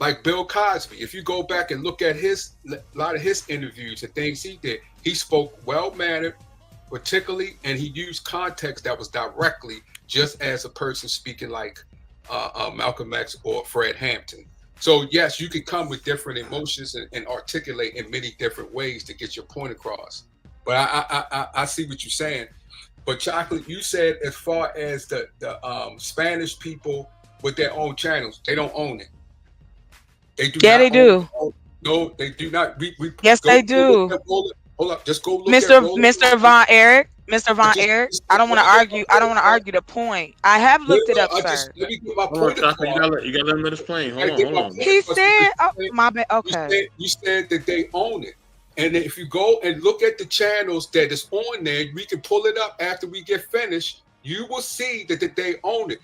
Like Bill Cosby, if you go back and look at a lot of his interviews and things he did, he spoke well-mannered, particularly, and he used context that was directly just as a person speaking like Malcolm X or Fred Hampton. So yes, you can come with different emotions and articulate in many different ways to get your point across. But I see what you're saying. But Chocolate, you said as far as the Spanish people with their own channels, they don't own it. They do Yeah, not they do. no, they do not. We Yes, go, they go look do. at Roland. Hold up, just go look at Roland Mr. Martin. Von Erich, Mr. Von Erich. Just I don't want to let me get my argue. I don't point want to across. argue the point. I have No, looked it no, up, I just sir. let me get my Hold on, point Chocolate. across. You gotta let me explain. I Hold on, get hold my on. point He across because said, "Oh, my bad." Okay. you said that they own it. And if you go and look at the channels that is on there, we can pull it up after we get finished. You will see that they own it.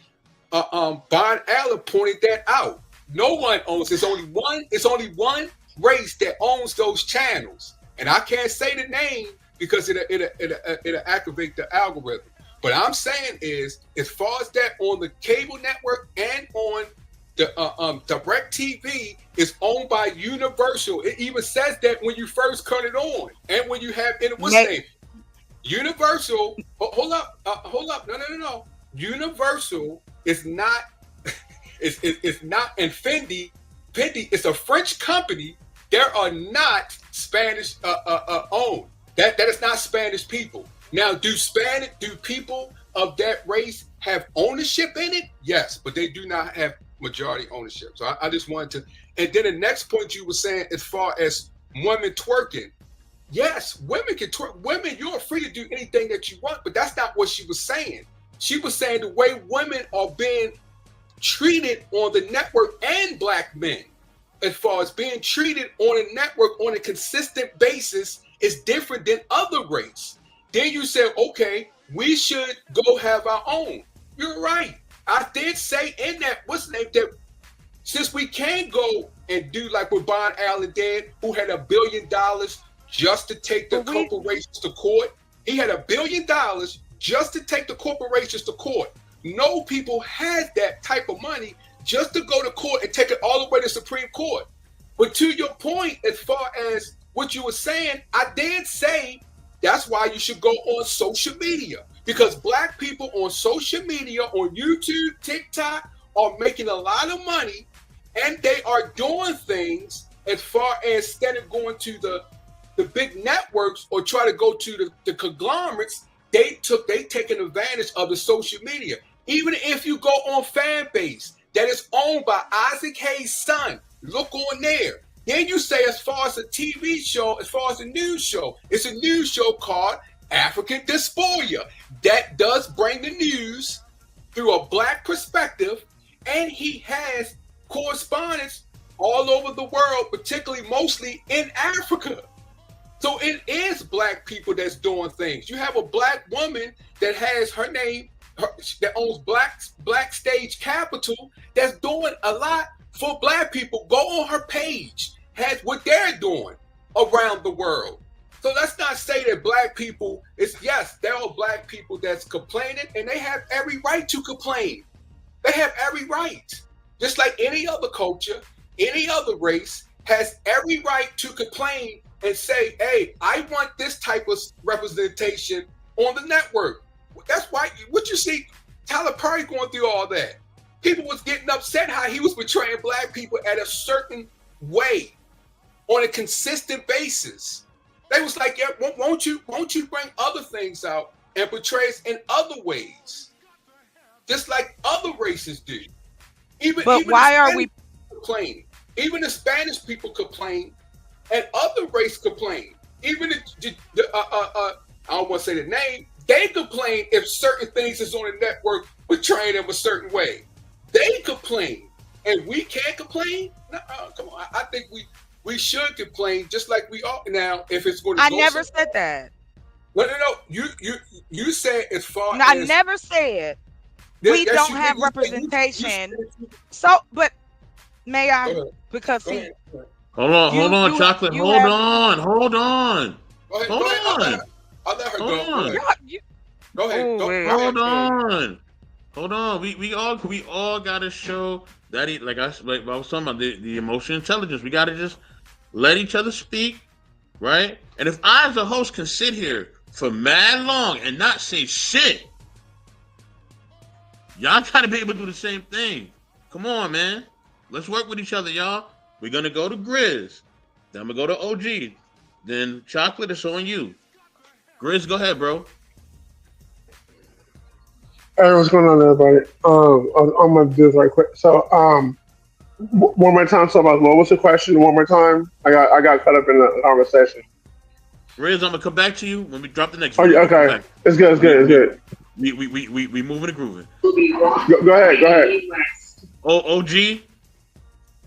Bon Allen pointed that out. No one owns. It's only one. It's only one race that owns those channels, and I can't say the name because it'll activate the algorithm. But I'm saying is, as far as that on the cable network and on the Direct TV is owned by Universal. It even says that when you first cut it on, and when you have what's the name? Universal. Hold up. No. Universal is not. It's not. And Fendi is a French company. There are not Spanish owned. That is not Spanish people. Now, do people of that race have ownership in it? Yes, but they do not have majority ownership. So I just wanted to. And then the next point you were saying, as far as women twerking, yes, women can twerk. Women, you're free to do anything that you want, but that's not what she was saying. She was saying the way women are being treated on the network and black men, as far as being treated on a network on a consistent basis, is different than other race. Then you said, okay, we should go have our own. You're right. I did say in that, what's the name, that since we can't go and do like what Bon Allen did, who had $1 billion just to take the corporations to court. He had $1 billion just to take the corporations to court. No people had that type of money just to go to court and take it all the way to Supreme Court. But to your point, as far as what you were saying, I did say that's why you should go on social media, because black people on social media, on YouTube, TikTok, are making a lot of money, and they are doing things as far as instead of going to the big networks or try to go to the conglomerates, they taking advantage of the social media. Even if you go on fan base that is owned by Isaac Hayes' son, look on there. Then you say, as far as a TV show, as far as a news show, it's a news show called African Diaspora that does bring the news through a black perspective, and he has correspondents all over the world, particularly mostly in Africa. So it is black people that's doing things. You have a black woman that has her name, that owns Black Stage Capital, that's doing a lot for black people. Go on her page, has what they're doing around the world. So let's not say that black people yes, there are black people that's complaining, and they have every right to complain. They have every right. Just like any other culture, any other race has every right to complain and say, hey, I want this type of representation on the network. That's why, what you see, Tyler Perry going through all that. People was getting upset how he was portraying black people at a certain way on a consistent basis. They was like, yeah, won't you bring other things out and portray us in other ways, just like other races do. Even why are we complaining? Even the Spanish people complain, and other race complain. Even I don't want to say the name. They complain if certain things is on the network portraying them a certain way. They complain, and we can't complain. No, come on. I think we should complain, just like we are now. If it's going to, I never said that. No. You said as far as I never said we don't have representation. So, but may I? Because see, hold on, Chocolate. Hold on. I'll let her go. Go ahead. Hold on. We all gotta show like I was talking about the emotional intelligence. We gotta just let each other speak, right? And if I as a host can sit here for mad long and not say shit, y'all gotta be able to do the same thing. Come on, man. Let's work with each other, y'all. We're gonna go to Grizz. Then I'm gonna go to OG. Then Chocolate, it's on you. Grizz, go ahead, bro. Hey, what's going on, everybody? I'm gonna do this right quick. So, one more time. So, about what was the question? One more time. I got caught up in the conversation. Grizz, I'm gonna come back to you when we drop the next Oh, video. yeah, okay. It's good. It's good. It's good. We moving and grooving. Go ahead. Go ahead. OG,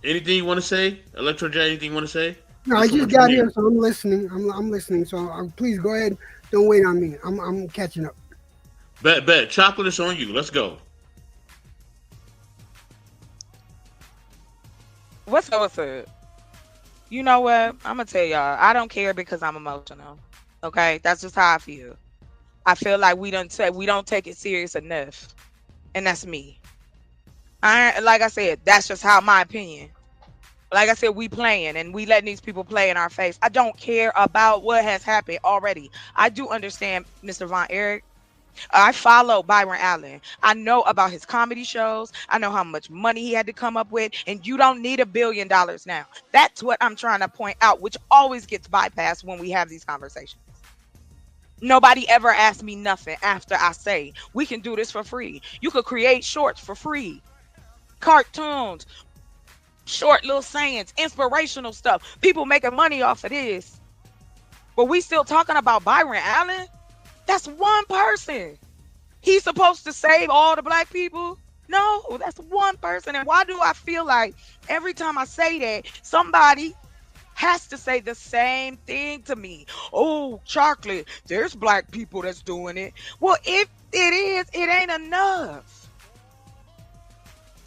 anything you want to say? Electro J, anything you want to say? No, I just got here, so I'm listening. I'm listening. So please go ahead. Don't wait on me. I'm catching up. Bet. Chocolate is on you. Let's go. What's up? You know what? I'm gonna tell y'all. I don't care because I'm emotional. Okay, that's just how I feel. I feel like we don't take it serious enough, and that's me. Like I said, that's just how my opinion. Like I said, we playing and we letting these people play in our face. I don't care about what has happened already. I do understand Mr. Von Erich. I follow Byron Allen. I know about his comedy shows. I know how much money he had to come up with. And you don't need $1 billion now. That's what I'm trying to point out, which always gets bypassed when we have these conversations. Nobody ever asked me nothing after I say, we can do this for free. You could create shorts for free. Cartoons, short little sayings, inspirational stuff. People making money off of this. But we still talking about Byron Allen? That's one person. He's supposed to save all the black people? No, that's one person. And why do I feel like every time I say that, somebody has to say the same thing to me? Oh, Chocolate, there's black people that's doing it. Well, if it is, it ain't enough.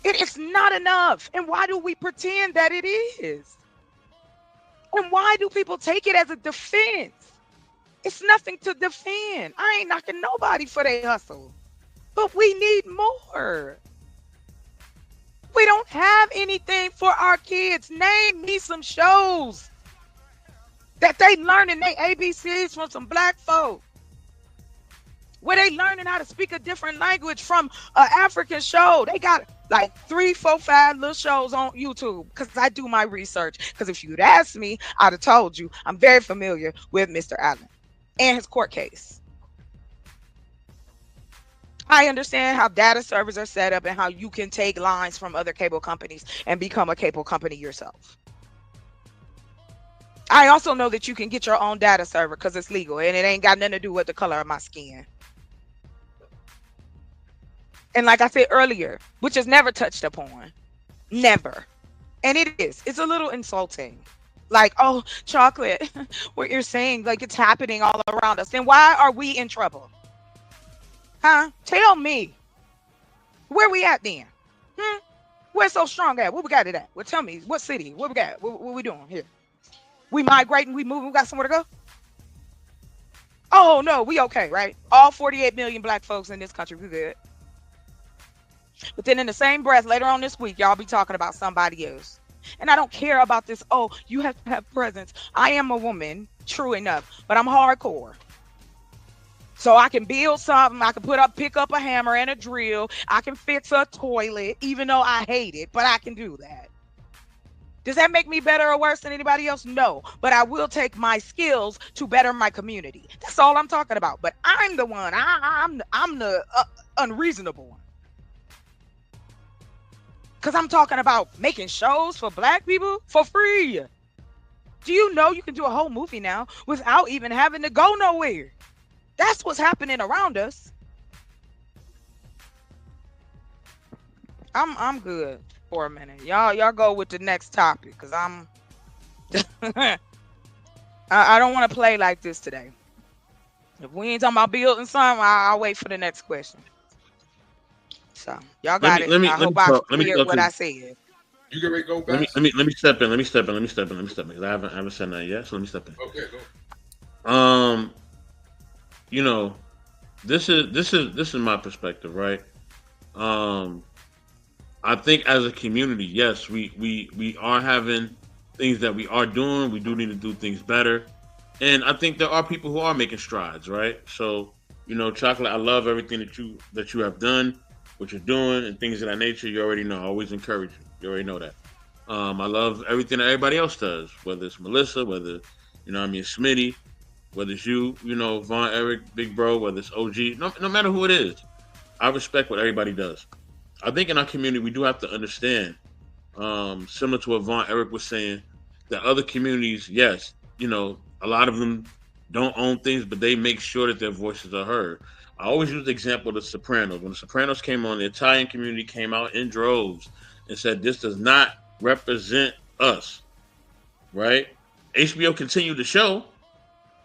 It is not enough. And why do we pretend that it is? And why do people take it as a defense? It's nothing to defend. I ain't knocking nobody for their hustle. But we need more. We don't have anything for our kids. Name me some shows that they learning their ABCs from some black folk. Where they learning how to speak a different language from an African show. They got like 3, 4, 5 little shows on YouTube because I do my research. Because if you'd asked me, I'd have told you I'm very familiar with Mr. Allen and his court case. I understand how data servers are set up and how you can take lines from other cable companies and become a cable company yourself. I also know that you can get your own data server because it's legal and it ain't got nothing to do with the color of my skin. And like I said earlier, which is never touched upon, never. And it's a little insulting. Like, oh, Chocolate, what you're saying, like it's happening all around us. Then why are we in trouble? Huh? Tell me. Where we at then? Where's so strong at? What we got it at? Well, tell me, what city? What we got? What we doing here? We migrating, we moving, we got somewhere to go? Oh, no, we okay, right? All 48 million black folks in this country, we good. But then in the same breath, later on this week, y'all be talking about somebody else. And I don't care about this, oh, you have to have presence. I am a woman, true enough, but I'm hardcore. So I can build something, I can pick up a hammer and a drill, I can fix a toilet, even though I hate it, but I can do that. Does that make me better or worse than anybody else? No, but I will take my skills to better my community. That's all I'm talking about. But I'm the one, I'm the unreasonable one. Because I'm talking about making shows for black people for free. Do you know you can do a whole movie now without even having to go nowhere? That's what's happening around us. I'm good for a minute. Y'all go with the next topic because I'm I don't want to play like this today. If we ain't talking about building something, I'll wait for the next question. So y'all got it. I hope I cleared what I said. You get ready to go back? Let me step in. Let me step in. Because I haven't said that yet. So let me step in. Okay, go. You know, this is my perspective, right? I think as a community, yes, we are having things that we are doing. We do need to do things better, and I think there are people who are making strides, right? So, Chocolate, I love everything that you have done, what you're doing, and things of that nature. You already know. I always encourage you. You already know that. I love everything that everybody else does, whether it's Melissa, whether Smitty, whether it's you, Von Eric, Big Bro, whether it's OG, no matter who it is, I respect what everybody does. I think in our community we do have to understand, similar to what Von Eric was saying, that other communities, yes, a lot of them don't own things, but they make sure that their voices are heard. I always use the example of the Sopranos. When the Sopranos came on, the Italian community came out in droves and said, "This does not represent us." Right? HBO continued the show,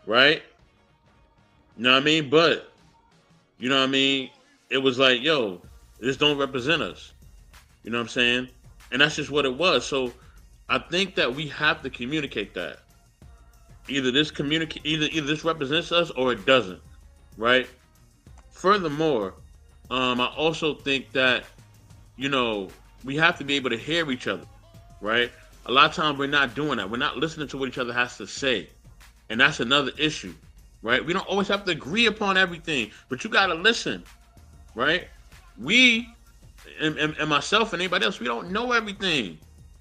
right? You know what I mean? But you know what I mean? It was like, yo, this don't represent us. You know what I'm saying? And that's just what it was. So I think that we have to communicate that. Either this represents us or it doesn't. Right? Furthermore, I also think that, we have to be able to hear each other. Right? A lot of times we're not doing that. We're not listening to what each other has to say. And that's another issue. Right? We don't always have to agree upon everything, but you gotta listen. Right? We and myself and anybody else, we don't know everything.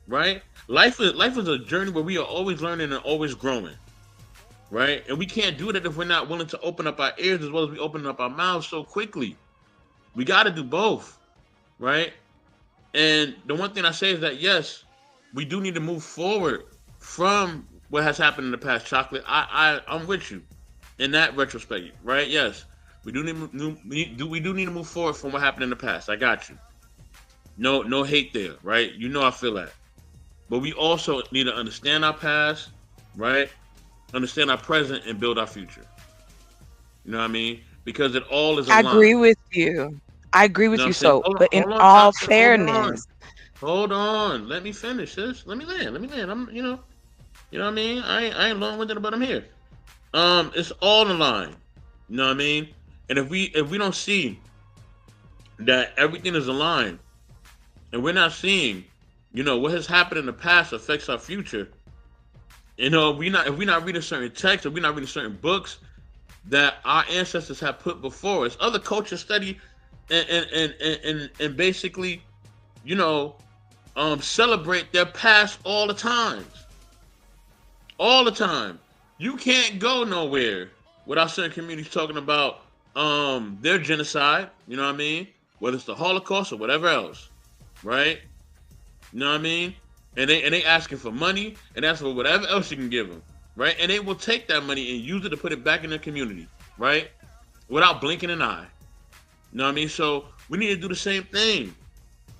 Right? Life is a journey where we are always learning and always growing. Right? And we can't do that if we're not willing to open up our ears as well as we open up our mouths so quickly. We gotta do both. Right? And the one thing I say is that yes, we do need to move forward from what has happened in the past. Chocolate, I'm with you in that retrospect, right? Yes, we do need to move forward from what happened in the past. I got you. No hate there, right? I feel that, but we also need to understand our past, right? Understand our present and build our future. You know what I mean? Because it all is I agree aligned. with you. I agree You know with what I'm you. saying? So, Hold on, but in hold on, all chocolate. Hold on. fairness, Hold on. Let me finish this. Let me land. I'm, you know what I mean? I ain't long-winded, but I'm here. It's all in line. You know what I mean? And if we don't see that everything is aligned, and we're not seeing, what has happened in the past affects our future. If we not reading certain texts, or we're not reading certain books that our ancestors have put before us, other cultures study and basically, you know, celebrate their past all the times. All the time. You can't go nowhere without certain communities talking about their genocide, you know what I mean? Whether it's the Holocaust or whatever else. Right? You know what I mean? And they asking for money and asking for whatever else you can give them. Right? And they will take that money and use it to put it back in their community. Right? Without blinking an eye. You know what I mean? So we need to do the same thing.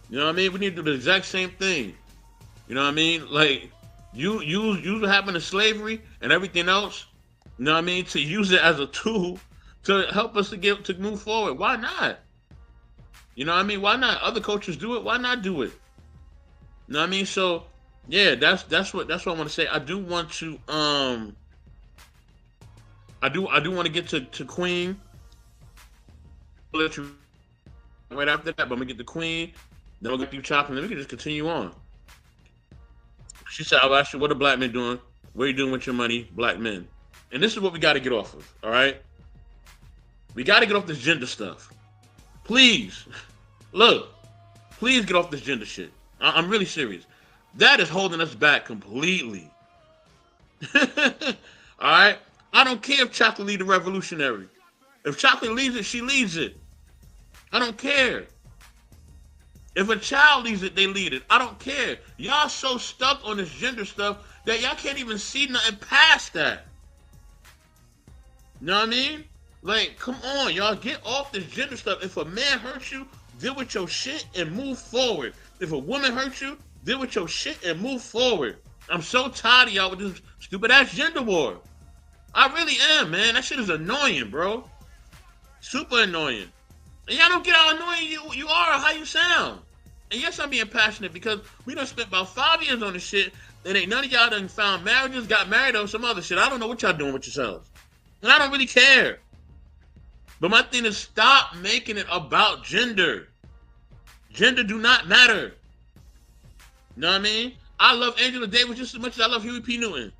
You know what I mean? We need to do the exact same thing. You know what I mean? Like, you use what happened to slavery and everything else, you know what I mean, to use it as a tool to help us to move forward. Why not? You know what I mean? Why not? Other cultures do it. Why not do it? You know what I mean? So yeah, that's what I want to say. I do want to I do want to get to Queen. I'll let you right after that, but I'm gonna get to Queen, then we'll get you chopping, then we can just continue on. She said, I'll ask you, what are black men doing? What are you doing with your money? Black men. And this is what we got to get off of, all right? We got to get off this gender stuff. Please. Look, please get off this gender shit. I'm really serious. That is holding us back completely. All right? I don't care if Chocolate lead the revolutionary. If Chocolate leads it, she leads it. I don't care. If a child leads it, they lead it. I don't care. Y'all so stuck on this gender stuff that y'all can't even see nothing past that. You know what I mean? Like, come on, y'all, get off this gender stuff. If a man hurts you, deal with your shit and move forward. If a woman hurts you, deal with your shit and move forward. I'm so tired of y'all with this stupid ass gender war. I really am, man. That shit is annoying, bro. Super annoying. And y'all don't get how annoying you are or how you sound. And yes, I'm being passionate because we done spent about 5 years on this shit, and ain't none of y'all done found marriages, got married or some other shit. I don't know what y'all doing with yourselves. And I don't really care. But my thing is, stop making it about gender. Gender do not matter. You know what I mean? I love Angela Davis just as much as I love Huey P. Newton.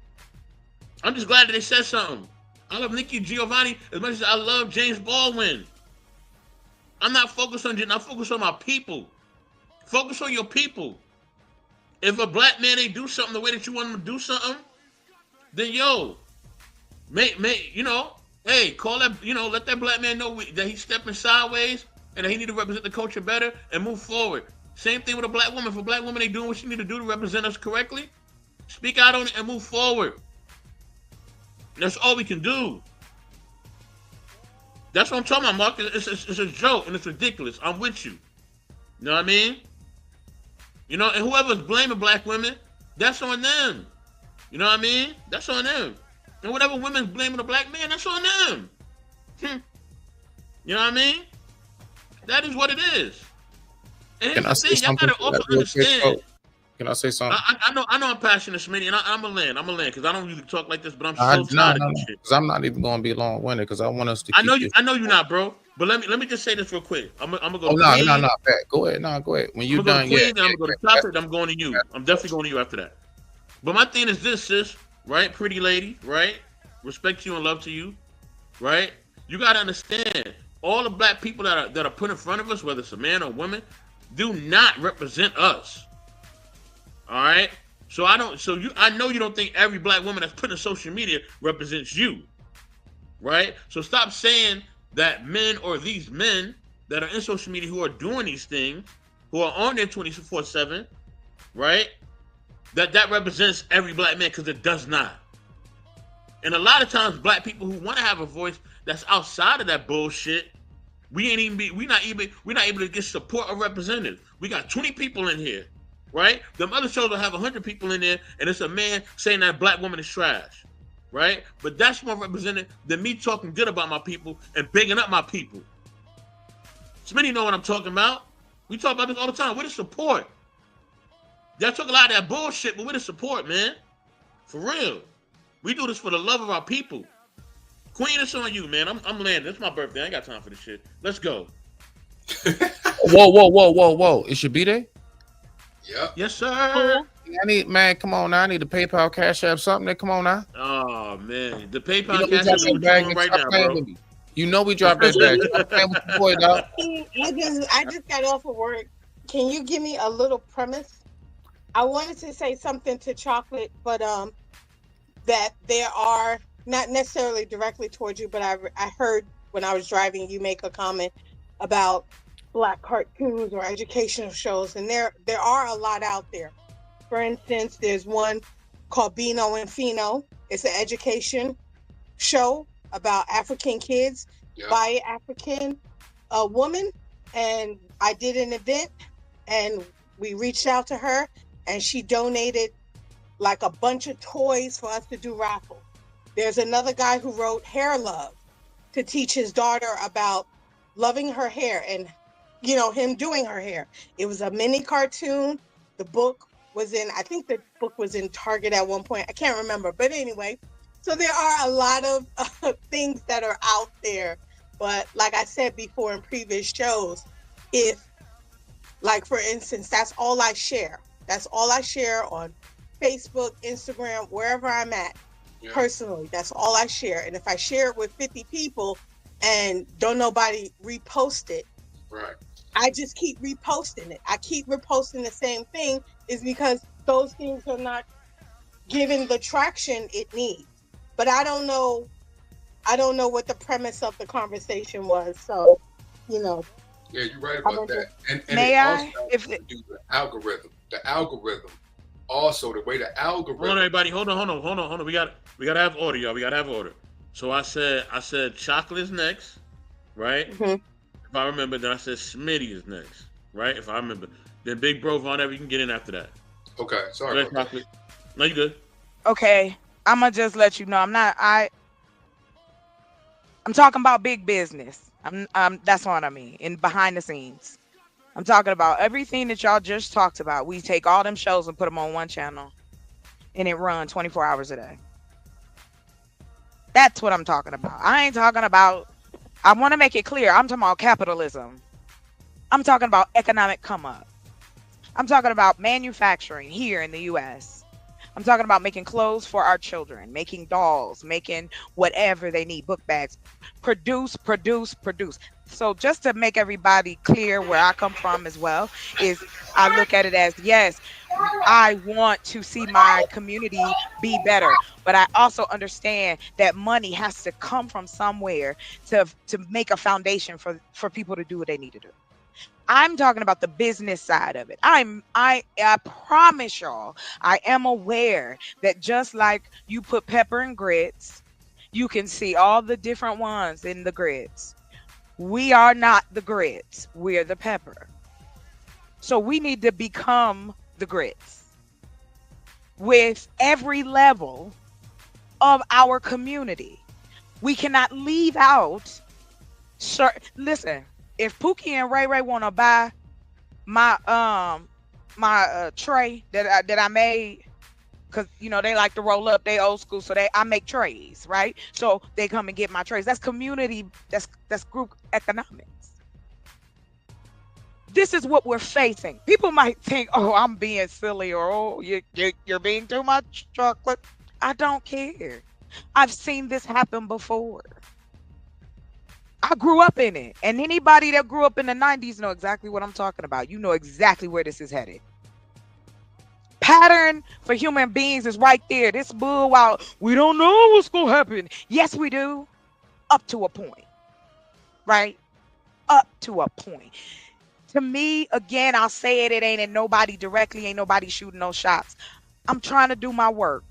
I'm just glad that they said something. I love Nikki Giovanni as much as I love James Baldwin. I'm not focused on gender. I'm focused on my people. Focus on your people. If a black man ain't do something the way that you want him to do something, then hey, call that, let that black man know that he's stepping sideways and that he need to represent the culture better and move forward. Same thing with a black woman. If a black woman ain't doing what she need to do to represent us correctly, speak out on it and move forward. That's all we can do. That's what I'm talking about, Mark. It's a joke and it's ridiculous. I'm with you. You know what I mean? And whoever's blaming black women, that's on them. You know what I mean? That's on them. And whatever women's blaming a black man, that's on them. You know what I mean? That is what it is. And Can I say something? Can I say something? I know I'm passionate, Smitty, and I'm a land because I don't usually talk like this, but I'm so tired of this shit. Because I'm not even going to be long-winded because I want us to. I know you're not, bro. But let me just say this real quick. I'm gonna go. Oh no, go ahead. No, go ahead. When you're done, I'm gonna go to Chocolate. I'm going to you. I'm definitely going to you after that. But my thing is this, sis. Right, pretty lady. Right, respect to you and love to you. Right, you gotta understand. All the black people that are put in front of us, whether it's a man or woman, do not represent us. All right. So I know you don't think every black woman that's put in social media represents you. Right. So stop saying that men or these men that are in social media who are doing these things, who are on there 24/7, right? That represents every black man, because it does not. And a lot of times black people who want to have a voice that's outside of that bullshit, we're not able to get support or representatives. We got 20 people in here, right? Them other shows will have 100 people in there, and it's a man saying that black woman is trash, right? But that's more represented than me talking good about my people and bigging up my people. Smitty know what I'm talking about. We talk about this all the time. We're the support. Y'all talk a lot of that bullshit, but we're the support, man. For real. We do this for the love of our people. Queen, it's on you, man. I'm landing. It's my birthday. I ain't got time for this shit. Let's go. Whoa. It should be there? Yep. Yes, sir. Come on now. I need a PayPal, Cash App, something. Come on now. Oh, man. The PayPal, Cash App is on right now, bro. You know we dropped that bag. Stop playing with your boy, dog. I just got off of work. Can you give me a little premise? I wanted to say something to Chocolate, but that there are, not necessarily directly towards you, but I heard when I was driving you make a comment about black cartoons or educational shows, and there are a lot out there. For instance, there's one called Bino and Fino. It's an education show about African kids by African woman, and I did an event and we reached out to her and she donated like a bunch of toys for us to do raffle. There's another guy who wrote Hair Love to teach his daughter about loving her hair and him doing her hair. It was a mini cartoon. The book was I think the book was in Target at one point. I can't remember, but anyway. So there are a lot of things that are out there. But like I said before in previous shows, if, like, for instance, that's all I share. That's all I share on Facebook, Instagram, wherever I'm at. Personally, that's all I share. And if I share it with 50 people and don't nobody repost it, right, I just keep reposting it. I keep reposting the same thing, is because those things are not giving the traction it needs. But I don't know what the premise of the conversation was. So, Yeah, you're right about that. And may it I? Also do the algorithm. The algorithm. Also, the way the algorithm. Hold on, everybody. Hold on. We gotta have order, y'all. We gotta have order. So I said Chocolate is next, right? Mm-hmm. If I remember, then I said Smitty is next, right? If I remember. Then Big Bro Von Ever, you can get in after that. Okay, sorry about Chocolate. No, you good. Okay, I'm gonna just let you know I'm talking about big business. That's what I mean. In behind the scenes, I'm talking about everything that y'all just talked about. We take all them shows and put them on one channel, and it runs 24 hours a day. That's what I'm talking about. I ain't talking about. I want to make it clear. I'm talking about capitalism. I'm talking about economic come up. I'm talking about manufacturing here in the US. I'm talking about making clothes for our children, making dolls, making whatever they need, book bags. Produce, produce, produce. So just to make everybody clear where I come from as well, is I look at it as yes, I want to see my community be better, but I also understand that money has to come from somewhere to make a foundation for people to do what they need to do. I'm talking about the business side of it. I promise y'all, I am aware that just like you put pepper in grits, you can see all the different ones in the grits. We are not the grits, we're the pepper. So we need to become the grits with every level of our community. We cannot leave out. Sure, listen. If Pookie and Ray Ray want to buy my tray that I made, because they like to roll up, they old school, so I make trays, right? So they come and get my trays. That's community. That's group economics. This is what we're facing. People might think, oh, I'm being silly, or oh, you're being too much chocolate. I don't care. I've seen this happen before. I grew up in it. And anybody that grew up in the 90s know exactly what I'm talking about. You know exactly where this is headed. Pattern for human beings is right there. This bull wild. We don't know what's going to happen. Yes, we do. Up to a point. Right? Up to a point. To me, again, I'll say it. It ain't in nobody directly. Ain't nobody shooting no shots. I'm trying to do my work.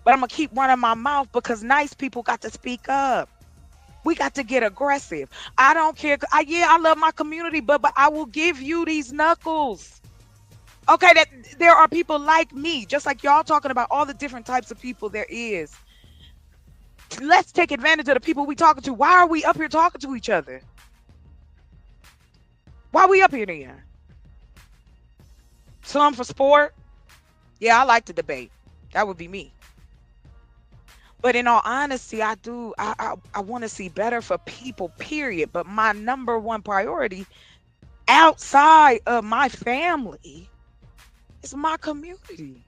But I'm going to keep running my mouth because nice people got to speak up. We got to get aggressive. I don't care. I love my community, but I will give you these knuckles. Okay, that there are people like me, just like y'all talking about all the different types of people there is. Let's take advantage of the people we talking to. Why are we up here talking to each other? Why are we up here then? Some for sport. Yeah, I like to debate. That would be me. But in all honesty, I want to see better for people, period. But my number one priority outside of my family is my community.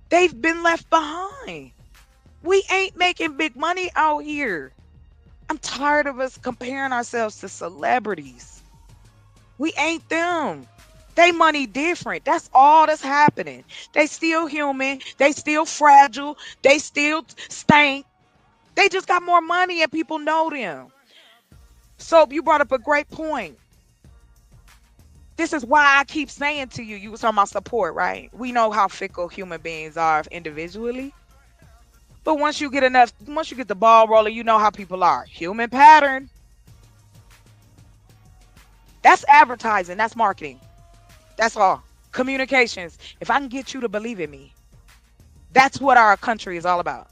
They've been left behind. We ain't making big money out here. I'm tired of us comparing ourselves to celebrities. We ain't them. They money different. That's all that's happening. They still human. They still fragile. They still stink. They just got more money and people know them. So you brought up a great point. This is why I keep saying to you, you was talking about support, right? We know how fickle human beings are individually. But once you get the ball rolling, you know how people are. Human pattern. That's advertising. That's marketing. That's all. Communications. If I can get you to believe in me, that's what our country is all about.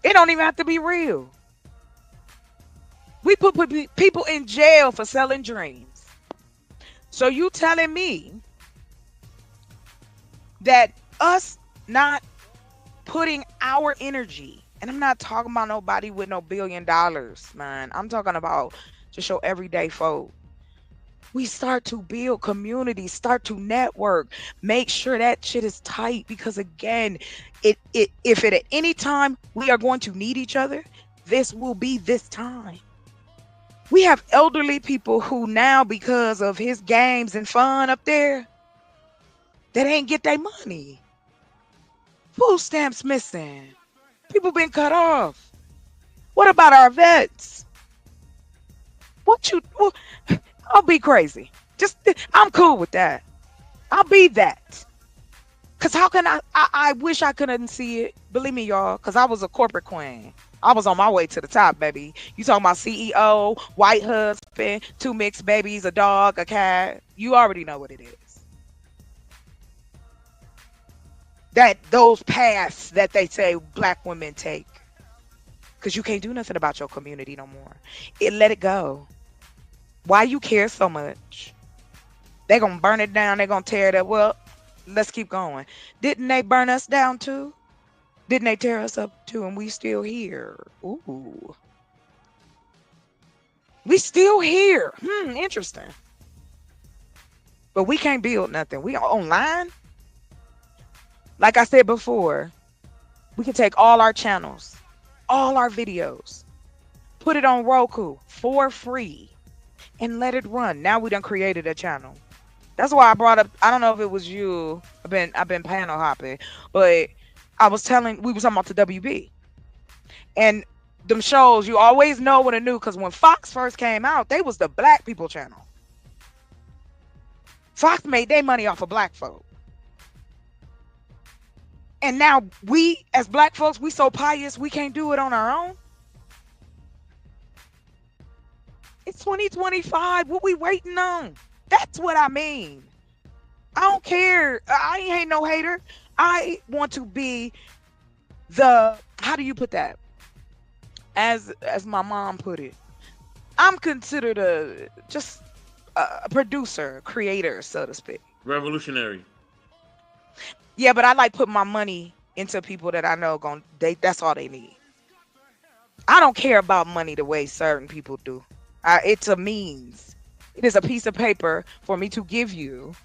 It don't even have to be real. We put people in jail for selling dreams. So you telling me that us not putting our energy, and I'm not talking about nobody with no $1 billion, man. I'm talking about just your everyday folk. We start to build community, start to network, make sure that shit is tight. Because again, if at any time we are going to need each other, this will be this time. We have elderly people who now, because of his games and fun up there, that ain't get their money. Food stamps missing. People been cut off. What about our vets? I'll be crazy. I'm cool with that. I'll be that. Cause how can I wish I couldn't see it. Believe me, y'all, cause I was a corporate queen. I was on my way to the top, baby. You talking about CEO, white husband, 2 mixed babies, a dog, a cat. You already know what it is. Those paths that they say black women take. Cause you can't do nothing about your community no more. Let it go. Why you care so much? They're going to burn it down. They're going to tear it up. Well, let's keep going. Didn't they burn us down too? Didn't they tear us up too? And we still here. Ooh. We still here. Interesting. But we can't build nothing. We online. Like I said before, we can take all our channels, all our videos, put it on Roku for free, and let it run. Now we done created a channel. That's why I brought up. I don't know if it was you. I've been panel hopping, but we was talking about the WB and them shows. You always know when a new, because when Fox first came out, they was the black people channel. Fox made their money off of black folk. And now we, as black folks, we so pious we can't do it on our own. It's 2025. What we waiting on? That's what I mean. I don't care. I ain't no hater. I want to be the, how do you put that? As my mom put it, I'm considered a producer, creator, so to speak. Revolutionary. Yeah, but I like putting my money into people that I know that's all they need. I don't care about money the way certain people do. It's a means. It is a piece of paper for me to give you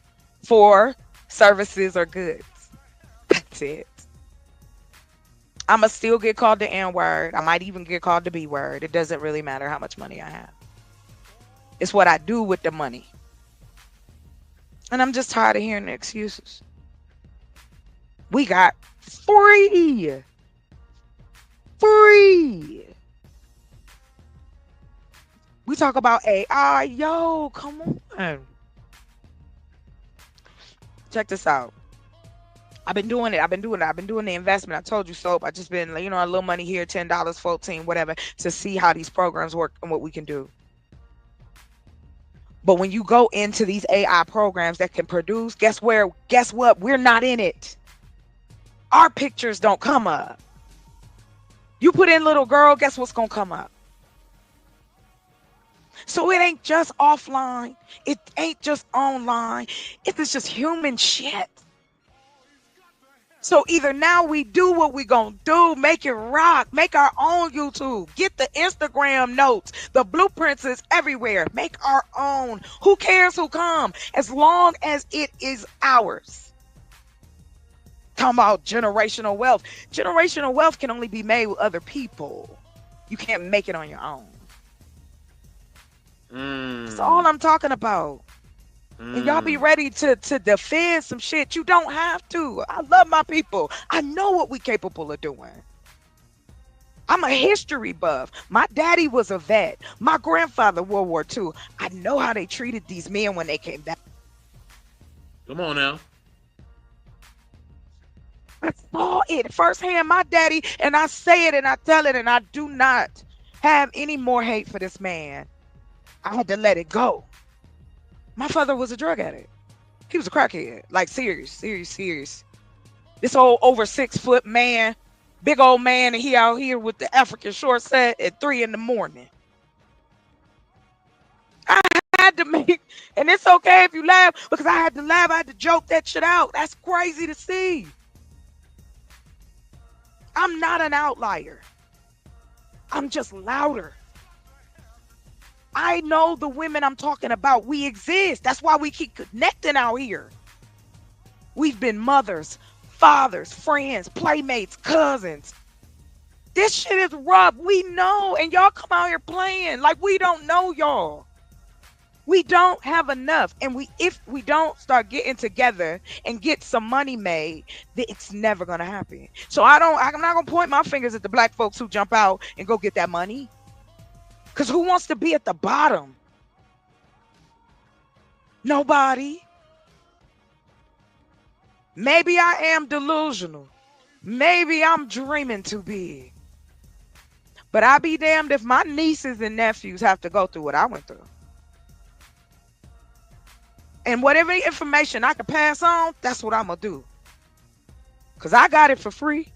for services or goods. That's it. I'ma still get called the N word. I might even get called the B word. It doesn't really matter how much money I have. It's what I do with the money. And I'm just tired of hearing the excuses. We got free. We talk about AI. Yo, come on. Check this out. I've been doing it. I've been doing the investment. I told you so. I just been, a little money here, $10, 14, whatever, to see how these programs work and what we can do. But when you go into these AI programs that can produce, guess what? We're not in it. Our pictures don't come up. You put in little girl, guess what's going to come up? So it ain't just offline. It ain't just online. It's just human shit. So either now we do what we gonna do, make it rock, make our own YouTube, get the Instagram notes, the blueprints is everywhere, make our own. Who cares who come? As long as it is ours. Talking about generational wealth. Generational wealth can only be made with other people. You can't make it on your own. That's all I'm talking about. And y'all be ready to defend some shit. You don't have to. I love my people. I know what we capable of doing. I'm a history buff. My daddy was a vet. My grandfather, World War II. I know how they treated these men when they came back. Come on now. I saw it firsthand. My daddy, and I say it and I tell it, and I do not have any more hate for this man. I had to let it go. My father was a drug addict. He was a crackhead. Like serious. This old over 6 foot man, big old man, and he out here with the African short set at 3 a.m. I had to make, and it's okay if you laugh, because I had to laugh. I had to joke that shit out. That's crazy to see. I'm not an outlier. I'm just louder. I know the women I'm talking about. We exist. That's why we keep connecting out here. We've been mothers, fathers, friends, playmates, cousins. This shit is rough. We know. And y'all come out here playing like we don't know y'all. We don't have enough. And if we don't start getting together and get some money made, then it's never going to happen. So I'm not going to point my fingers at the black folks who jump out and go get that money. Because who wants to be at the bottom? Nobody. Maybe I am delusional. Maybe I'm dreaming too big. But I'll be damned if my nieces and nephews have to go through what I went through. And whatever information I can pass on, that's what I'm going to do. Because I got it for free.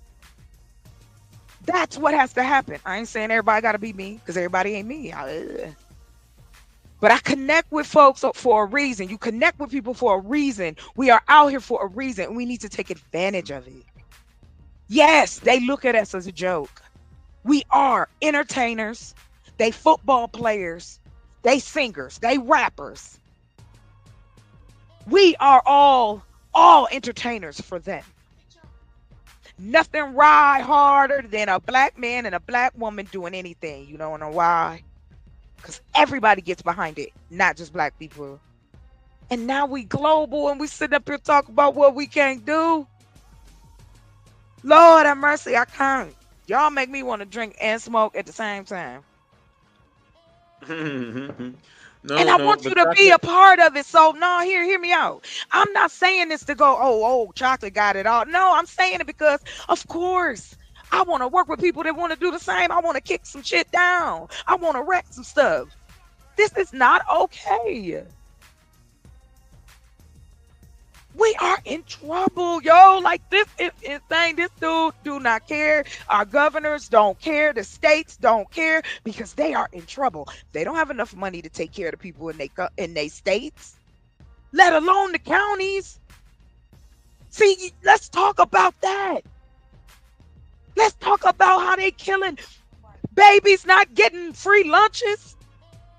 That's what has to happen. I ain't saying everybody got to be me, because everybody ain't me. But I connect with folks for a reason. You connect with people for a reason. We are out here for a reason, and we need to take advantage of it. Yes, they look at us as a joke. We are entertainers. They football players. They singers, they rappers. We are all entertainers for them. Nothing ride harder than a black man and a black woman doing anything. You don't know why? Because everybody gets behind it, not just black people. And now we global and we sit up here talking about what we can't do. Lord have mercy, I can't. Y'all make me want to drink and smoke at the same time. And I want you to be a part of it. So no, hear me out. I'm not saying this to go, oh, chocolate got it all. No, I'm saying it because, of course, I want to work with people that want to do the same. I want to kick some shit down. I want to wreck some stuff. This is not okay. We are in trouble, yo. Like, this is insane. This dude do not care. Our governors don't care. The states don't care because they are in trouble. They don't have enough money to take care of the people in they states, let alone the counties. See, let's talk about that. Let's talk about how they killing babies, not getting free lunches.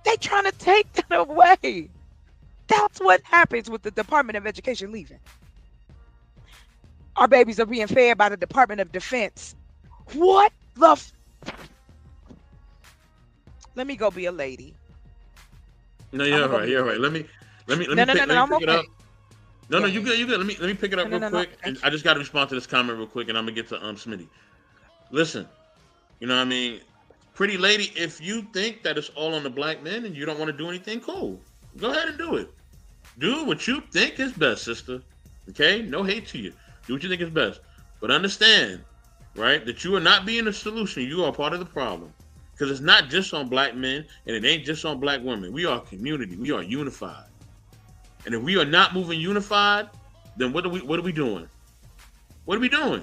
They trying to take that away. That's what happens with the Department of Education leaving. Our babies are being fed by the Department of Defense. What the let me go be a lady. No, you're right. You're right. Let me pick it up. No, you good. You good. Let me pick it up real quick. And I just got to respond to this comment real quick, and I'm gonna get to Smitty. Listen, you know what I mean, pretty lady. If you think that it's all on the black men and you don't want to do anything, cool. Go ahead and do it. Do what you think is best, sister. Okay? No hate to you. Do what you think is best. But understand, right, that you are not being the solution. You are part of the problem. Because it's not just on black men and it ain't just on black women. We are a community. We are unified. And if we are not moving unified, then what are we doing? What are we doing?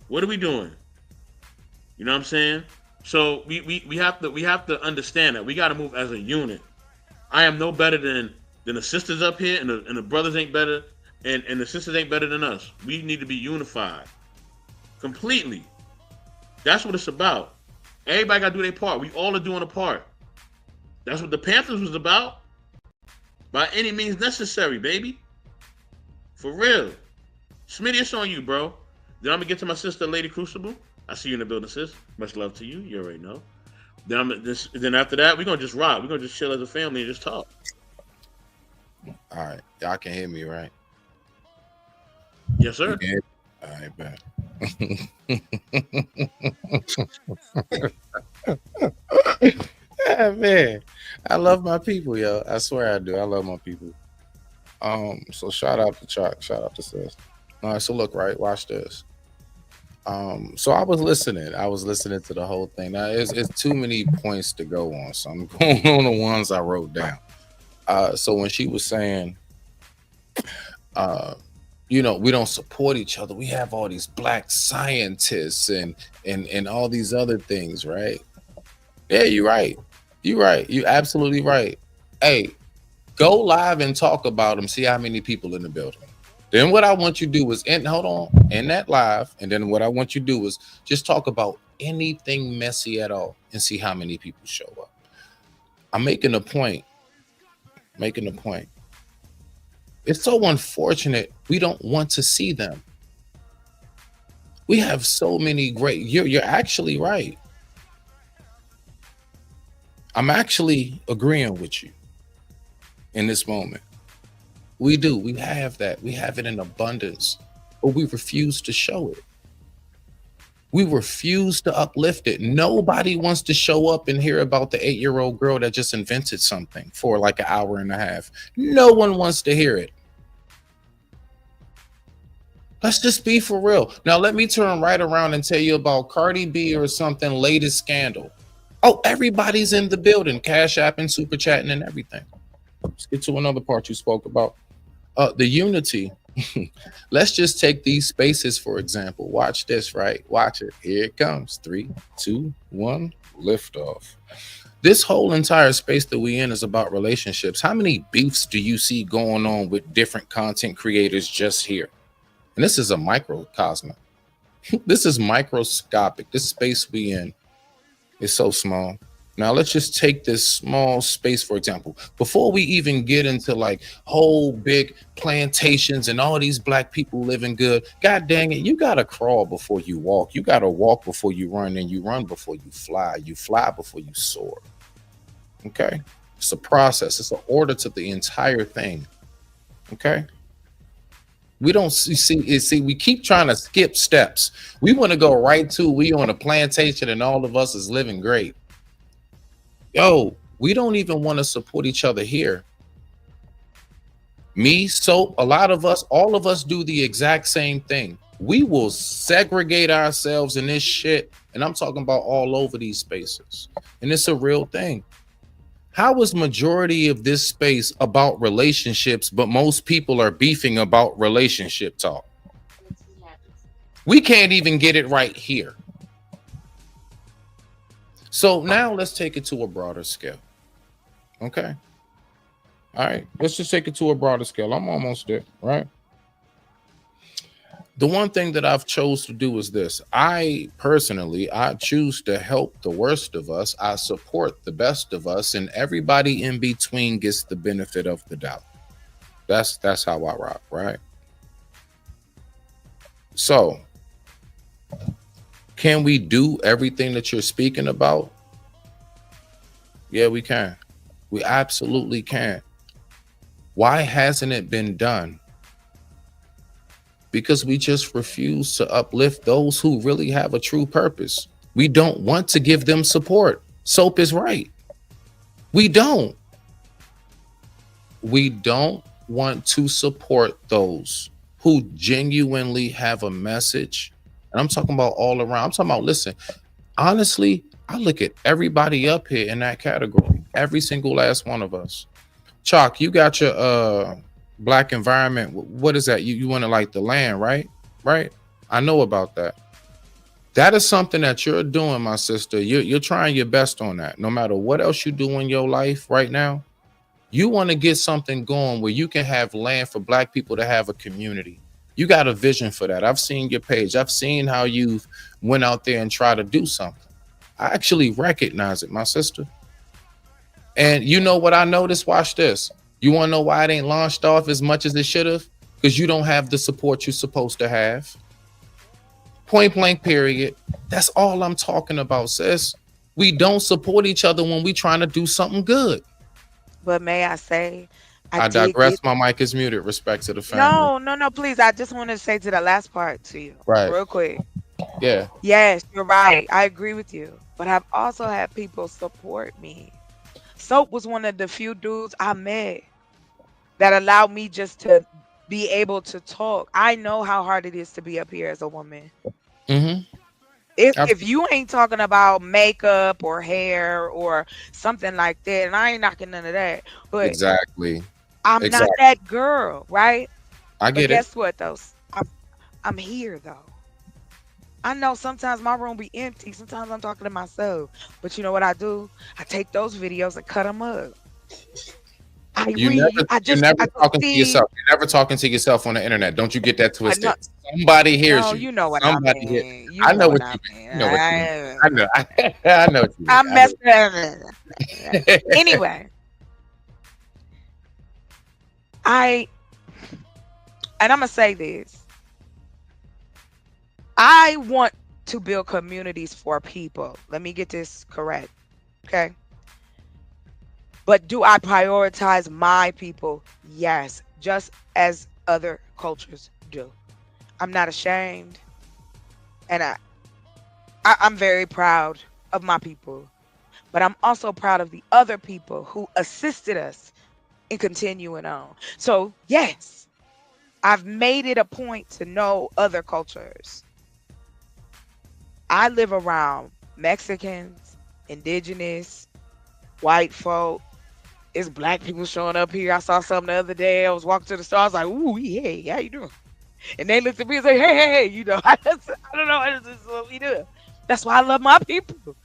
What are we doing? You know what I'm saying? So we have to understand that we got to move as a unit. I am no better than the sisters up here, and the brothers ain't better, and the sisters ain't better than us. We need to be unified completely. That's what it's about. Everybody got to do their part. We all are doing a part. That's what the Panthers was about. By any means necessary, baby. For real. Smitty, it's on you, bro. Then I'm gonna get to my sister, Lady Crucible. I see you in the building, sis. Much love to you. You already know. Then after that, we're gonna just rock. We're gonna just chill as a family and just talk. All right, y'all can hear me, right? Yes, sir. All right, bet. Yeah, man, I love my people, yo. I swear I do. I love my people. So shout out to Chuck. Shout out to sis. All right, so look, right. Watch this. So I was listening to the whole thing. Now it's too many points to go on, so I'm going on the ones I wrote down. So when she was saying, we don't support each other. We have all these black scientists and all these other things, right? Yeah, you're right. You're right. You're absolutely right. Hey, go live and talk about them. See how many people in the building. Then what I want you to do is end that live. And then what I want you to do is just talk about anything messy at all and see how many people show up. I'm making a point. It's so unfortunate we don't want to see them. We have so many great. You're actually right. I'm actually agreeing with you in this moment. We do. We have that. We have it in abundance, but we refuse to show it. We refuse to uplift it. Nobody wants to show up and hear about the 8-year-old girl that just invented something for like an hour and a half. No one wants to hear it. Let's just be for real. Now, let me turn right around and tell you about Cardi B or something, latest scandal. Oh, everybody's in the building, cash apping, super chatting, and everything. Let's get to another part you spoke about. The unity. Let's just take these spaces, for example. Watch this, right? Watch it. Here it comes. 3, 2, 1, lift off. This whole entire space that we in is about relationships. How many beefs do you see going on with different content creators just here? And this is a microcosm. This is microscopic. This space we in is so small. Now let's just take this small space, for example. Before we even get into like whole big plantations and all these black people living good, god dang it, you gotta crawl before you walk. You gotta walk before you run, and you run before you fly. You fly before you soar. Okay? It's a process, it's an order to the entire thing. Okay? We don't see we keep trying to skip steps. We want to go right to we on a plantation and all of us is living great. Yo, we don't even want to support each other here. Me, Soap, a lot of us, all of us do the exact same thing. We will segregate ourselves in this shit. And I'm talking about all over these spaces. And it's a real thing. How is majority of this space about relationships, but most people are beefing about relationship talk? We can't even get it right here. So now let's take it to a broader scale. Okay. All right. Let's just take it to a broader scale. I'm almost there, right? The one thing that I've chose to do is this. I choose to help the worst of us. I support the best of us, and everybody in between gets the benefit of the doubt. That's how I rock, right? So, can we do everything that you're speaking about? Yeah, we can. We absolutely can. Why hasn't it been done? Because we just refuse to uplift those who really have a true purpose. We don't want to give them support. Soap is right. We don't. We don't want to support those who genuinely have a message. And I'm talking about all around. I'm talking about, listen, honestly, I look at everybody up here in that category. Every single last one of us. Chalk, you got your black environment. What is that? You want to like the land, right? Right? I know about that. That is something that you're doing, my sister. You're trying your best on that. No matter what else you do in your life right now, you want to get something going where you can have land for black people to have a community. You got a vision for that. I've seen your page. I've seen how you've went out there and tried to do something. I actually recognize it, my sister. And you know what I noticed? Watch this. You want to know why it ain't launched off as much as it should have? Because you don't have the support you're supposed to have. Point blank, period. That's all I'm talking about, sis. We don't support each other when we trying to do something good. But may I say, I digress. My mic is muted. Respect to the family. No, please. I just want to say to the last part to you, right, real quick. Yeah. Yes, you're right. I agree with you. But I've also had people support me. Soap was one of the few dudes I met that allowed me just to be able to talk. I know how hard it is to be up here as a woman. Mm-hmm. If you ain't talking about makeup or hair or something like that, and I ain't knocking none of that, but exactly, I'm not that girl, right? I get it. Guess what though? I'm here though. I know sometimes my room be empty. Sometimes I'm talking to myself. But you know what I do? I take those videos and cut them up. You're never talking to yourself. You're never talking to yourself on the internet. Don't you get that twisted? Somebody hears you. You know what Somebody I mean. I know what you mean. I know what you mean. I know. I know what you mean. I'm messing up. Anyway. And I'm going to say this. I want to build communities for people. Let me get this correct. Okay. But do I prioritize my people? Yes. Just as other cultures do. I'm not ashamed. And I'm very proud of my people. But I'm also proud of the other people who assisted us in continuing on. So, yes, I've made it a point to know other cultures. I live around Mexicans, indigenous, white folk. It's black people showing up here. I saw something the other day. I was walking to the store. I was like, ooh, hey, how you doing? And they looked at me and say, hey, you know, I don't know. This is what we do. That's why I love my people.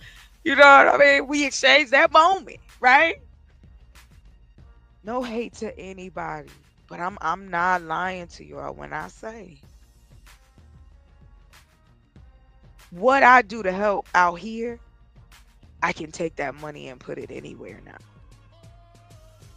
You know what I mean? We exchange that moment, right? No hate to anybody, but I'm not lying to you when I say what I do to help out here I can take that money and put it anywhere now.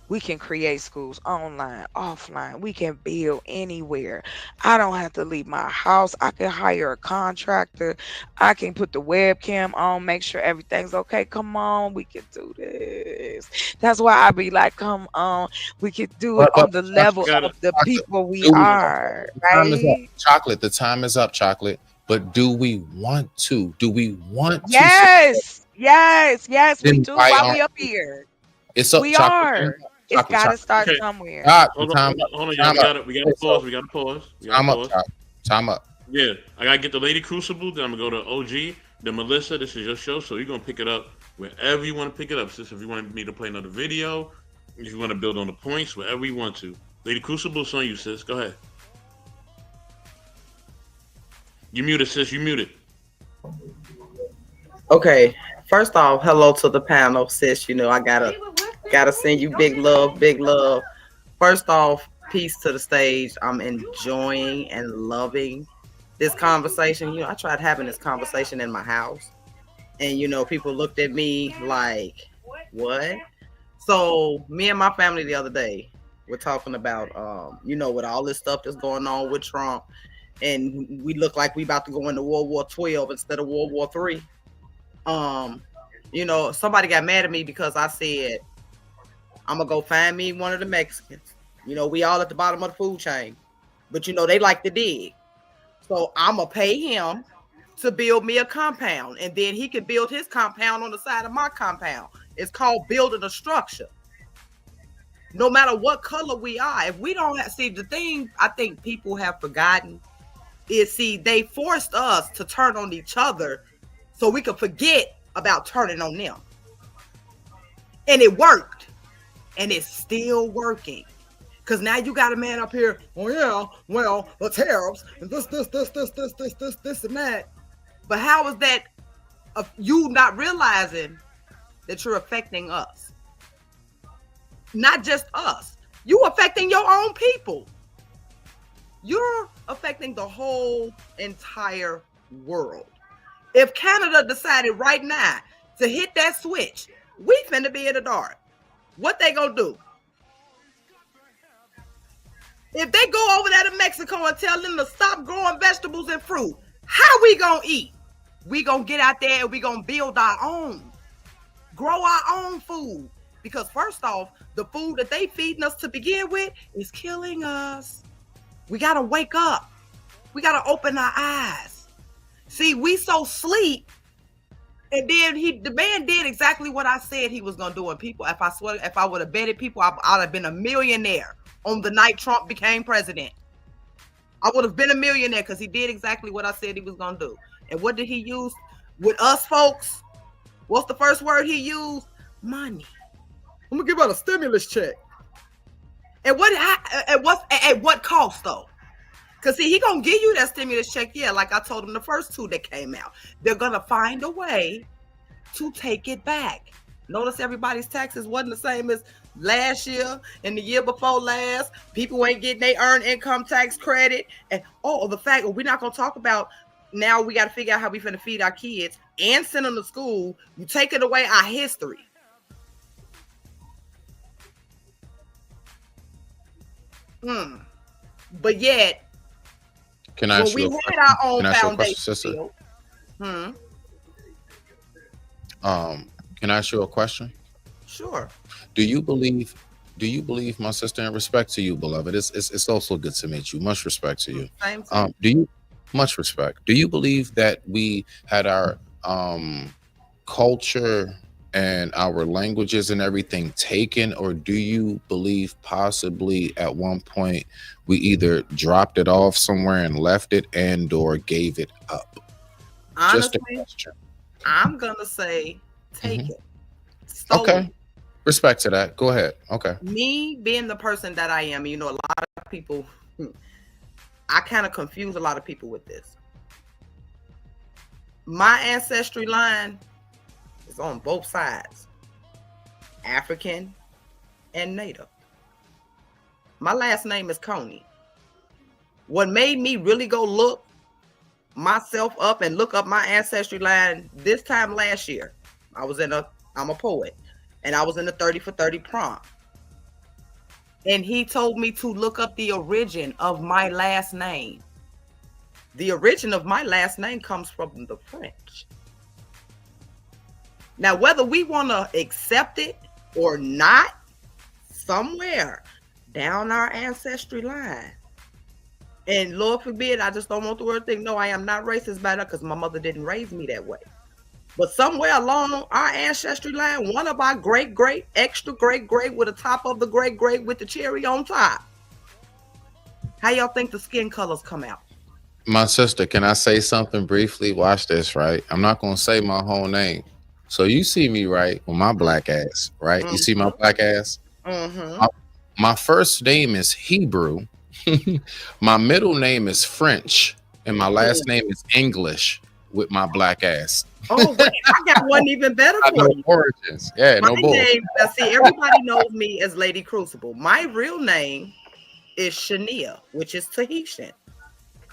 We can create schools online, offline. We can build anywhere. I don't have to leave my house. I can hire a contractor. I can put the webcam on, make sure everything's okay. Come on, we can do this. That's why I be like, come on, we can do it But on the chocolate, level Got it. of the chocolate, people we do we? are, The time is up. right? Chocolate, the time is up, chocolate. But do we want to? Do we want to support? Yes, yes, yes, we Then do. why Why aren't we up we? here? It's up, We chocolate. are. It's Chocolate, got to chocolate. start Okay. somewhere. Stop. The Hold on, time hold on, up. hold on, y'all. Time up. We gotta pause. We gotta pause. We gotta Time up, pause. chocolate. Time up. Yeah, I gotta get the Lady Crucible. Then I'm gonna go to OG. Then Malysa, this is your show, so you're gonna pick it up wherever you want to pick it up, sis. If you want me to play another video, if you want to build on the points, wherever you want to. Lady Crucible, it's on you, sis. Go ahead. You muted, sis. You muted. Okay, first off, hello to the panel, sis. You know, I gotta send you big love, big love. First off, peace to the stage. I'm enjoying and loving this conversation. You know, I tried having this conversation in my house, and you know, people looked at me like, what? So me and my family the other day, we're talking about you know, with all this stuff that's going on with Trump, and we look like we about to go into World War 12 instead of World War 3. You know, somebody got mad at me because I said I'm gonna go find me one of the Mexicans. You know, we all at the bottom of the food chain, but you know, they like to dig. So I'm gonna pay him to build me a compound, and then he can build his compound on the side of my compound. It's called building a structure. No matter what color we are, if we don't see, the thing I think people have forgotten is, see, they forced us to turn on each other so we could forget about turning on them. And it worked. And it's still working. Because now you got a man up here, oh yeah, well, the tariffs, and this, and that. But how is that you not realizing that you're affecting us? Not just us. You affecting your own people. You're affecting the whole entire world. If Canada decided right now to hit that switch, we finna be in the dark. What they gonna do? If they go over there to Mexico and tell them to stop growing vegetables and fruit, how we gonna eat? We gonna get out there and we gonna build our own. Grow our own food. Because first off, the food that they feeding us to begin with is killing us. We gotta wake up. We gotta open our eyes. See, we so sleep, and then the man did exactly what I said he was gonna do. And people, if I would have betted people, I'd have been a millionaire on the night Trump became president. I would have been a millionaire because he did exactly what I said he was gonna do. And what did he use with us folks? What's the first word he used? Money. I'm gonna give out a stimulus check. And at what cost though? Because see, he gonna give you that stimulus check, yeah, like I told him the first two that came out. They're gonna find a way to take it back. Notice everybody's taxes wasn't the same as last year and the year before last. People ain't getting their earned income tax credit. And the fact we're not gonna talk about now, we gotta figure out how we finna feed our kids and send them to school. You taking away our history. But yet, Can I ask when you we a had question? our own Can I ask you a question, foundation sister? built, Can I ask you a question? sure. Do you believe, my sister, in respect to you, beloved? It's also good to meet you. Much respect to you. Same thing. Much respect. Do you believe that we had our culture and our languages and everything taken, or do you believe possibly at one point we either dropped it off somewhere and left it and or gave it up? Just a Honestly, question. I'm gonna say take Mhm. it. Stolen. Okay. Respect to that. Go ahead. Okay. Me being the person that I am, you know, a lot of people, I kind of confuse a lot of people with this. My ancestry line is on both sides, African and Native. My last name is Coney. What made me really go look myself up and look up my ancestry line this time last year I'm a poet, and I was in the 30 for 30 prompt. And he told me to look up the origin of my last name. The origin of my last name comes from the French. Now, whether we want to accept it or not, somewhere down our ancestry line, and Lord forbid, I just don't want the word thing. No, I am not racist by that because my mother didn't raise me that way. But somewhere along our ancestry line, one of our great, extra great with the top of the great with the cherry on top. How y'all think the skin colors come out? My sister, can I say something briefly? Watch this, right? I'm not going to say my whole name. So you see me, right, with my black ass, right? You see my black ass? My first name is Hebrew. My middle name is French. And my last name is English with my black ass. Oh, wait, I got one even better for you. Origins. Yeah, my no bull. See, everybody knows me as Lady Crucible. My real name is Shania, which is Tahitian.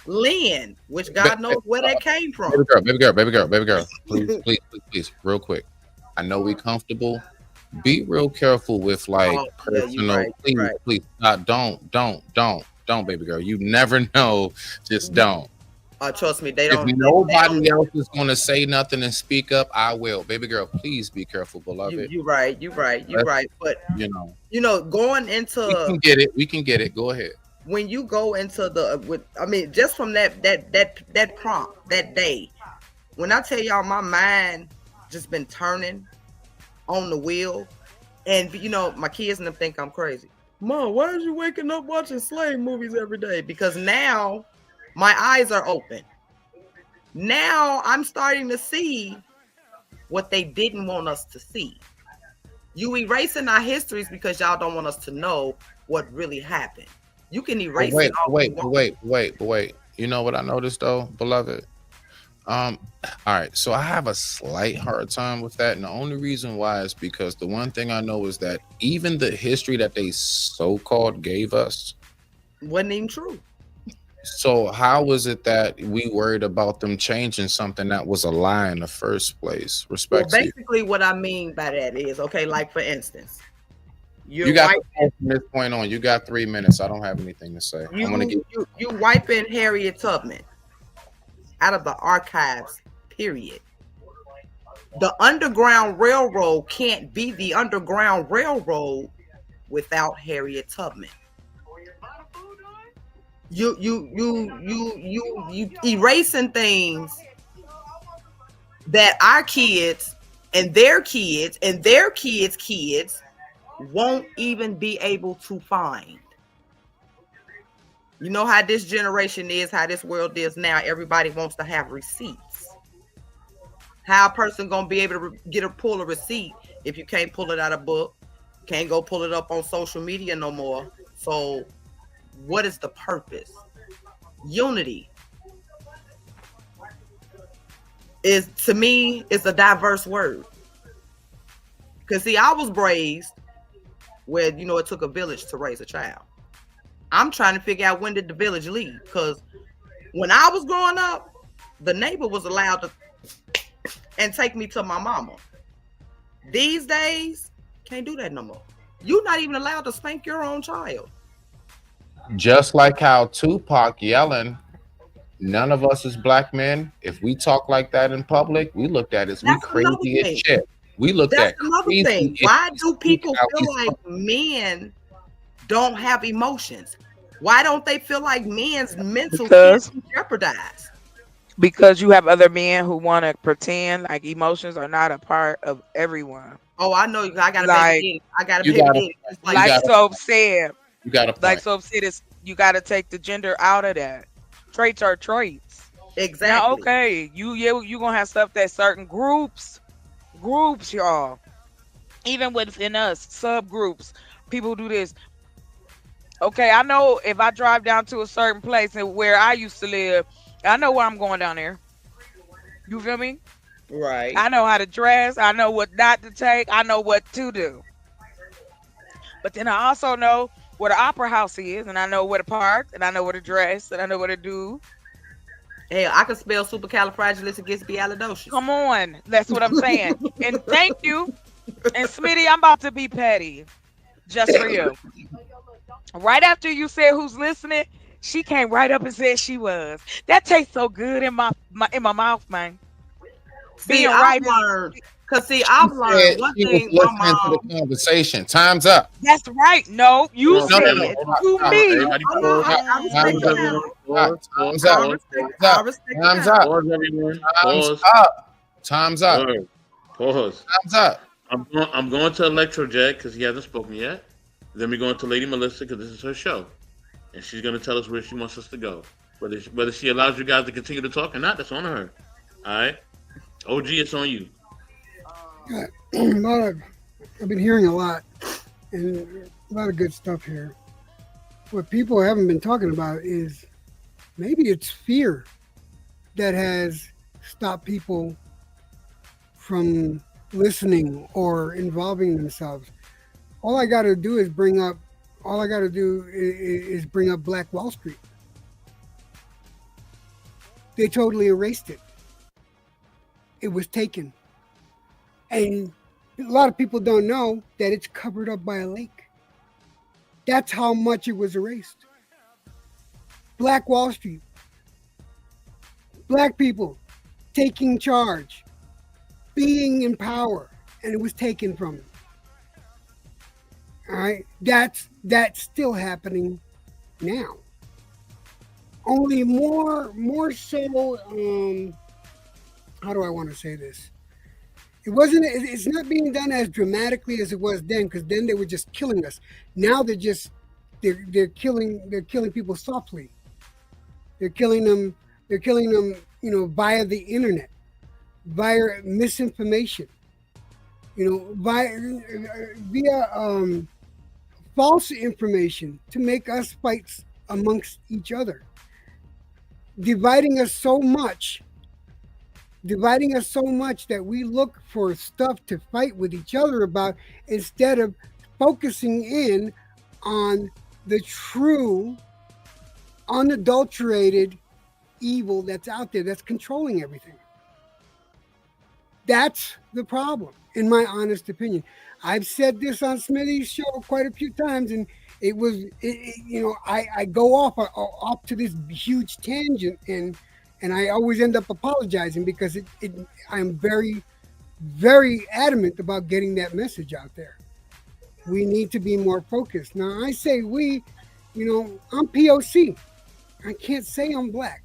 Lynn, which God knows where that came from. Baby girl. Please, real quick. I know we comfortable. Be real careful with personal. Please, don't, baby girl. You never know. Just don't. Trust me, they don't. If nobody else is going to say nothing and speak up, I will. Baby girl, please be careful, beloved. You're right. But going into we can get it. Go ahead. When you go into just from that prompt that day, when I tell y'all my mind just been turning on the wheel, and my kids and them think I'm crazy. Mom, why are you waking up watching slave movies every day? Because now my eyes are open. Now I'm starting to see what they didn't want us to see. You erasing our histories because y'all don't want us to know what really happened. You can erase it. Wait. You know what I noticed though, beloved? All right. So I have a slight hard time with that. And the only reason why is because the one thing I know is that even the history that they so-called gave us wasn't even true. So how was it that we worried about them changing something that was a lie in the first place? Basically what I mean by that is, okay, like for instance, you got from this point on, you got 3 minutes. I don't have anything to say. You wiping Harriet Tubman out of the archives, period. The Underground Railroad can't be the Underground Railroad without Harriet Tubman. You erasing things that our kids and their kids and their kids' kids won't even be able to find. You know how this generation is, how this world is now. Everybody wants to have receipts. How a person gonna be able to pull a receipt if you can't pull it out of a book, can't go pull it up on social media no more? So what is the purpose? Unity is, to me, is a diverse word. Because see, I was raised where, it took a village to raise a child. I'm trying to figure out, when did the village leave? Because when I was growing up, the neighbor was allowed to and take me to my mama. These days, can't do that no more. You're not even allowed to spank your own child. Just like how Tupac yelling, none of us as black men, if we talk like that in public, we looked at as we crazy as shit. We looked at another thing. Why do people feel like men don't have emotions? Why don't they feel like men's mental is jeopardized? Because you have other men who want to pretend like emotions are not a part of everyone. Oh, I know. I gotta pay the like Soap said. You got to like Soap said, you got to take the gender out of that. Traits are traits. Exactly. Now, okay, you gonna have stuff that certain groups, y'all. Even within us, subgroups, people do this. Okay, I know if I drive down to a certain place and where I used to live, I know where I'm going down there. You feel me? Right. I know how to dress. I know what not to take. I know what to do. But then I also know where the opera house is, and I know where to park, and I know where to dress, and I know where to do. Hell, I can spell supercalifragilisticexpialidocious. Come on. That's what I'm saying. And thank you. And Smitty, I'm about to be petty just for you. Right after you said who's listening, she came right up and said she was. That tastes so good in my mouth, man. See, Being I've right is learned. Cause see, I've learned Said one she was thing. My listening to mom. the conversation. Time's up. that's right. No, Come you on, No, no, said no. family. Hold on. to Stop. me. Everybody Oh no, pause. I respect Time's the up. family. Time's I up. respect. Time's I up. respect the Time's family. up. Pause, everyone. Time's Pause. up. Time's up. Word. Pause. Time's up. I'm going to Electrojet because he hasn't spoken yet. Then we're going to Lady Malysa because this is her show, and she's going to tell us where she wants us to go. Whether she allows you guys to continue to talk or not, that's on her. All right. OG, it's on you. I've been hearing a lot, and a lot of good stuff here. What people haven't been talking about is maybe it's fear that has stopped people from listening or involving themselves. All I got to do is bring up Black Wall Street. They totally erased it. It was taken. And a lot of people don't know that it's covered up by a lake. That's how much it was erased. Black Wall Street. Black people taking charge, being in power, and it was taken from them. All right, that's still happening now. Only more so. How do I want to say this? It wasn't. It's not being done as dramatically as it was then, because then they were just killing us. Now they're killing people softly. They're killing them. Via the internet, via misinformation. Via false information to make us fight amongst each other, dividing us so much that we look for stuff to fight with each other about instead of focusing in on the true, unadulterated evil that's out there that's controlling everything. That's the problem, in my honest opinion. I've said this on Smitty's show quite a few times, and I go off to this huge tangent, and I always end up apologizing because I'm very, very adamant about getting that message out there. We need to be more focused. Now, I say we, I'm POC. I can't say I'm black.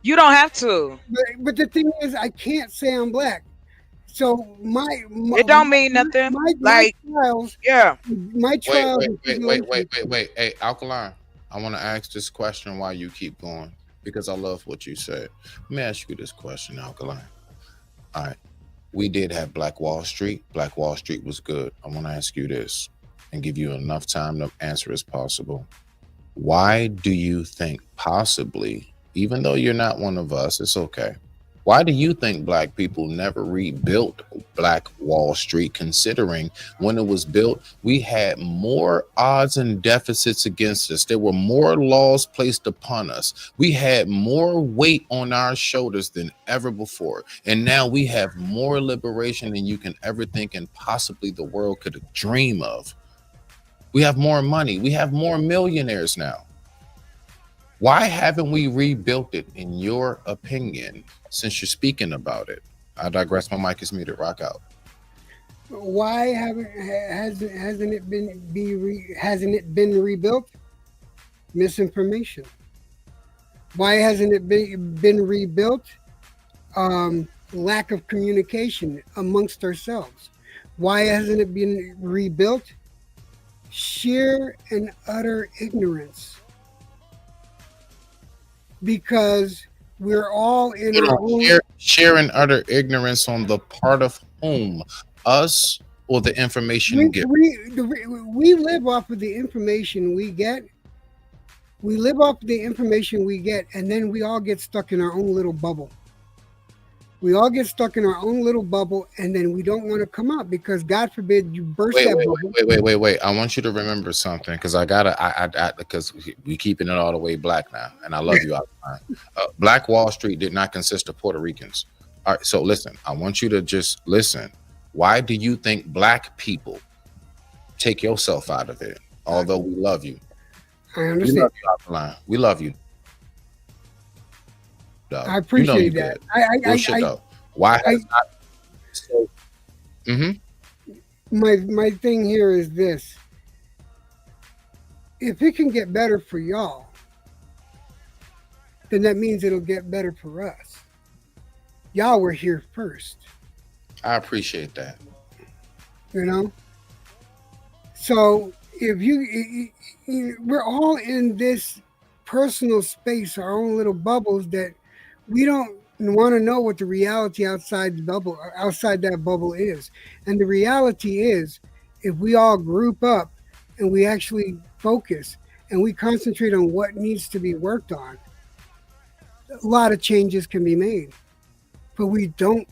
You don't have to. But the thing is, I can't say I'm black. So It don't mean nothing. My trials. Yeah. My trials. Wait. Hey, Alkaline, I want to ask this question while you keep going because I love what you said. Let me ask you this question, Alkaline. All right. We did have Black Wall Street. Black Wall Street was good. I want to ask you this and give you enough time to answer as possible. Why do you think possibly, even though you're not one of us, it's okay. Why do you think black people never rebuilt Black Wall Street, considering when it was built, we had more odds and deficits against us? There were more laws placed upon us. We had more weight on our shoulders than ever before. And now we have more liberation than you can ever think and possibly the world could dream of. We have more money. We have more millionaires now. Why haven't we rebuilt it, in your opinion, since you're speaking about it? I digress. My mic is muted. Rock out. Why hasn't it been rebuilt? Misinformation. Why hasn't it been rebuilt? Lack of communication amongst ourselves. Why hasn't it been rebuilt? Sheer and utter ignorance. Because we're all in our own... Share and utter ignorance on the part of whom? Us or the information given? We live off of the information we get. We live off the information we get, and then we all get stuck in our own little bubble. We all get stuck in our own little bubble, and then we don't want to come out because, God forbid, you burst Wait, that wait, bubble. wait. I want you to remember something because because we keeping it all the way black now, and I love you all the time. Black Wall Street did not consist of Puerto Ricans. All right, so listen, I want you to just listen. Why do you think black people take yourself out of it? Although we love you. I We understand. love you out the line. We love you. Dog. I appreciate you that. good. Real shit, though. Why has not so My thing here is this: if it can get better for y'all, then that means it'll get better for us. Y'all were here first, I appreciate that. you know. So if we're all in this personal space, our own little bubbles that we don't want to know what the reality outside that bubble is. And the reality is, if we all group up and we actually focus and we concentrate on what needs to be worked on, a lot of changes can be made. But we don't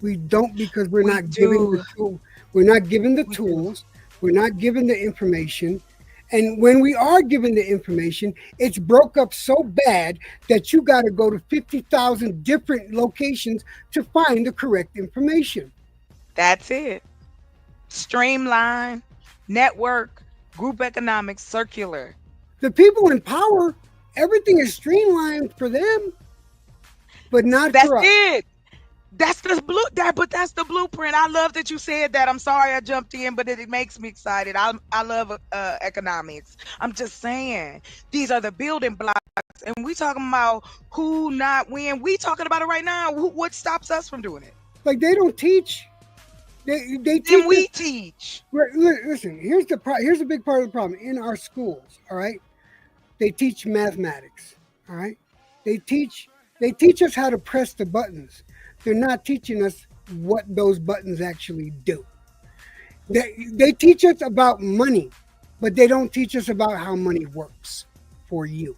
because we're not given the tool. We're not given the tools. We're not given the information. And when we are given the information, it's broke up so bad that you got to go to 50,000 different locations to find the correct information. That's it. Streamline, network, group economics, circular. The people in power, everything is streamlined for them, but not That's for us. it. That's the blueprint. I love that you said that. I'm sorry I jumped in, but it makes me excited. I love economics. I'm just saying these are the building blocks, and we talking about who, not when. We talking about it right now. What stops us from doing it? Like they don't teach. They teach. Then we teach. Listen, here's the big part of the problem in our schools. All right, they teach mathematics. All right, they teach us how to press the buttons. They're not teaching us what those buttons actually do. They teach us about money, but they don't teach us about how money works for you.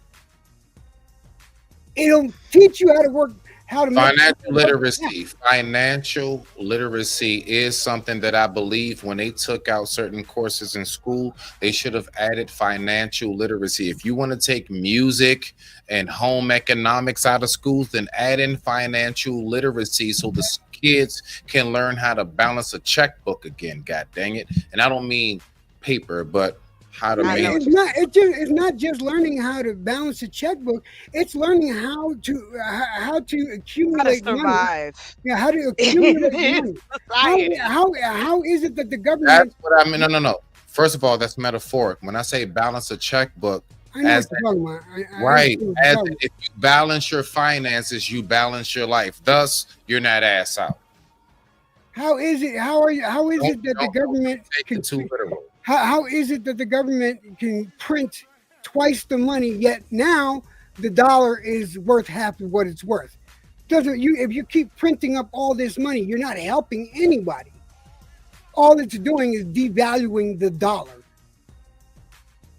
It'll teach you how to work, how to Financial literacy. Financial literacy is something that I believe when they took out certain courses in school, they should have added financial literacy. If you want to take music and home economics out of schools, then add in financial literacy so the kids can learn how to balance a checkbook again. God dang it. And I don't mean paper, but how to make it's not just learning how to balance a checkbook. It's learning how to accumulate money. Survive. Yeah, how to accumulate money. How is it that the government? That's what I mean. No. First of all, that's metaphoric. When I say balance a checkbook, I know what you're talking about. Right. As if you balance your finances, you balance your life. Thus, you're not ass out. How is it? How is it that the government can too literal? How is it that the government can print twice the money, yet now the dollar is worth half of what it's worth? If you keep printing up all this money, you're not helping anybody. All it's doing is devaluing the dollar.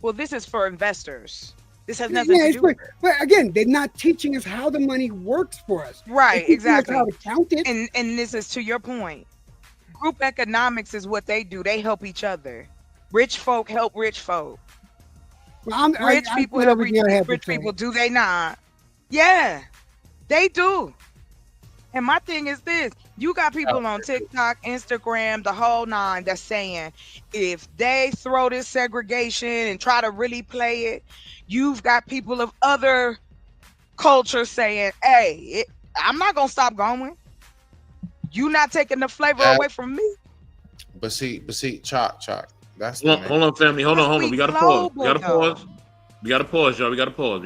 Well, this is for investors. This has nothing to do with it. But again, they're not teaching us how the money works for us. Right, exactly. How to count it. And this is to your point. Group economics is what they do. They help each other. Rich folk help rich folk. Well, rich people help rich people. Do they not? Yeah, they do. And my thing is this. You got people on TikTok, Instagram, the whole nine that's saying if they throw this segregation and try to really play it, you've got people of other cultures saying, hey, I'm not going to stop going. You not taking the flavor away from me. But see, Chalk. That's hold on, family. Hold on. We got to pause. We got to pause, y'all. We got to pause.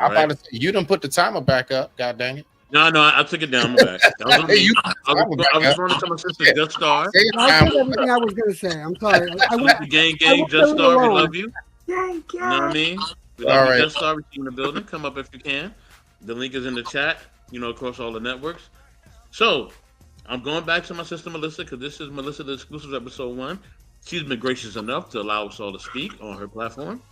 I'm about to say, you done put the timer back up. God dang it. No, I took it down. My bad. I was running to my sister, Just Star. I said everything I was going to say. I'm sorry. Gang, Just Star, we love you. You know what I mean? We love you, Just Star. We see you in the building. Come up if you can. The link is in the chat, across all the networks. So, I'm going back to my sister, Malysa, because this is Malysa Tha Exclusive episode 1. She's been gracious enough to allow us all to speak on her platform.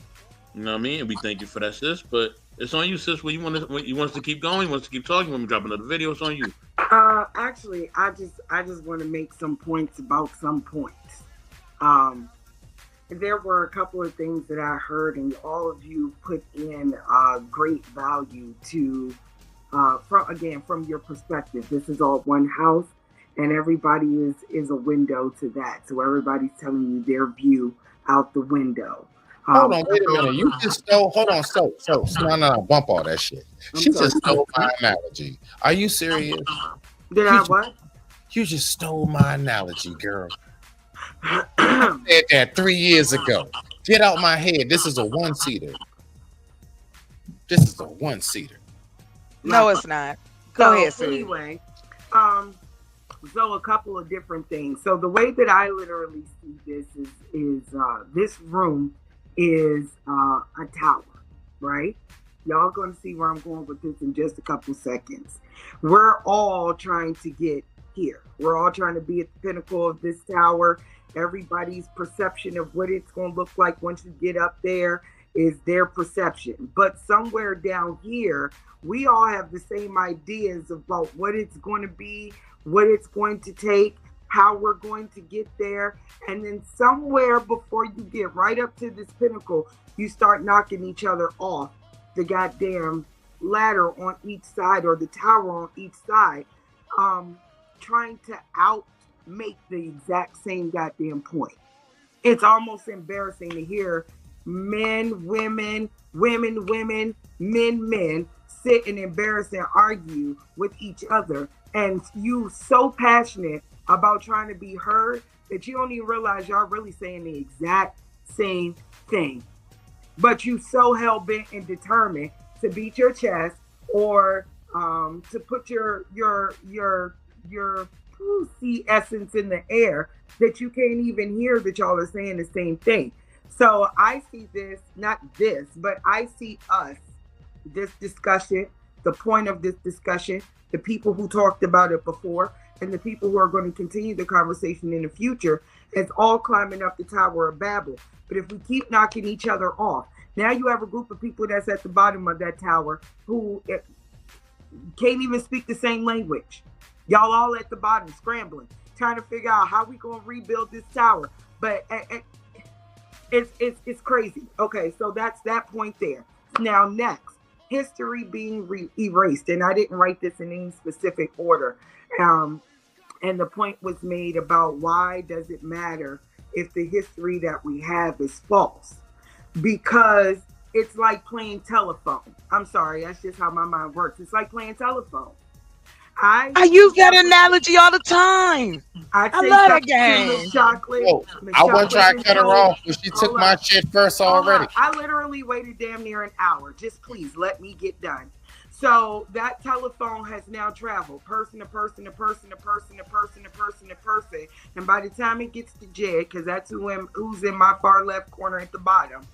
You know what I mean? And we thank you for that, sis. But It's on you, sis. What you want us to keep going? You want us to keep talking? When we drop another video, it's on you. Actually, I just want to make some points about some points. Um, there were a couple of things that I heard, and all of you put in great value to, from your perspective. This is all one house, and everybody is a window to that. So everybody's telling you their view out the window. Hold on, wait a minute. You just stole. Hold on, so no, bump all that shit. She just stole my analogy. Are you serious? Did I what? You just stole my analogy, girl. I said that 3 years ago. Get out my head. This is a one-seater. This is a one-seater. No, it's not. Go ahead, Sue. Anyway, so a couple of different things. So the way that I literally see this is this room is a tower, right? Y'all going to see where I'm going with this in just a couple seconds. We're all trying to get here. We're all trying to be at the pinnacle of this tower. Everybody's perception of what it's going to look like once you get up there is their perception. But somewhere down here, we all have the same ideas about what it's going to be, what it's going to take, how we're going to get there. And then somewhere before you get right up to this pinnacle, you start knocking each other off the goddamn ladder on each side, or the tower on each side, trying to make the exact same goddamn point. It's almost embarrassing to hear men, women, men sit and embarrass and argue with each other, and you so passionate about trying to be heard that you don't even realize y'all really saying the exact same thing. But you so hell-bent and determined to beat your chest, or to put your pussy essence in the air, that you can't even hear that y'all are saying the same thing. So I see this, not this, but I see us, this discussion, the point of this discussion, the people who talked about it before, and the people who are going to continue the conversation in the future, as all climbing up the Tower of Babel. But if we keep knocking each other off, now you have a group of people that's at the bottom of that tower who can't even speak the same language. Y'all all at the bottom scrambling, trying to figure out how we going to rebuild this tower. But it's crazy. Okay, so that's that point there. Now next, history being erased. And I didn't write this in any specific order. And the point was made about why does it matter if the history that we have is false? Because it's like playing telephone. I'm sorry, that's just how my mind works. It's like playing telephone. I use that analogy all the time. I love that game. Chocolate. I wasn't trying to cut her off, but she took my shit first already. I literally waited damn near an hour. Just please let me get done. So that telephone has now traveled person to person to person to person to person to person to person. And by the time it gets to Jed, because that's who's in my far left corner at the bottom,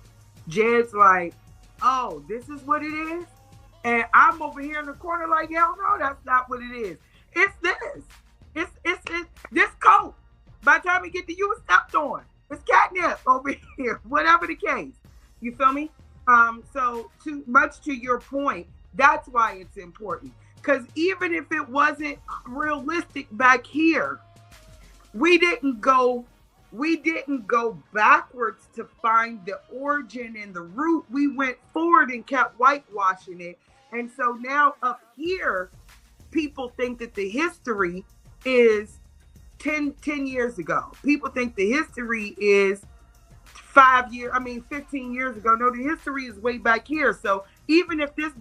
Jed's like, oh, this is what it is? And I'm over here in the corner like, hell no, that's not what it is. It's this. It's this coat. By the time we get to you, it's stepped on. It's catnip over here, whatever the case. You feel me? So too much to your point, that's why it's important. Because even if it wasn't realistic back here, we didn't go backwards to find the origin and the root. We went forward and kept whitewashing it. And so now up here, people think that the history is 10 years ago. People think the history is 15 years ago. No, the history is way back here. So even if this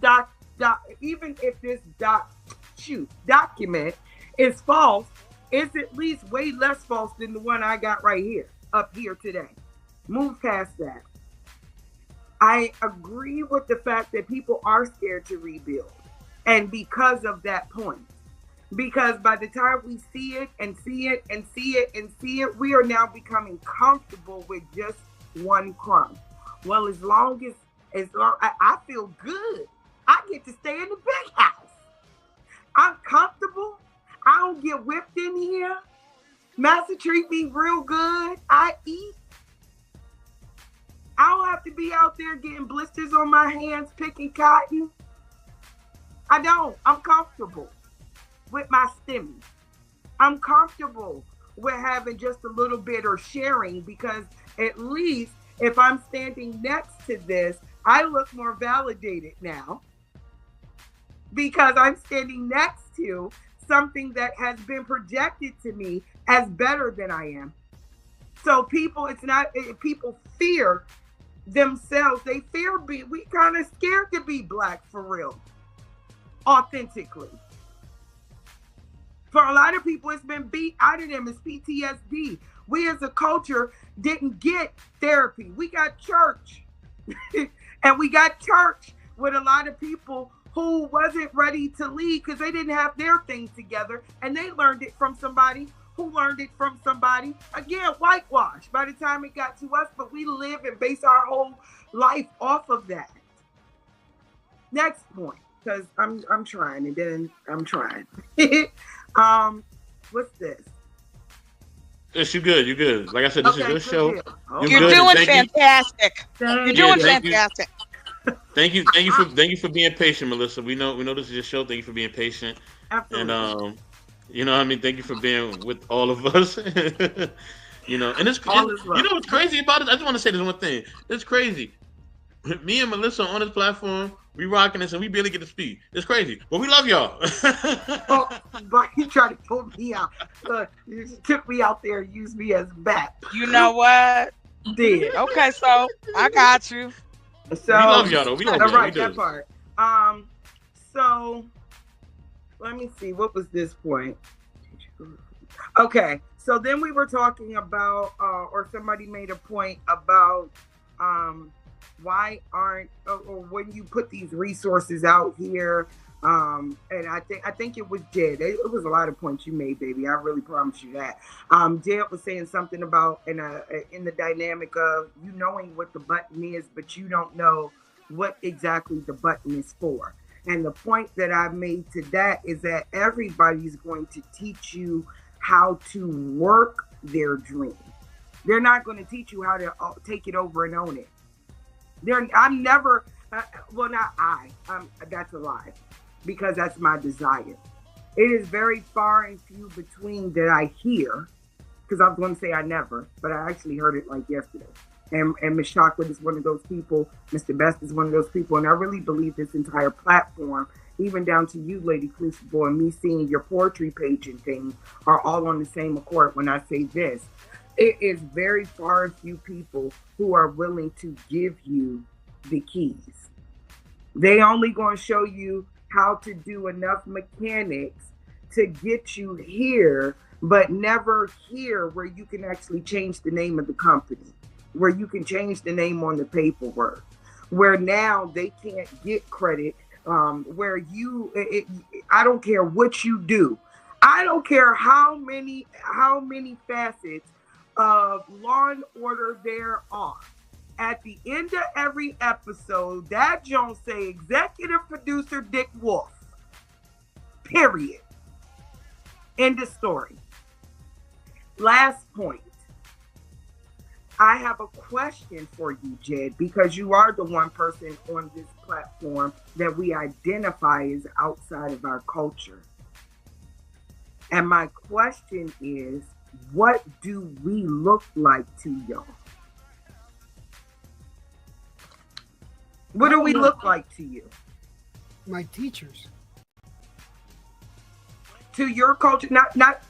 document is false, it's at least way less false than the one I got right here, up here today. Move past that. I agree with the fact that people are scared to rebuild. And because of that point, because by the time we see it and see it and see it and see it, we are now becoming comfortable with just one crumb. Well, as long I feel good, I get to stay in the big house. I'm comfortable. I don't get whipped in here. Master treat me real good. I eat. I don't have have to be out there getting blisters on my hands picking cotton. I don't. I'm comfortable with my stimmy. I'm comfortable with having just a little bit or sharing, because at least if I'm standing next to this, I look more validated now because I'm standing next to something that has been projected to me as better than I am. So people fear themselves. They fear we kind of scared to be Black for real, authentically. For a lot of people, it's been beat out of them. It's PTSD. We as a culture didn't get therapy. We got church. And we got church with a lot of people who wasn't ready to lead because they didn't have their things together. And they learned it from somebody who learned it from somebody. Again, whitewash by the time it got to us, but we live and base our whole life off of that. Next point, because I'm trying, and then I'm trying. What's this? Yes, you good. You good. Like I said, this is your show. You're doing fantastic. You're doing fantastic. Thank you for being patient, Malysa. We know this is your show. Thank you for being patient. Absolutely. And you know what I mean, thank you for being with all of us. You know, and you know what's crazy about it? I just want to say this one thing. It's crazy. Me and Malysa on this platform, we rocking this and we barely get to speak. It's crazy. But we love y'all. But you tried to pull me out. Look, you just took me out there and used me as a bat. You know what? Did. Okay, so I got you. So, we love y'all though. We love y'all. Right, that part. So let me see. What was this point? Okay. So then we were talking about, or somebody made a point about why aren't, or when you put these resources out here, and I think it was Jed. It was a lot of points you made, baby. I really promise you that. Jed was saying something about in the dynamic of you knowing what the button is, but you don't know what exactly the button is for. And the point that I made to that is that everybody's going to teach you how to work their dream. They're not going to teach you how to take it over and own it. I'm never, well, not I, that's a lie, because that's my desire. It is very far and few between that I hear, because I was going to say I never, but I actually heard it like yesterday. And Ms. Chocolate is one of those people, Mr. Best is one of those people, and I really believe this entire platform, even down to you, Lady Crucible, and me seeing your poetry page and things, are all on the same accord when I say this. It is very far and few people who are willing to give you the keys. They only going to show you how to do enough mechanics to get you here, but never here where you can actually change the name of the company, where you can change the name on the paperwork, where now they can't get credit, where I don't care what you do. I don't care how many facets of Law and Order there are. At the end of every episode, that Jones say executive producer Dick Wolf. Period. End of story. Last point. I have a question for you, Jed, because you are the one person on this platform that we identify as outside of our culture. And my question is, what do we look like to y'all? What do we look like to you? My teachers. To your culture, not.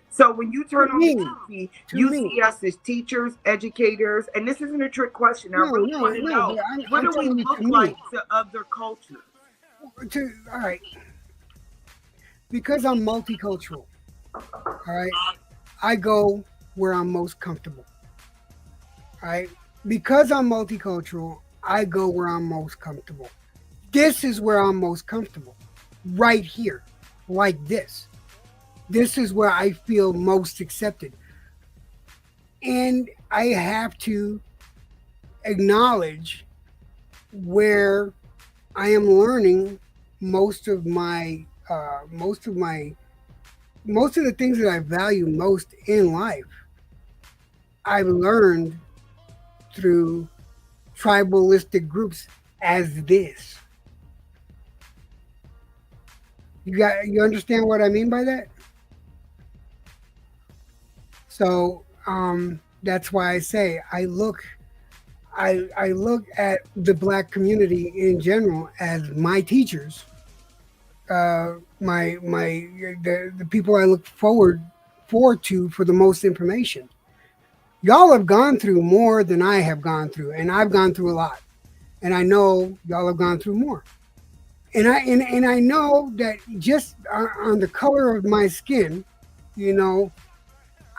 So when you turn on the TV, you see us as teachers, educators, and this isn't a trick question. I really want to know, what do we look like to other cultures? All right. Because I'm multicultural, all right, I go where I'm most comfortable. All right. Because I'm multicultural, I go where I'm most comfortable. This is where I'm most comfortable. Right here. Like this. This is where I feel most accepted. And I have to acknowledge where I am learning most of the things that I value most in life. I've learned through tribalistic groups as this. You understand what I mean by that? So that's why I say I look at the black community in general as my teachers, the people I look forward to for the most information. Y'all have gone through more than I have gone through, and I've gone through a lot, and I know y'all have gone through more. And I know that just on the color of my skin, you know,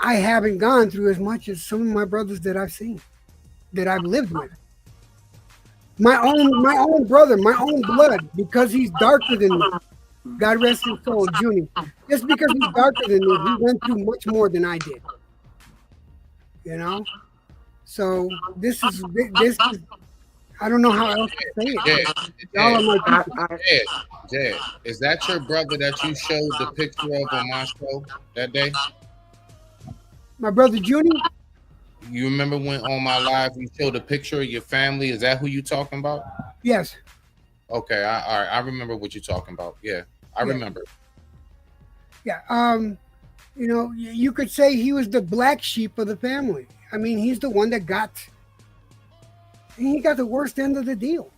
I haven't gone through as much as some of my brothers that I've seen, that I've lived with. My own brother, my own blood, because he's darker than me. God rest his soul, Junie. Just because he's darker than me, he went through much more than I did. You know? So this is I don't know how else to say it. Jed, is that your brother that you showed the picture of on my show that day? My brother Junie? You remember when on my live you showed a picture of your family? Is that who you talking about? Yes. Okay, all right. I remember what you're talking about. Yeah, I remember. Yeah. You know, you could say he was the black sheep of the family. I mean, he's the one that got the worst end of the deal.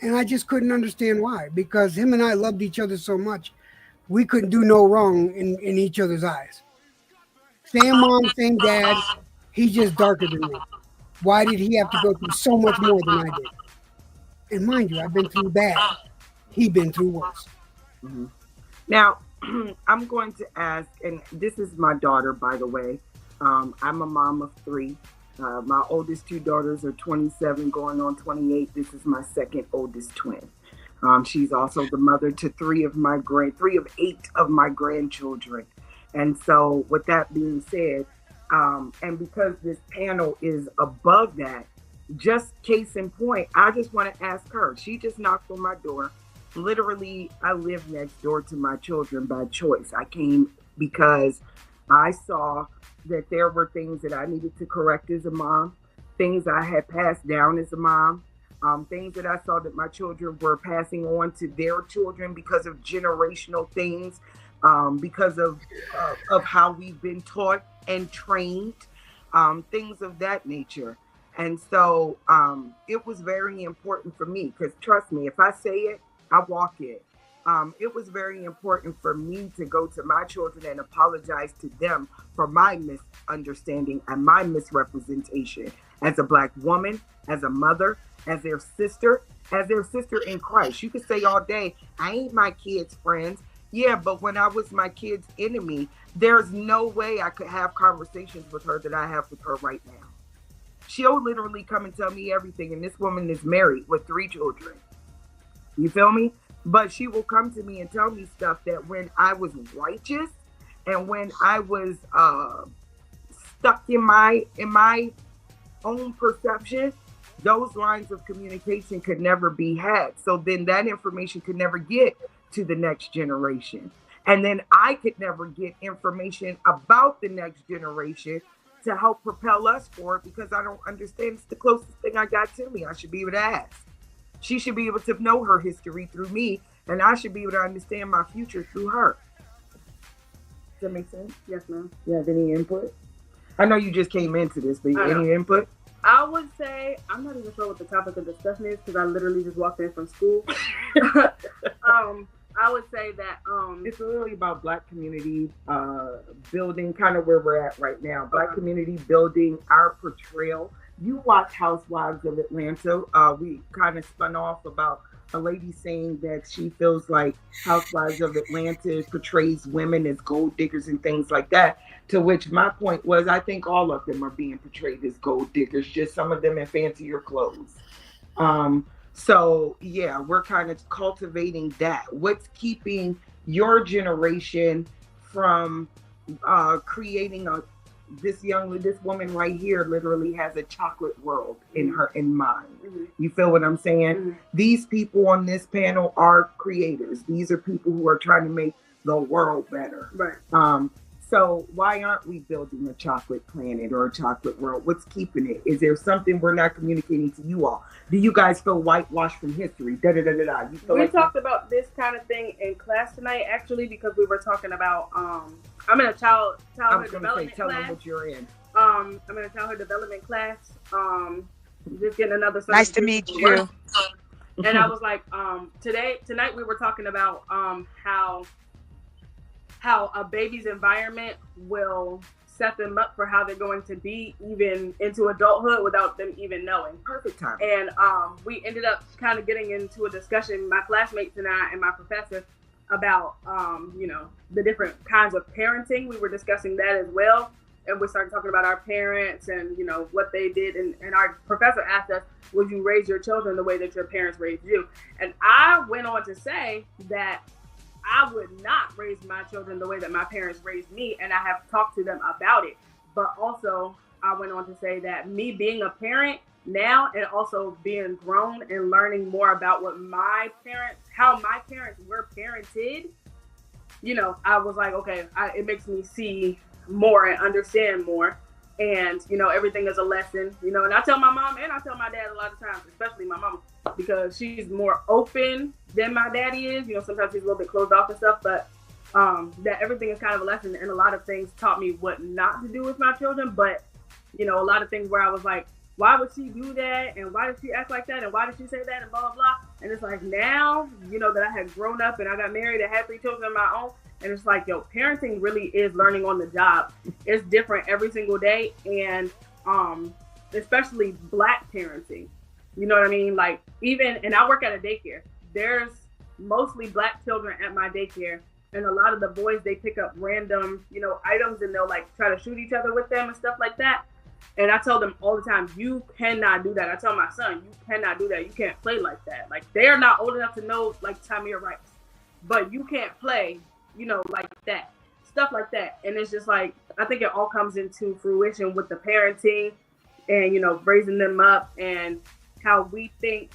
And I just couldn't understand why, because him and I loved each other so much, we couldn't do no wrong in each other's eyes. Same mom, same dad, he's just darker than me. Why did he have to go through so much more than I did? And mind you, I've been through bad. He's been through worse. Mm-hmm. Now, I'm going to ask, and this is my daughter, by the way. I'm a mom of 3. My oldest 2 daughters are 27, going on 28. This is my second oldest twin. She's also the mother to 3 of 8 of my grandchildren. And so with that being said, and because this panel is above that, just case in point, I just want to ask her. She just knocked on my door. Literally, I live next door to my children by choice. I came because I saw that there were things that I needed to correct as a mom, things I had passed down as a mom, things that I saw that my children were passing on to their children because of generational things, because of how we've been taught and trained, things of that nature. And so it was very important for me, because trust me, if I say it, I walk it. It was very important for me to go to my children and apologize to them for my misunderstanding and my misrepresentation as a black woman, as a mother, as their sister in Christ. You could say all day, I ain't my kids' friends. Yeah, but when I was my kid's enemy, there's no way I could have conversations with her that I have with her right now. She'll literally come and tell me everything. And this woman is married with 3 children. You feel me? But she will come to me and tell me stuff that when I was righteous and when I was stuck in my own perception, those lines of communication could never be had. So then that information could never get to the next generation. And then I could never get information about the next generation to help propel us forward, because I don't understand. It's the closest thing I got to me. I should be able to ask. She should be able to know her history through me, and I should be able to understand my future through her. Does that make sense? Yes, ma'am. You have any input? I know you just came into this, but any input? I would say, I'm not even sure what the topic of discussion is, because I literally just walked in from school. I would say that it's really about Black community building, kind of where we're at right now. Black community building, our portrayal. You watch Housewives of Atlanta. We kind of spun off about a lady saying that she feels like Housewives of Atlanta portrays women as gold diggers and things like that. To which my point was, I think all of them are being portrayed as gold diggers, just some of them in fancier clothes. So yeah, we're kind of cultivating that. What's keeping your generation from creating this woman right here literally has a chocolate world in mind. Mm-hmm. You feel what I'm saying? Mm-hmm. These people on this panel are creators. These are people who are trying to make the world better. Right. So why aren't we building a chocolate planet or a chocolate world? What's keeping it? Is there something we're not communicating to you all? Do you guys feel whitewashed from history? Da da da da da. You feel We like talked about this kind of thing in class tonight, actually, because we were talking about. I'm in a I childhood was going to say, development tell them class. what you're in. I'm in a childhood development class. Just getting another. Nice to meet you. And I was like, tonight we were talking about how a baby's environment will set them up for how they're going to be even into adulthood without them even knowing. Perfect time. And we ended up kind of getting into a discussion, my classmates and I and my professor, about the different kinds of parenting. We were discussing that as well. And we started talking about our parents and, what they did. And our professor asked us, would you raise your children the way that your parents raised you? And I went on to say that I would not raise my children the way that my parents raised me. And I have talked to them about it. But also, I went on to say that me being a parent now and also being grown and learning more about how my parents were parented, I was like, okay, it makes me see more and understand more. And, everything is a lesson, and I tell my mom and I tell my dad a lot of times, especially my mama, because she's more open than my daddy is. Sometimes he's a little bit closed off and stuff, but that everything is kind of a lesson. And a lot of things taught me what not to do with my children. But, a lot of things where I was like, why would she do that? And why did she act like that? And why did she say that? And blah, blah, blah. And it's like now, that I had grown up and I got married and had 3 children of my own. And it's like, parenting really is learning on the job. It's different every single day. And especially Black parenting. You know what I mean? Like and I work at a daycare. There's mostly Black children at my daycare. And a lot of the boys, they pick up random, items and they'll like try to shoot each other with them and stuff like that. And I tell them all the time, you cannot do that. I tell my son, you cannot do that. You can't play like that. Like they are not old enough to know like Tamir rights. But you can't play like that, stuff like that. And it's just like, I think it all comes into fruition with the parenting and, raising them up and how we think.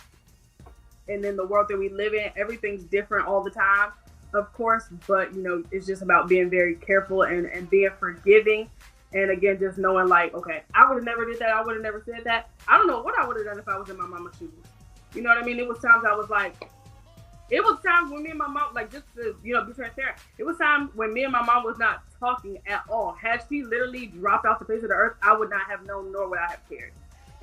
And in the world that we live in, everything's different all the time, of course. But, it's just about being very careful and being forgiving. And again, just knowing like, okay, I would have never did that. I would have never said that. I don't know what I would have done if I was in my mama's shoes. You know what I mean? It was times I was like, it was times when me and my mom, like just to, be transparent, it was times when me and my mom was not talking at all. Had she literally dropped off the face of the earth, I would not have known nor would I have cared.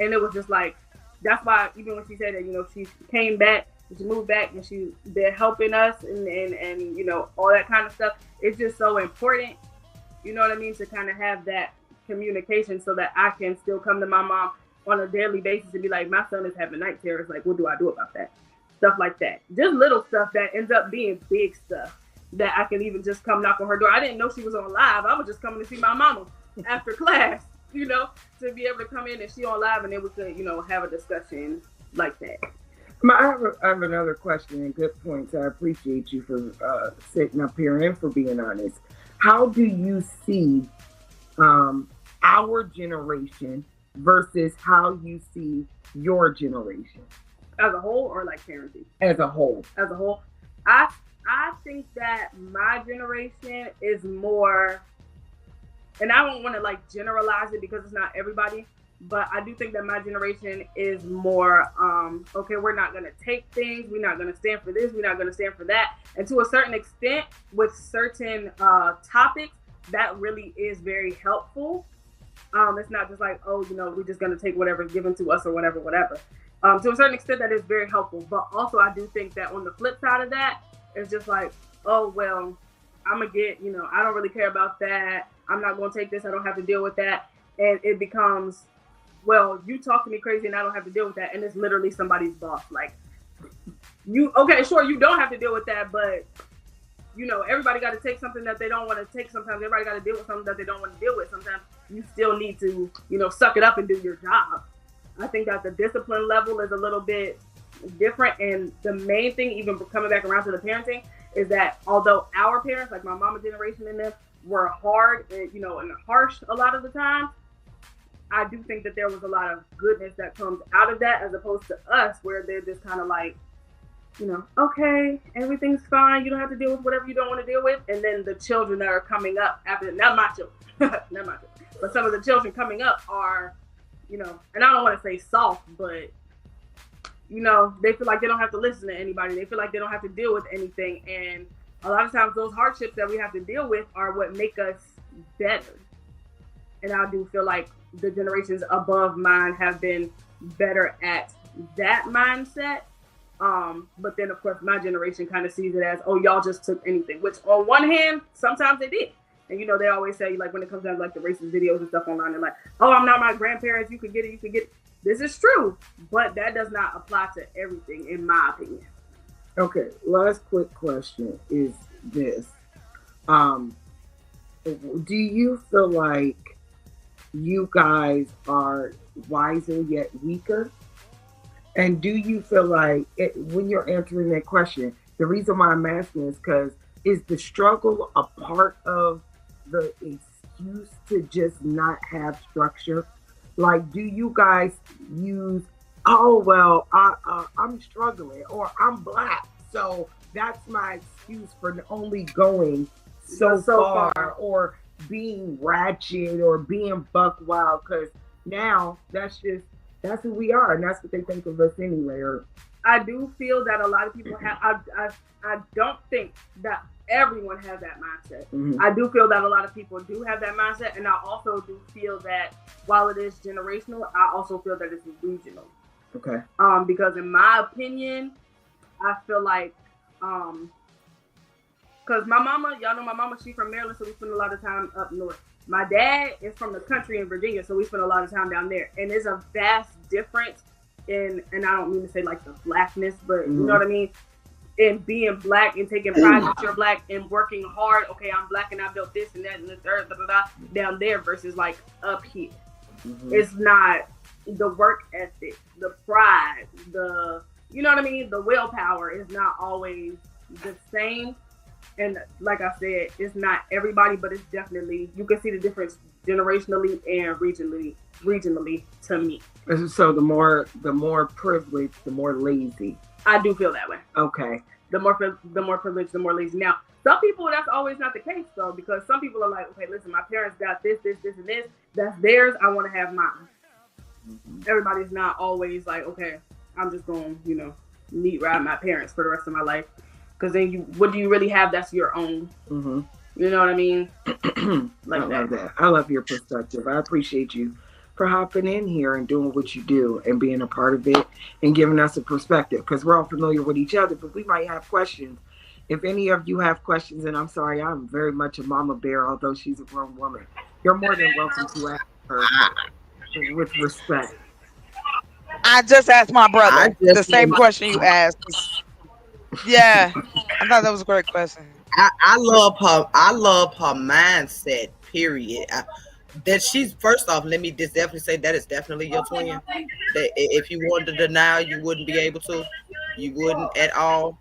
And it was just like, that's why even when she said that, she came back, she moved back and they're helping us and all that kind of stuff. It's just so important, you know what I mean, to kind of have that communication so that I can still come to my mom on a daily basis and be like, my son is having night terrors. Like, what do I do about that? Stuff like that. Just little stuff that ends up being big stuff that I can even just come knock on her door. I didn't know she was on live. I was just coming to see my mama after class, to be able to come in and she on live and then we could, have a discussion like that. I have another question and good points. I appreciate you for sitting up here and for being honest. How do you see our generation versus how you see your generation? As a whole or like parenting? As a whole. As a whole. I think that my generation is more, and I don't want to like generalize it because it's not everybody, but I do think that my generation is more, okay, we're not going to take things. We're not going to stand for this. We're not going to stand for that. And to a certain extent, with certain topics, that really is very helpful. It's not just like, oh, we're just going to take whatever's given to us or whatever. To a certain extent, that is very helpful. But also, I do think that on the flip side of that, it's just like, oh, well, I'm going to get, I don't really care about that. I'm not going to take this. I don't have to deal with that. And it becomes, well, you talk to me crazy and I don't have to deal with that. And it's literally somebody's boss. Like, okay, sure, you don't have to deal with that, but, everybody got to take something that they don't want to take sometimes. Everybody got to deal with something that they don't want to deal with. Sometimes you still need to, suck it up and do your job. I think that the discipline level is a little bit different. And the main thing, even coming back around to the parenting, is that although our parents, like my mama generation and them, were hard and, and harsh a lot of the time, I do think that there was a lot of goodness that comes out of that as opposed to us where they're just kind of like, okay, everything's fine. You don't have to deal with whatever you don't want to deal with. And then the children that are coming up after, not my children, not my children, but some of the children coming up are, and I don't want to say soft, but they feel like they don't have to listen to anybody. They feel like they don't have to deal with anything. And a lot of times those hardships that we have to deal with are what make us better. And I do feel like the generations above mine have been better at that mindset. But then of course my generation kind of sees it as, oh, y'all just took anything, which on one hand, sometimes they did. And they always say, like, when it comes down to like the racist videos and stuff online, they're like, oh, I'm not my grandparents, you can get it. This is true, but that does not apply to everything, in my opinion. Okay, last quick question is this. Do you feel like you guys are wiser yet weaker? And do you feel like, when you're answering that question, the reason why I'm asking is because, is the struggle a part of the excuse to just not have structure? Like, do you guys use, oh, well, I'm struggling, or I'm Black, so that's my excuse for only going so far, or being ratchet, or being buck wild, because now that's who we are, and that's what they think of us anyway. Or I do feel that a lot of people have, I don't think that everyone has that mindset. Mhm. I do feel that a lot of people do have that mindset, and I also do feel that while it is generational, I also feel that it's regional. Okay. Because in my opinion, I feel like, because my mama, y'all know my mama, she's from Maryland, so we spend a lot of time up north. My dad is from the country in Virginia, so we spend a lot of time down there. And there's a vast difference in, and I don't mean to say like the Blackness, but you know what I mean? In being Black and taking pride that you're Black and working hard. Okay, I'm Black and I built this and that and the third, blah, blah, blah, down there versus like up here. Mhm. It's not the work ethic, the pride, the, you know what I mean? The willpower is not always the same. And like I said, it's not everybody, but it's definitely, you can see the difference generationally and regionally to me. So the more privileged, the more lazy. I do feel that way. Okay. The more privileged, the more lazy. Now, some people, that's always not the case though, because some people are like, okay, listen, my parents got this, and this. That's theirs. I want to have mine. Mm-hmm. Everybody's not always like, okay, I'm just going to, meat ride my parents for the rest of my life. Because then what do you really have that's your own? Mm-hmm. You know what I mean? Like I love that. I love your perspective. I appreciate you for hopping in here and doing what you do and being a part of it and giving us a perspective, because we're all familiar with each other, but we might have questions. If any of you have questions, and I'm sorry, I'm very much a mama bear, although she's a grown woman, you're more than welcome to ask her with respect. I just asked my brother the same question you asked. Yeah, I thought that was a great question. I love her mindset, period. That she's, first off, let me just definitely say that is definitely your twin. That if you wanted to deny, you wouldn't be able to. You wouldn't at all.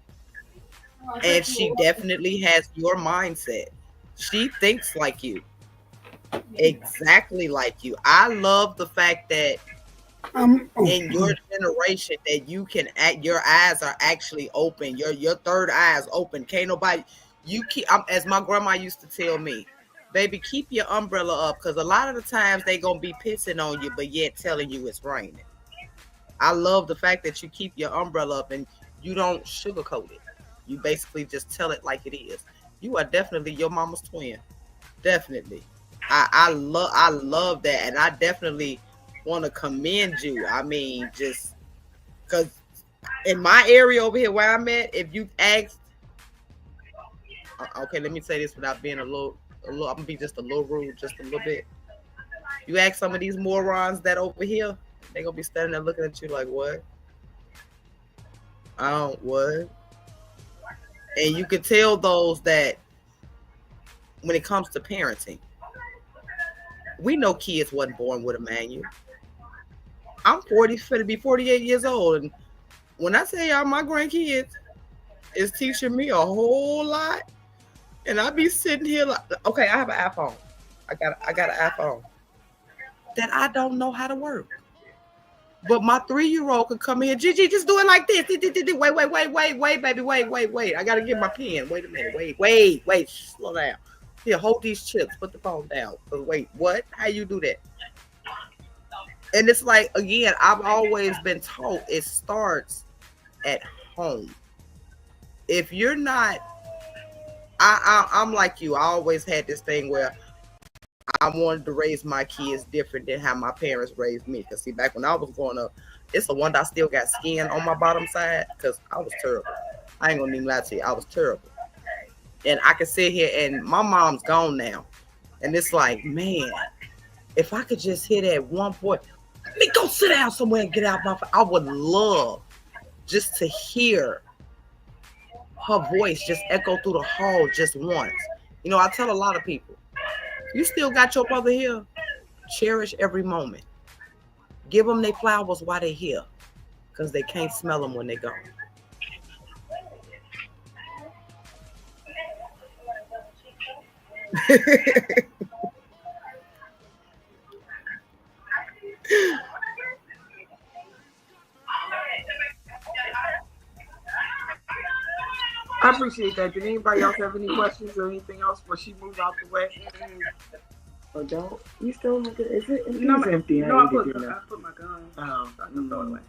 And she definitely has your mindset. She thinks like you. Exactly like you. I love the fact that in your generation that you can act, your eyes are actually open, your third eye is open. Can't nobody, you keep, as my grandma used to tell me, baby, keep your umbrella up, because a lot of the times they gonna be pissing on you but yet telling you it's raining. I love the fact that you keep your umbrella up and you don't sugarcoat it. You basically just tell it like it is. You are definitely your mama's twin. Definitely. I love that, and I definitely want to commend you. I mean, just because in my area over here where I'm at, if you asked, okay, let me say this without being a little, I'm gonna be just a little rude, just a little bit. You ask some of these morons that over here, they gonna be standing there looking at you like, what? What? And you can tell those that when it comes to parenting, we know kids wasn't born with a manual. I'm 40, finna be 48 years old, and when I say y'all, my grandkids is teaching me a whole lot, and I be sitting here like, okay, I have an iPhone. I got an iPhone that I don't know how to work. But my 3-year-old could come in, Gigi, just do it like this. Wait, baby, wait. I gotta get my pen. Wait a minute. Wait. Slow down. Here, hold these chips. Put the phone down. Wait, what? How you do that? And it's like, again, I've always been told it starts at home. If you're not, I'm like you. I always had this thing where I wanted to raise my kids different than how my parents raised me. Because see, back when I was growing up, it's the one that I still got skin on my bottom side because I was terrible. I ain't gonna even lie to you. I was terrible. And I could sit here and my mom's gone now. And it's like, man, if I could just hear that one boy, let me go sit down somewhere and get out my face. I would love just to hear her voice just echo through the hall just once. You know, I tell a lot of people, you still got your brother here. Cherish every moment. Give them their flowers while they're here, because they can't smell them when they go. I appreciate that. Did anybody else have any questions or anything else before she moves out the way? Or don't? You still look at it? Is it empty? No, It's empty. No, I put my gun. Oh, I can throw it away.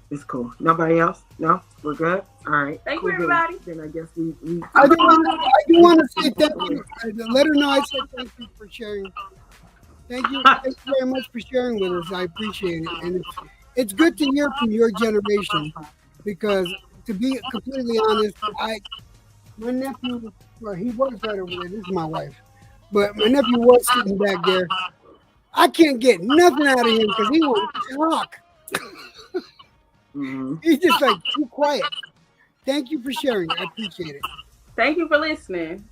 It's cool. Nobody else? No? We're good? All right. Thank cool, you, everybody. Then I guess we I do want to say thank you. Let her know I said thank you for sharing. Thank you very much for sharing with us. I appreciate it. And it's good to hear from your generation because, to be completely honest, my nephew, well, he was right over there. This is my wife. But my nephew was sitting back there. I can't get nothing out of him because he won't talk. He's just like too quiet. Thank you for sharing. I appreciate it. Thank you for listening.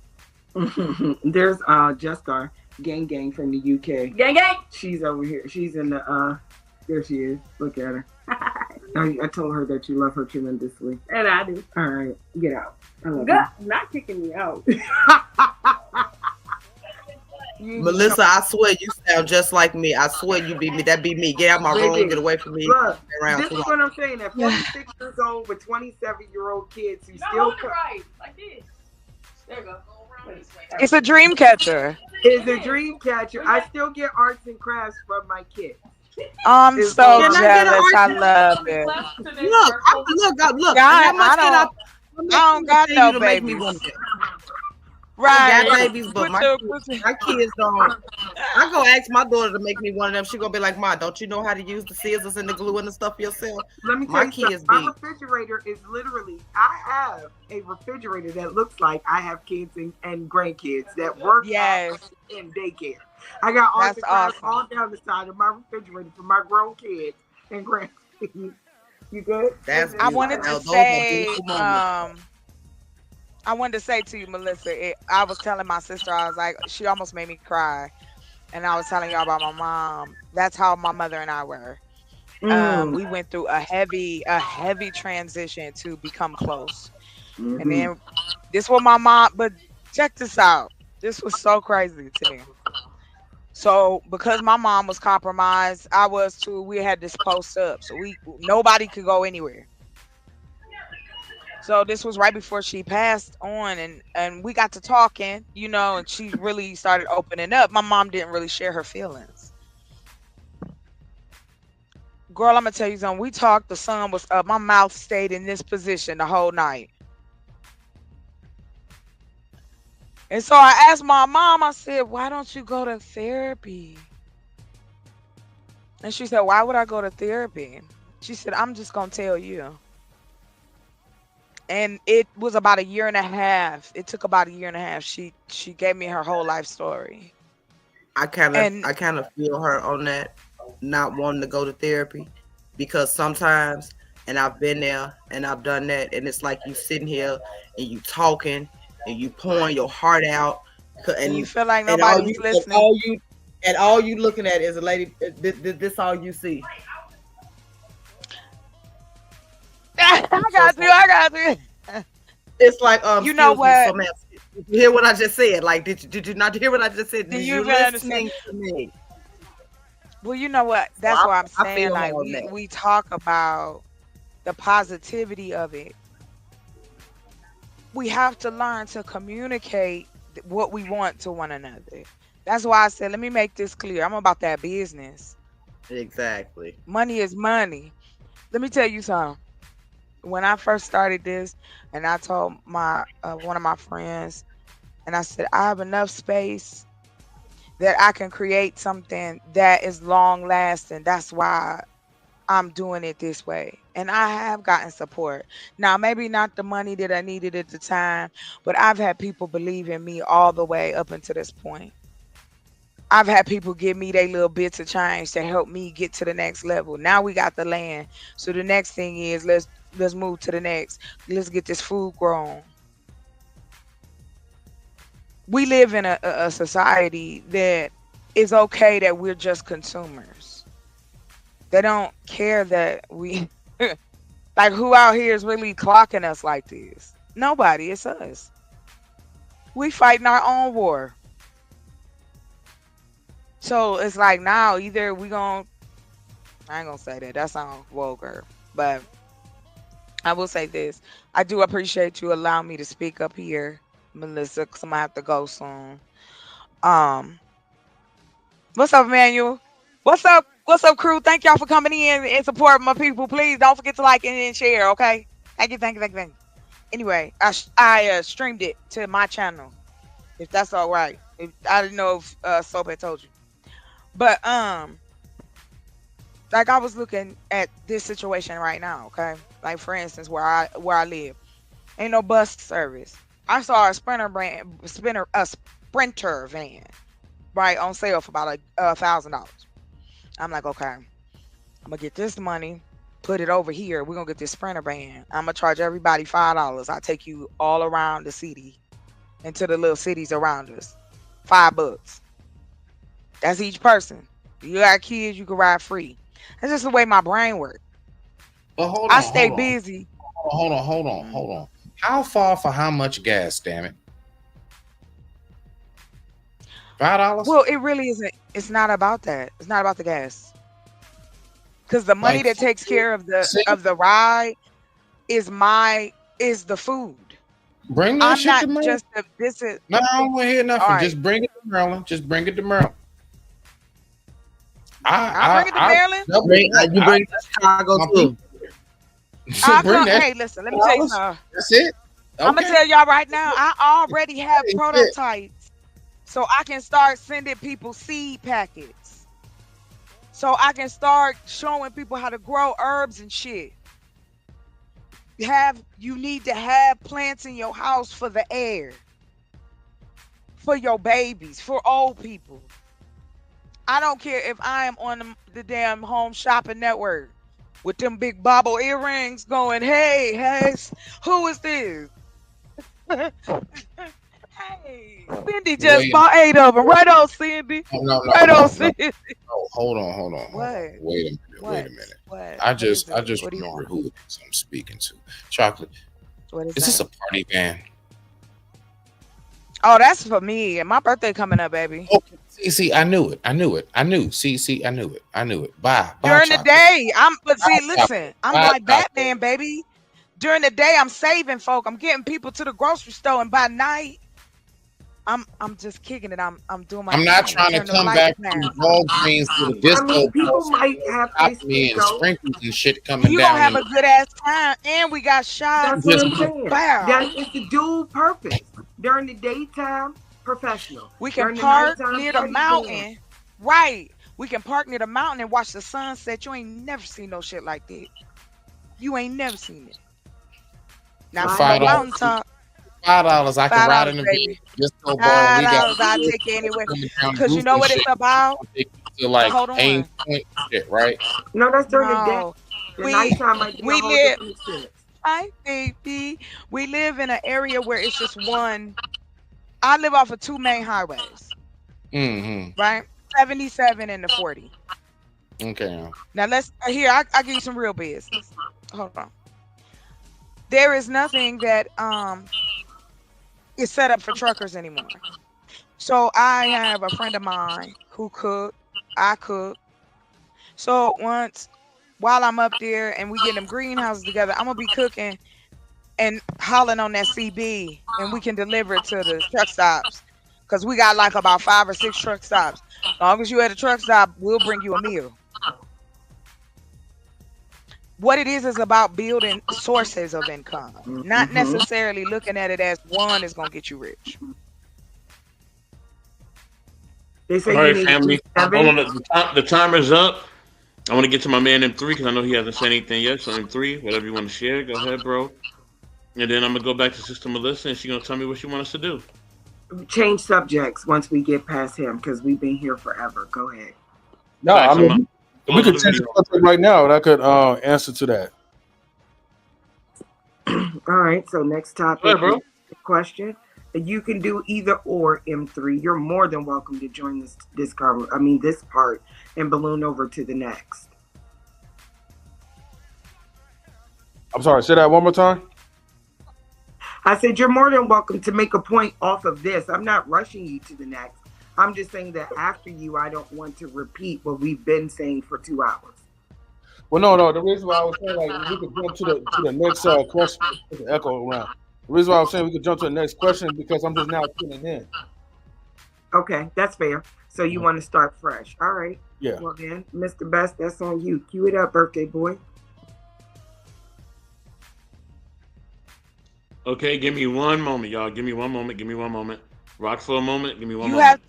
There's Jessica, gang from the UK. Gang. She's over here. She's in the there she is. Look at her. I told her that you love her tremendously. And I do. All right, get out. I love God, not kicking me out. Malysa, I swear you sound just like me. I swear you be me. That be me. Get out my room. Get away from me. Look, this is what I'm saying. At 46 years old with 27-year-old kids who still right like this. There you go. It's a dream catcher. It's a dream catcher. I still get arts and crafts from my kids. I'm so jealous. I love it. Look. I don't got no babies. Right. I got babies, but my kids don't. I go ask my daughter to make me one of them. She gonna be like, "Ma, don't you know how to use the scissors and the glue and the stuff yourself?" Let me tell you something. My refrigerator is literally, I have a refrigerator that looks like I have kids and grandkids that work in daycare. I got all the crafts all down the side of my refrigerator for my grown kids and grandkids. You good? I wanted to say, I wanted to say to you, Malysa, I was telling my sister, I was like, she almost made me cry. And I was telling y'all about my mom. That's how my mother and I were. We went through a heavy transition to become close. And then this was my mom, but check this out. This was so crazy to me. So because my mom was compromised, I was too. We had this post up, so nobody could go anywhere. So this was right before she passed on, and we got to talking, you know, and she really started opening up. My mom didn't really share her feelings. Girl, I'm gonna tell you something. We talked, the sun was up. My mouth stayed in this position the whole night. And so I asked my mom, I said, why don't you go to therapy? And she said, why would I go to therapy? She said, I'm just gonna tell you. And it was about a year and a half. It took about a year and a half. She gave me her whole life story. I kind of feel her on that, not wanting to go to therapy, because sometimes, and I've been there and I've done that, and it's like you sitting here and you talking and you pouring your heart out, and you feel like nobody's listening. And all you looking at is a lady. This all you see. I got you. It's like you know what? Did you hear what I just said? Like, did you not hear what I just said? Did you listening to me? Well, you know what? So That's why I'm I saying feel like on we that. we talk about the positivity of it. We have to learn to communicate what we want to one another. That's why I said, let me make this clear. I'm about that business. Exactly. Money is money. Let me tell you something. When I first started this, and I told my one of my friends, and I said, I have enough space that I can create something that is long lasting. That's why I'm doing it this way. And I have gotten support. Now, maybe not the money that I needed at the time, but I've had people believe in me all the way up until this point. I've had people give me their little bits of change to help me get to the next level. Now we got the land. So the next thing is let's move to the next. Let's get this food grown. We live in a society that is okay that we're just consumers. They don't care that we like who out here is really clocking us like this. Nobody, it's us. We fighting our own war. So it's like now either we gonna I ain't gonna say that. That sounds vulgar. But I will say this. I do appreciate you allowing me to speak up here, Melissa, because I'm gonna have to go soon. Um, what's up, Manuel? What's up? What's up, crew? Thank y'all for coming in and supporting my people. Please don't forget to like and share, okay? Thank you, thank you, thank you, thank you. Anyway, I streamed it to my channel, if that's all right. If, I didn't know if Soap had told you. But like I was looking at this situation right now, okay? Like for instance, where I live, ain't no bus service. I saw a sprinter van, right, on sale for about $1,000. I'm like, okay, I'm gonna get this money, put it over here. We're gonna get this sprinter van. I'm gonna charge everybody $5. I'll take you all around the city into the little cities around us. $5. That's each person. You got kids, you can ride free. That's just the way my brain works. But hold I on, stay hold on, busy. hold on. How far for how much gas? Damn it, $5. Well, it really isn't. It's not about that. It's not about the gas. Because the money Like, that takes care of see, the ride is the food. bring that I'm shit not to Maryland. just a, this is No, I don't want to hear all nothing. right. Just bring it to Maryland. Just bring it to Maryland. I'll bring it to Maryland. You bring to Chicago too. I'll Bring come. that. Hey, listen, let me tell you something. That's it. I'm gonna Okay. tell y'all right now, I already have That's it. prototypes. So I can start sending people seed packets. So I can start showing people how to grow herbs and shit. You need to have plants in your house for the air, for your babies, for old people. I don't care if I am on the damn Home Shopping Network with them big bobble earrings going, hey, who is this? Hey, Cindy just Wait. bought 8 of them. Right on, Cindy. No. Right on, Cindy. No, hold on. What? Wait a What? minute. What? I What is just it? What do you remember want? who it is I'm speaking to. Chocolate. What is Is this that? a party van? Oh, that's for me. And my birthday coming up, baby. Okay. See, I knew it. I knew it. I knew. See, I knew it. Bye, During the chocolate. day, Bye, listen, chocolate. I'm Bye, like chocolate. Batman, baby. During the day, I'm saving folk. I'm getting people to the grocery store, and by night, I'm just kicking it. I'm doing my I'm thing. not I'm gonna trying to turn the come lights back from down. Walgreens with a I disco mean, people ball might have top places me to and go. sprinkles and shit coming You gonna down have in a good ass time, and we got That's shots. what just I'm saying. Bow. It's a dual purpose. During the daytime, professional. We can During the park nighttime, near the party van. mountain. Right. We can park near the mountain and watch the sunset. You ain't never seen no shit like that. You ain't never seen it. Now for from no $5. mountaintop, $5, I can ride $5, in the van, baby. disco ball. And we got $5, I'll take you anywhere. coming down the Cause you roof know and what it's shit. about? Take you to like Hold Ames on. Point and shit, right? No, that's during the day. No. The We nighttime might be a we whole live different experience. hi baby. We live in an area where it's just one. I live off of 2 main highways, Mm-hmm. right? 77 and the 40. Okay. Now let's here, I give you some real business. Hold on. There is nothing that is set up for truckers anymore. So I have a friend of mine who cook. I cook. So once while I'm up there and we get them greenhouses together, I'm gonna be cooking and hauling on that CB, and we can deliver it to the truck stops. Cause we got like about 5 or 6 truck stops. As long as you at a truck stop, we'll bring you a meal. What it is about building sources of income, not necessarily looking at it as one is gonna get you rich. They say All you right, need family. Hold 7. on, the timer's up. I want to get to my man M3 because I know he hasn't said anything yet. So M3, whatever you want to share, go ahead, bro. And then I'm gonna go back to Sister Malysa, and she's gonna tell me what she wants us to do. Change subjects once we get past him because we've been here forever. Go ahead. No, I Facts, I'm mean we close could the change video. the subject right now, and I could answer to that. All right. So next Go topic ahead, bro. is the question. You can do either or, M3. You're more than welcome to join this part and balloon over to the next. I'm sorry. Say that one more time. I said you're more than welcome to make a point off of this. I'm not rushing you to the next. I'm just saying that after you, I don't want to repeat what we've been saying for 2 hours. Well, no. The reason why I was saying like we could jump to the next question. Put the echo around. The reason why I was saying we could jump to the next question because I'm just now tuning in. Okay, that's fair. So you want to start fresh. All right. Yeah. Well then, Mr. Best, that's on you. Cue it up, birthday boy. Okay, give me one moment, y'all. Give me one moment. Rock for a moment. Give me one You moment.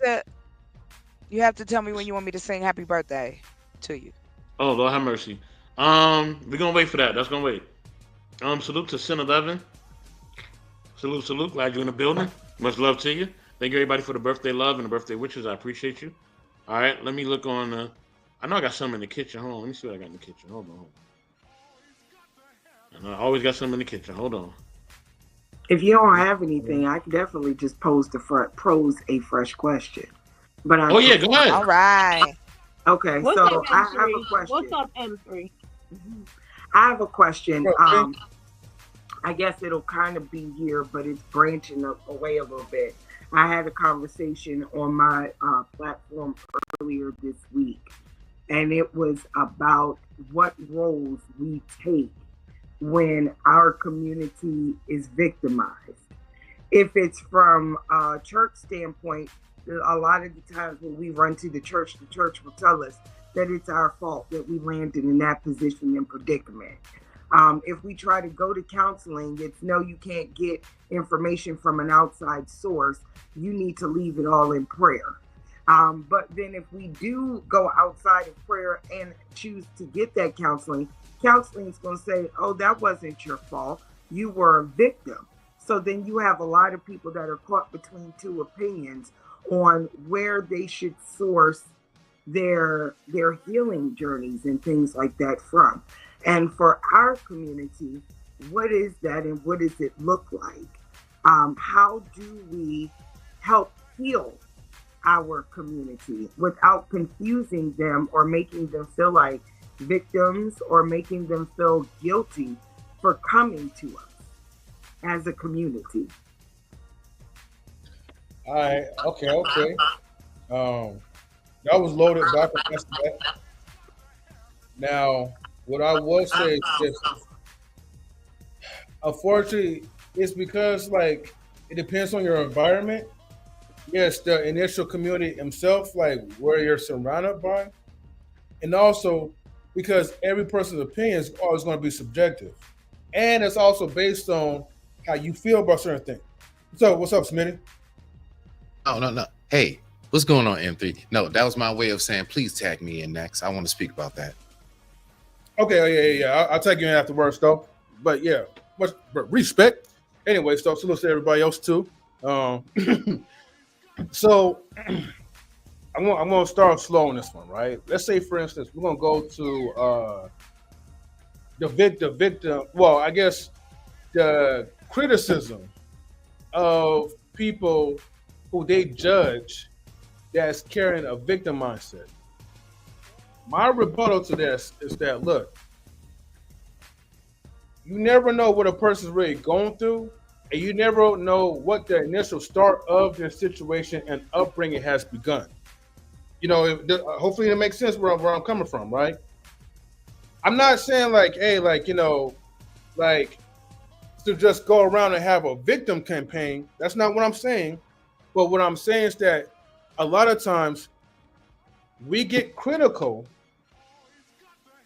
have to tell me when you want me to sing happy birthday to you. Oh, Lord have mercy. We're gonna wait for that. That's gonna wait. Salute to Sin 11. Salute. Glad you're in the building. Much love to you. Thank you everybody for the birthday love and the birthday wishes. I appreciate you. All right, let me look on. I know I got something in the kitchen. Hold on, let me see what I got in the kitchen. Hold on. I know I always got something in the kitchen. Hold on. If you don't have anything, I can definitely just pose a fresh question. But Oh yeah, go ahead. All right. Okay, What's so up, I M3? have a question. What's up, M3? I have a question. I guess it'll kind of be here, but it's branching away a little bit. I had a conversation on my platform earlier this week, and it was about what roles we take when our community is victimized. If it's from a church standpoint, a lot of the times when we run to the church will tell us that it's our fault that we landed in that position and predicament. If we try to go to counseling, it's no, you can't get information from an outside source. You need to leave it all in prayer. But then if we do go outside of prayer and choose to get that counseling is going to say, oh, that wasn't your fault. You were a victim. So then you have a lot of people that are caught between two opinions on where they should source their healing journeys and things like that from. And for our community, what is that and what does it look like? How do we help heal our community without confusing them or making them feel like victims or making them feel guilty for coming to us as a community? All right. Okay. That was loaded back on that. Now, what I will say is this. Unfortunately, it's because like it depends on your environment. Yes, the initial community himself, like where you're surrounded by, and also because every person's opinion is always going to be subjective, and it's also based on how you feel about certain things. So, what's up, Smitty? Oh, no. Hey, what's going on, M3? No, that was my way of saying, please tag me in next. I want to speak about that. Okay, yeah. I'll tag you in afterwards, though. But yeah, much respect. Anyway, so salute to everybody else too. So I'm gonna start slow on this one, right? Let's say, for instance, we're gonna go to the victim. Well, I guess the criticism of people who they judge that's carrying a victim mindset. My rebuttal to this is that, look, you never know what a person's really going through, and you never know what the initial start of their situation and upbringing has begun. hopefully it makes sense where I'm coming from, right? I'm not saying like, hey, like, like to just go around and have a victim campaign. That's not what I'm saying. But what I'm saying is that a lot of times we get critical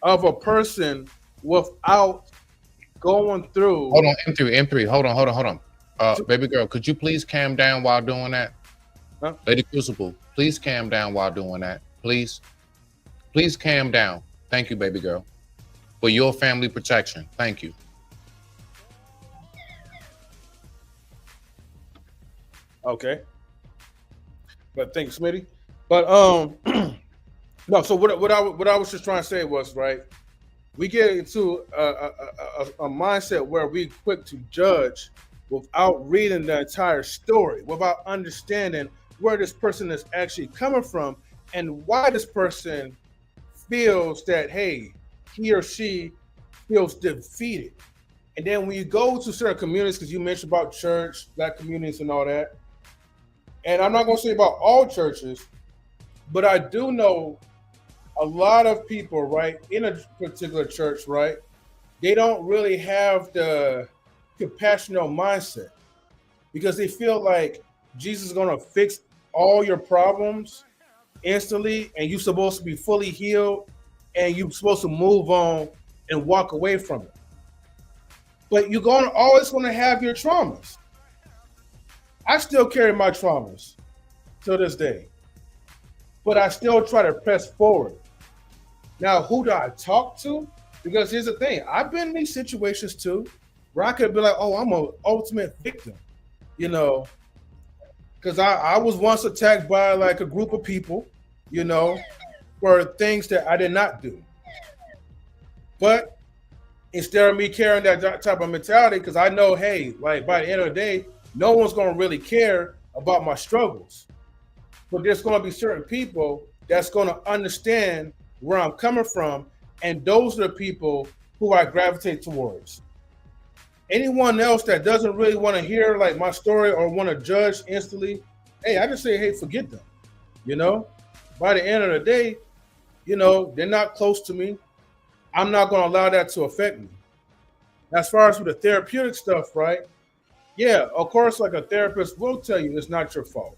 of a person without going through. Hold on, M3. Hold on. Baby girl, could you please calm down while doing that? Huh? Lady Crucible, please calm down while doing that. Please calm down. Thank you, baby girl. For your family protection. Thank you. Okay. But thanks, Smitty. But no. So what I was just trying to say was, right, we get into a mindset where we quick to judge without reading the entire story, without understanding where this person is actually coming from and why this person feels that, hey, he or she feels defeated. And then when you go to certain communities, because you mentioned about church, black communities and all that, and I'm not going to say about all churches, but I do know a lot of people, right, in a particular church, right, they don't really have the compassionate mindset because they feel like Jesus is going to fix all your problems instantly and you're supposed to be fully healed and you're supposed to move on and walk away from it. But you're always going to have your traumas. I still carry my traumas to this day, but I still try to press forward. Now, who do I talk to? Because here's the thing. I've been in these situations too, where I could be like, oh, I'm an ultimate victim, because I was once attacked by like a group of people, for things that I did not do. But instead of me carrying that type of mentality, because I know, hey, like by the end of the day, no one's going to really care about my struggles. But there's going to be certain people that's going to understand where I'm coming from, and those are the people who I gravitate towards. Anyone else that doesn't really want to hear like my story or want to judge instantly, hey, I just say, hey, forget them. By the end of the day, they're not close to me. I'm not going to allow that to affect me. As far as with the therapeutic stuff, right? Yeah, of course, like a therapist will tell you it's not your fault.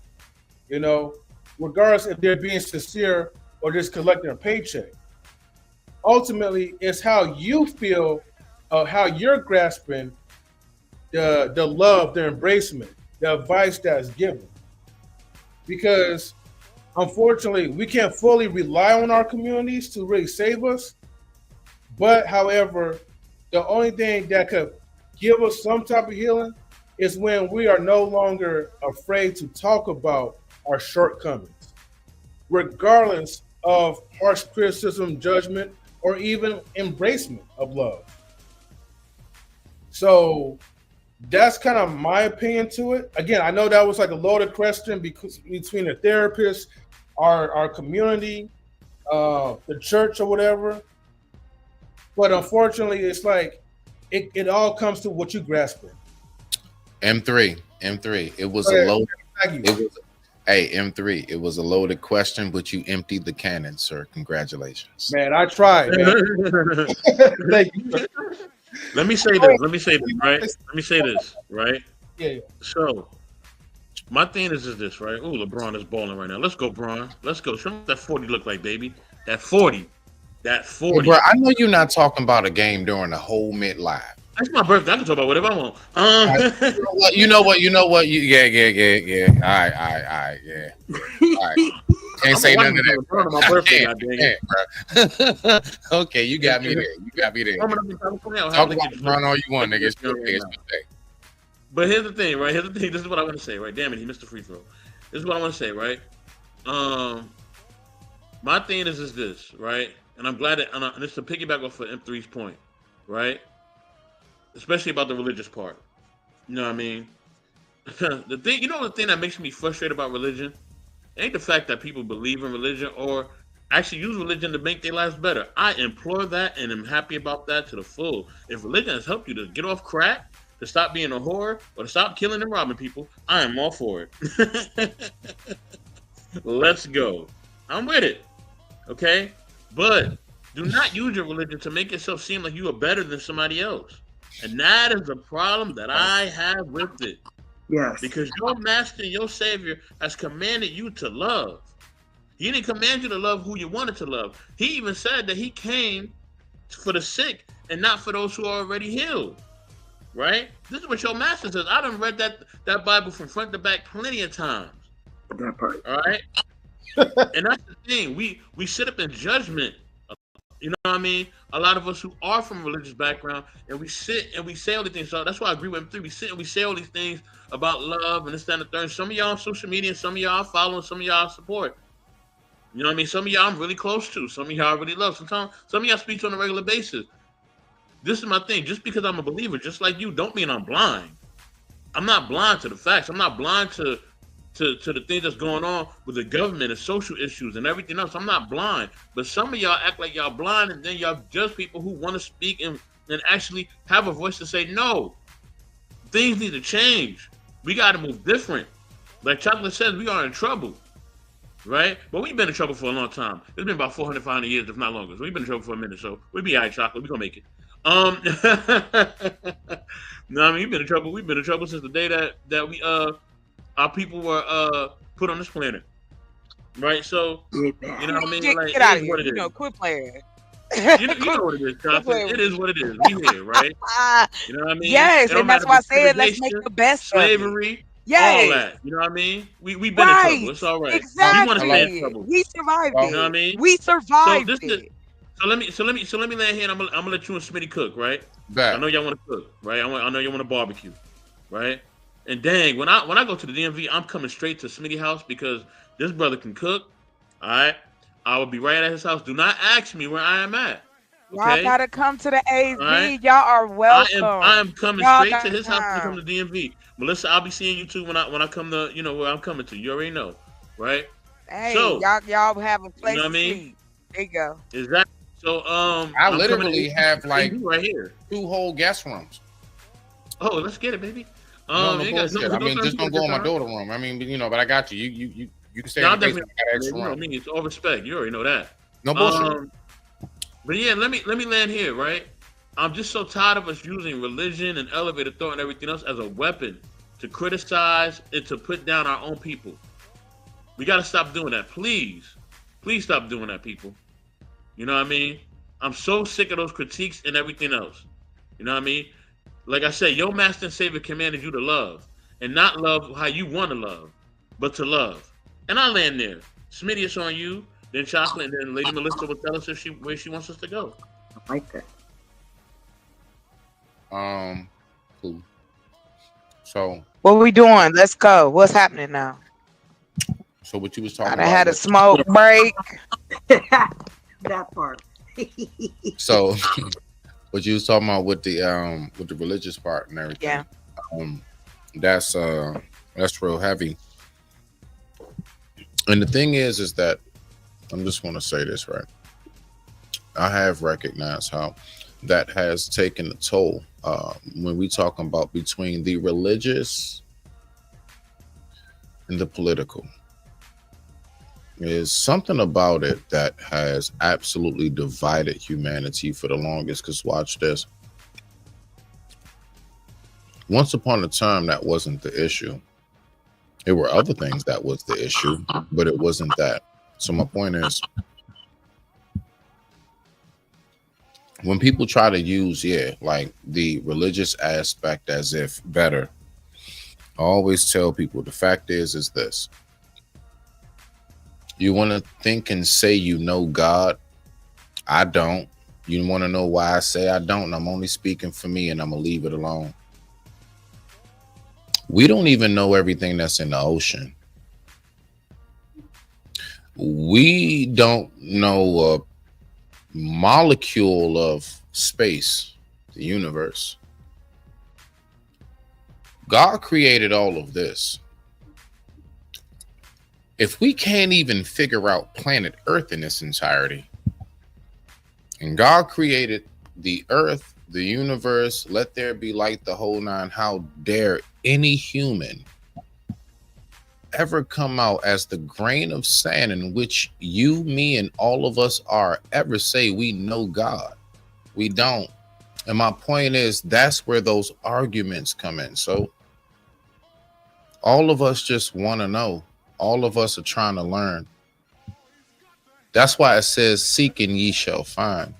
Regardless if they're being sincere or just collecting a paycheck. Ultimately, it's how you feel, how you're grasping the love, the embracement, the advice that's given. Because unfortunately, we can't fully rely on our communities to really save us. But however, the only thing that could give us some type of healing is when we are no longer afraid to talk about our shortcomings, regardless of harsh criticism, judgment, or even embracement of love. So that's kind of my opinion to it. Again, I know that was like a loaded question between the therapist, our community, the church or whatever. But unfortunately, it's like it all comes to what you grasp it. M3. It was a loaded. M3. It was a loaded question, but you emptied the cannon, sir. Congratulations. Man, I tried. Man. Thank you. Let me say this, right? Let me say this, right? Yeah. So, my thing is this, right? Ooh, LeBron is balling right now. Let's go, Bron. Let's go. Show me what that 40 look like, baby. That 40. Hey, bro, I know you're not talking about a game during the whole mid live. That's my birthday. I can talk about whatever I want. You know what? Yeah. All right, yeah. All right. Can't say none of that. On my birthday, bro. Okay, you got me there. Talk about LeBron all you want, nigga. It's your day. But here's the thing, right? This is what I want to say, right? Damn it, he missed the free throw. This is what I want to say, right? My thing is this, right? And I'm glad that, and it's to piggyback off of M3's point, right? Especially about the religious part. You know what I mean? The thing that makes me frustrated about religion ain't the fact that people believe in religion or actually use religion to make their lives better. I implore that and am happy about that to the full. If religion has helped you to get off crack, to stop being a whore, or to stop killing and robbing people, I am all for it. Let's go. I'm with it. Okay? But do not use your religion to make yourself seem like you are better than somebody else. And that is the problem that I have with it. Yes. Because your master, your savior, has commanded you to love. He didn't command you to love who you wanted to love. He even said that he came for the sick and not for those who are already healed. Right? This is what your master says. I done read that Bible from front to back plenty of times. That part. All right. And that's the thing. We sit up in judgment. You know what I mean? A lot of us who are from a religious background, and we sit and we say all these things. So that's why I agree with M3. We sit and we say all these things about love and this, that, and the third. Some of y'all on social media, some of y'all following, some of y'all support. You know what I mean? Some of y'all I'm really close to. Some of y'all I really love. Sometimes some of y'all speak to on a regular basis. This is my thing. Just because I'm a believer, just like you, don't mean I'm blind. I'm not blind to the facts. I'm not blind to the things that's going on with the government and social issues and everything else. I'm not blind. But some of y'all act like y'all blind, and then y'all judge people who want to speak and actually have a voice to say, no, things need to change. We got to move different. Like Chocolate says, we are in trouble, right? But we've been in trouble for a long time. It's been about 400, 500 years, if not longer. So we've been in trouble for a minute. So we'll be all right, Chocolate. We're going to make it. No, I mean, we've been in trouble. We've been in trouble since the day that we our people were put on this planet, right? So you know what I mean? Like, Get out of it is here. what it You is. know, quit playing. You know what it is, Chocolate. It is what it is. We here, right? You know what I mean? Yes, It don't and that's matter why I if it's said let's make segregation, the best of it. slavery, all Yes, that. You know what I mean? We've been in right. trouble. It's all right. We want to stay in Exactly. trouble. We survived You know what I it. mean? We So survived this is it. so let me land here. And I'm gonna let you and Smitty cook, right? I Back. know y'all want to cook, right? I know you want to barbecue, right? And dang, when I go to the DMV, I'm coming straight to Smitty house because this brother can cook. All right, I will be right at his house. Do not ask me where I am at. Y'all Okay, gotta come to the all right. AZ. Y'all are I welcome. am coming Y'all straight to gotta his house when I come come. to DMV. Melissa, I'll be seeing you too when I come to where I'm coming to. You already know, right? Hey, So y'all have a you place know what I to mean? sleep. There you go. Exactly. So I I'm coming literally to have like AZ right here. 2 whole guest rooms. Oh, let's get it, baby. No, You no ain't got bullshit. I mean, just don't go in my time. daughter room. I mean, but I got you. You can stay Yeah, in I'll the basement. definitely. I got Man, extra you know room. me. It's all respect. You already know that. No bullshit. But yeah, let me land here, right? I'm just so tired of us using religion and elevator thought and everything else as a weapon to criticize and to put down our own people. We got to stop doing that, please. Please stop doing that, people. You know what I mean? I'm so sick of those critiques and everything else. You know what I mean? Like I said, your master and savior commanded you to love, and not love how you want to love, but to love. And I land there. Smitty, it's on you. Then Chocolate, and then Lady Melissa will tell us where she wants us to go. I like that. Cool. So What we doing? Let's go. What's happening now? what you was I talking done about? had a with- smoke break. That part. So what you was talking about with the religious part and everything. Yeah. That's real heavy. And the thing is that I'm just going to say this, right? I have recognized how that has taken a toll when we talk about between the religious and the political. There's something about it that has absolutely divided humanity for the longest. Because watch this. Once upon a time, that wasn't the issue. There were other things that was the issue, but it wasn't that. So my point is, when people try to use, like the religious aspect as if better, I always tell people the fact is this. You want to think and say you know God. I don't. You want to know why I say I don't? I'm only speaking for me, and I'm going to leave it alone. We don't even know everything that's in the ocean. We don't know a molecule of space, the universe. God created all of this. If we can't even figure out planet Earth in its entirety, and God created the earth, the universe, let there be light, the whole nine, how dare any human ever come out as the grain of sand in which you, me, and all of us are ever say we know God. We don't. And my point is that's where those arguments come in. So all of us just want to know. All of us are trying to learn. That's why it says, seek and ye shall find.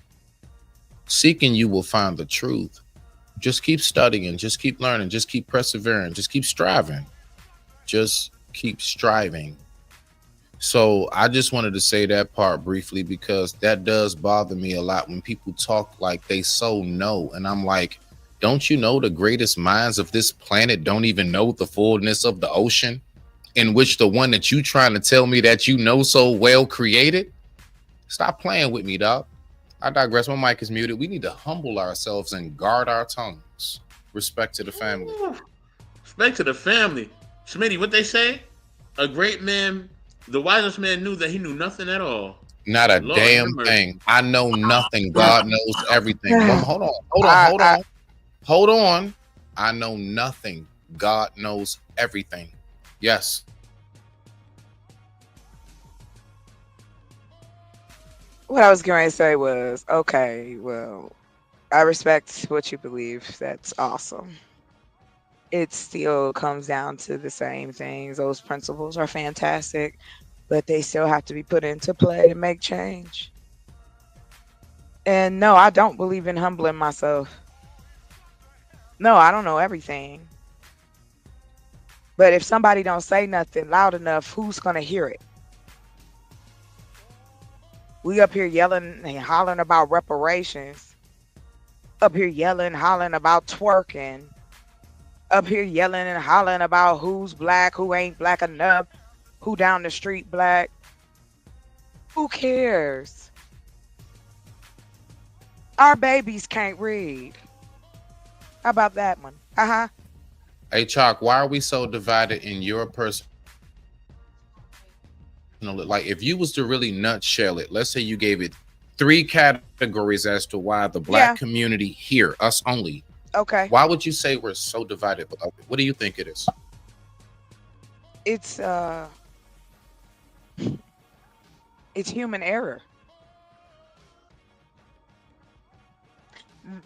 Seeking, you will find the truth. Just keep studying, just keep learning, just keep persevering, just keep striving. Just keep striving. So I just wanted to say that part briefly because that does bother me a lot when people talk like they so know. And I'm like, don't you know the greatest minds of this planet don't even know the fullness of the ocean in which the one that you trying to tell me that you know so well created? Stop playing with me, dog. I digress. My mic is muted. We need to humble ourselves and guard our tongues. Respect to the family. Respect to the family. Smitty, what they say? A great man, the wisest man knew that he knew nothing at all. Not a Lord damn thing. I know nothing. God knows everything. Hold on. I know nothing. God knows everything. Yes. What I was going to say was, okay, well, I respect what you believe. That's awesome. It still comes down to the same things. Those principles are fantastic, but they still have to be put into play to make change. And no, I don't believe in humbling myself. No, I don't know everything. But if somebody don't say nothing loud enough, who's going to hear it? We up here yelling and hollering about reparations. Up here yelling, hollering about twerking. Up here yelling and hollering about who's black, who ain't black enough, who down the street black. Who cares? Our babies can't read. How about that one? Hey, Chalk, why are we so divided in your person? Like, if you was to really nutshell it, let's say you gave it 3 categories as to why the black community here, us only. Okay. Why would you say we're so divided? What do you think it is? It's human error.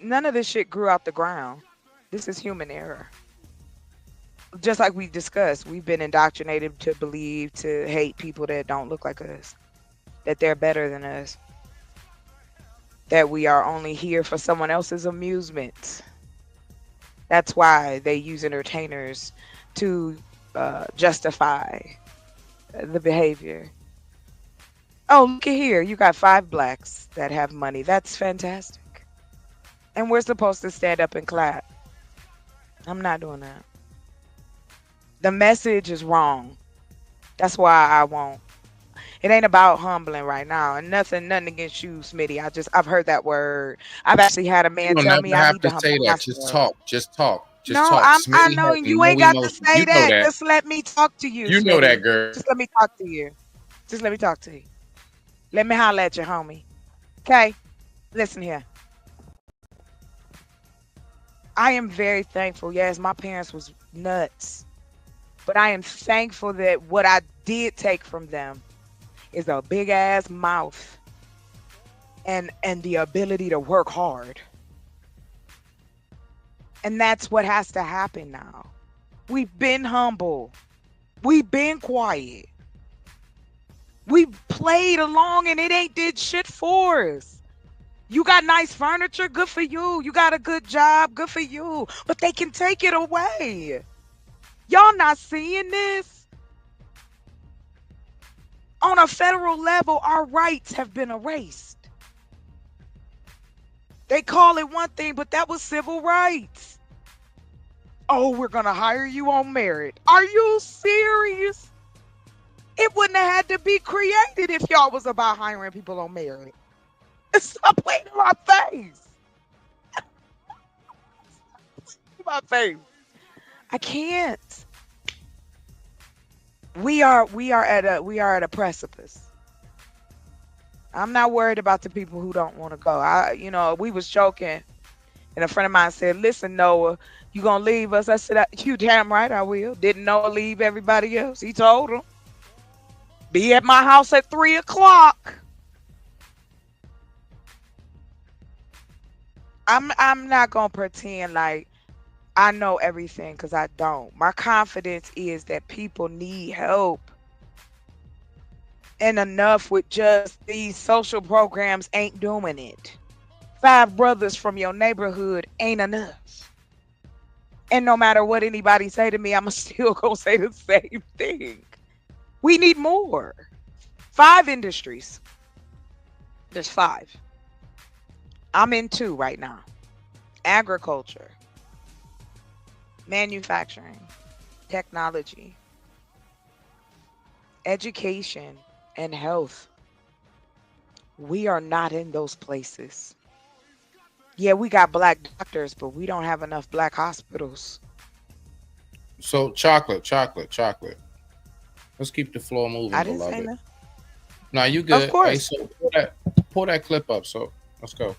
None of this shit grew out the ground. This is human error. Just like we discussed, we've been indoctrinated to believe, to hate people that don't look like us, that they're better than us, that we are only here for someone else's amusement. That's why they use entertainers to justify the behavior. Oh, look at here. You got 5 blacks that have money. That's fantastic. And we're supposed to stand up and clap. I'm not doing that. The message is wrong. That's why I won't. It ain't about humbling right now. And nothing against you, Smitty. I've heard that word. I've actually had a man tell me I need to humble myself. Just talk. No, I know you ain't got to say that. Just let me talk to you. You know that, girl. Just let me talk to you. Just let me talk to you. Let me holler at you, homie. Okay? Listen here. I am very thankful. Yes, my parents was nuts. But I am thankful that what I did take from them is a big ass mouth and the ability to work hard. And that's what has to happen now. We've been humble. We've been quiet. We played along and it ain't did shit for us. You got nice furniture, good for you. You got a good job, good for you. But they can take it away. Y'all not seeing this? On a federal level, our rights have been erased. They call it one thing, but that was civil rights. Oh, we're going to hire you on merit. Are you serious? It wouldn't have had to be created if y'all was about hiring people on merit. Stop playing in my face. My face. I can't. We are at a precipice. I'm not worried about the people who don't want to go. We was joking And a friend of mine said, "Listen, Noah, you gonna leave us?" I said, "You damn right I will." Didn't Noah leave everybody else? He told them, "Be at my house at 3 o'clock." I'm not gonna pretend like I know everything because I don't. My confidence is that people need help, and enough with just these social programs ain't doing it. 5 brothers from your neighborhood ain't enough. And no matter what anybody say to me, I'm still gonna say the same thing. We need more. 5 industries. There's 5. I'm in 2 right now. Agriculture, manufacturing, technology, education, and health. We are not in those places. Yeah, we got black doctors, but we don't have enough black hospitals. So chocolate. Let's keep the floor moving, I didn't say beloved. that. No, you Of good. Hey, course. so pull that clip up. So let's go.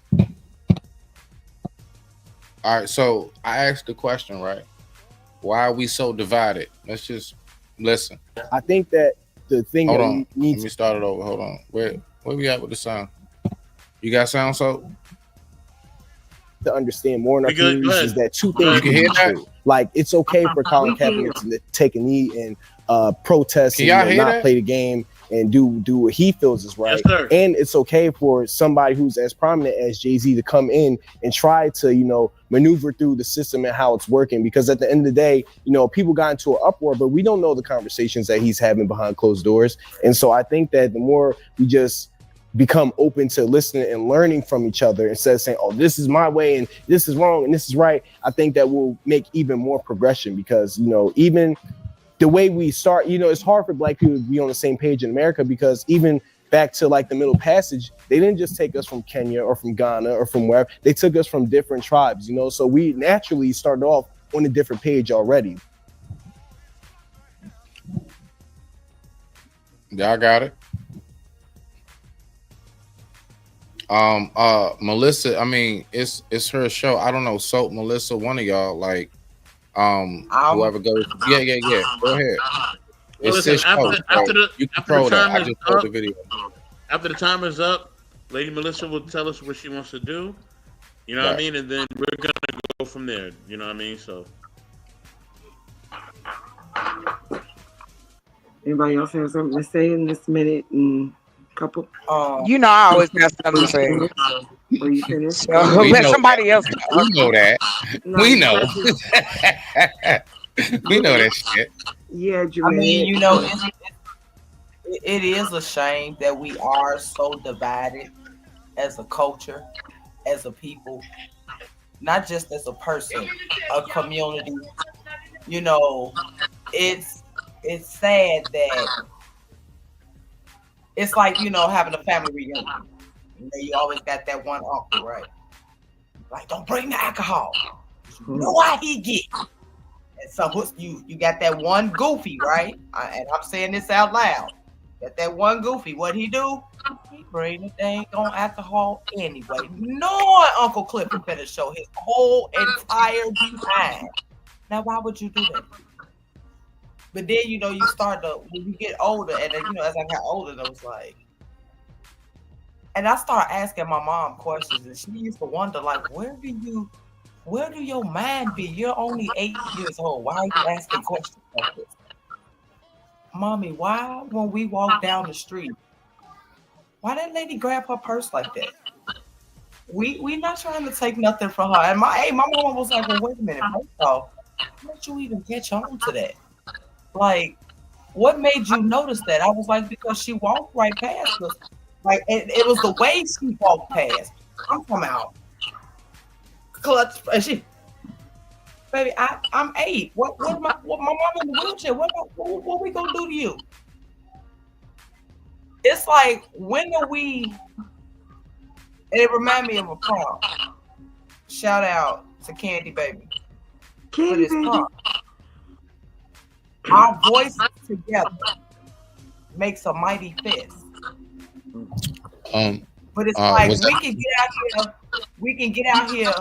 All right. So I asked the question, right? Why are we so divided? Let's just listen. I think that the thing Hold that on. we need Let me start it over. Hold on. Where we at with the sound? You got sound, so? to understand more in our We good? Go communities ahead. is that 2 You things can can hear be that? true. Like it's okay for Colin Kaepernick to take a knee and protest Can and y'all hear not that? play the game and do what he feels is right. Yes, sir. And it's okay for somebody who's as prominent as Jay-Z to come in and try to, maneuver through the system and how it's working. Because at the end of the day, people got into an uproar, but we don't know the conversations that he's having behind closed doors. And so I think that the more we just become open to listening and learning from each other instead of saying, oh, this is my way and this is wrong and this is right, I think that will make even more progression because, even the way we start, it's hard for black people to be on the same page in America because even back to like the Middle Passage, they didn't just take us from Kenya or from Ghana or from wherever. They took us from different tribes, so we naturally started off on a different page already. Y'all got it. Malysa, I mean, it's her show. I don't know. So Malysa, one of y'all, like, whoever goes, yeah. Go ahead. Well, It's listen, his show. after the You control that. time I is just told up, the video. after the time is up, Lady Malysa will tell us what she wants to do. You know what I mean? And then we're gonna go from there. You know what I mean? So Anybody else have something to say in this minute and couple? I always got something to say. Are you finished? So let somebody else talk. We know that. No, We know. I We know that shit. Yeah, I mean, Jermaine. it is a shame that we are so divided as a culture, as a people, not just as a person, a community. It's sad that it's like, having a family reunion. You always got that one uncle, right? Like, don't bring the alcohol. You know why he get? And so you got that one goofy, right? And I'm saying this out loud. That one goofy, what he do? He bring the dang on alcohol anyway. Knowing Uncle Cliff is gonna show his whole entire behind. Now, why would you do that? But then, you start to, when you get older, and then, as I got older, I was like, and I started asking my mom questions, and she used to wonder, like, where do your mind be? You're only 8 years old. Why are you asking questions like this? Mommy, why when we walk down the street, why that lady grab her purse like that? We not trying to take nothing from her. And my mom was like, well, wait a minute, first off, how did you even catch on to that? Like, what made you notice that? I was like, because she walked right past us. Like, it was the way she walked past. I'm coming out. Clutch, and she, baby, I'm 8. What my mom in the wheelchair? What we gonna do to you? It's like, when are we? And it reminded me of a prom. Shout out to Candy Baby. Candy Baby. Our voices together makes a mighty fist. But it's like we can get out here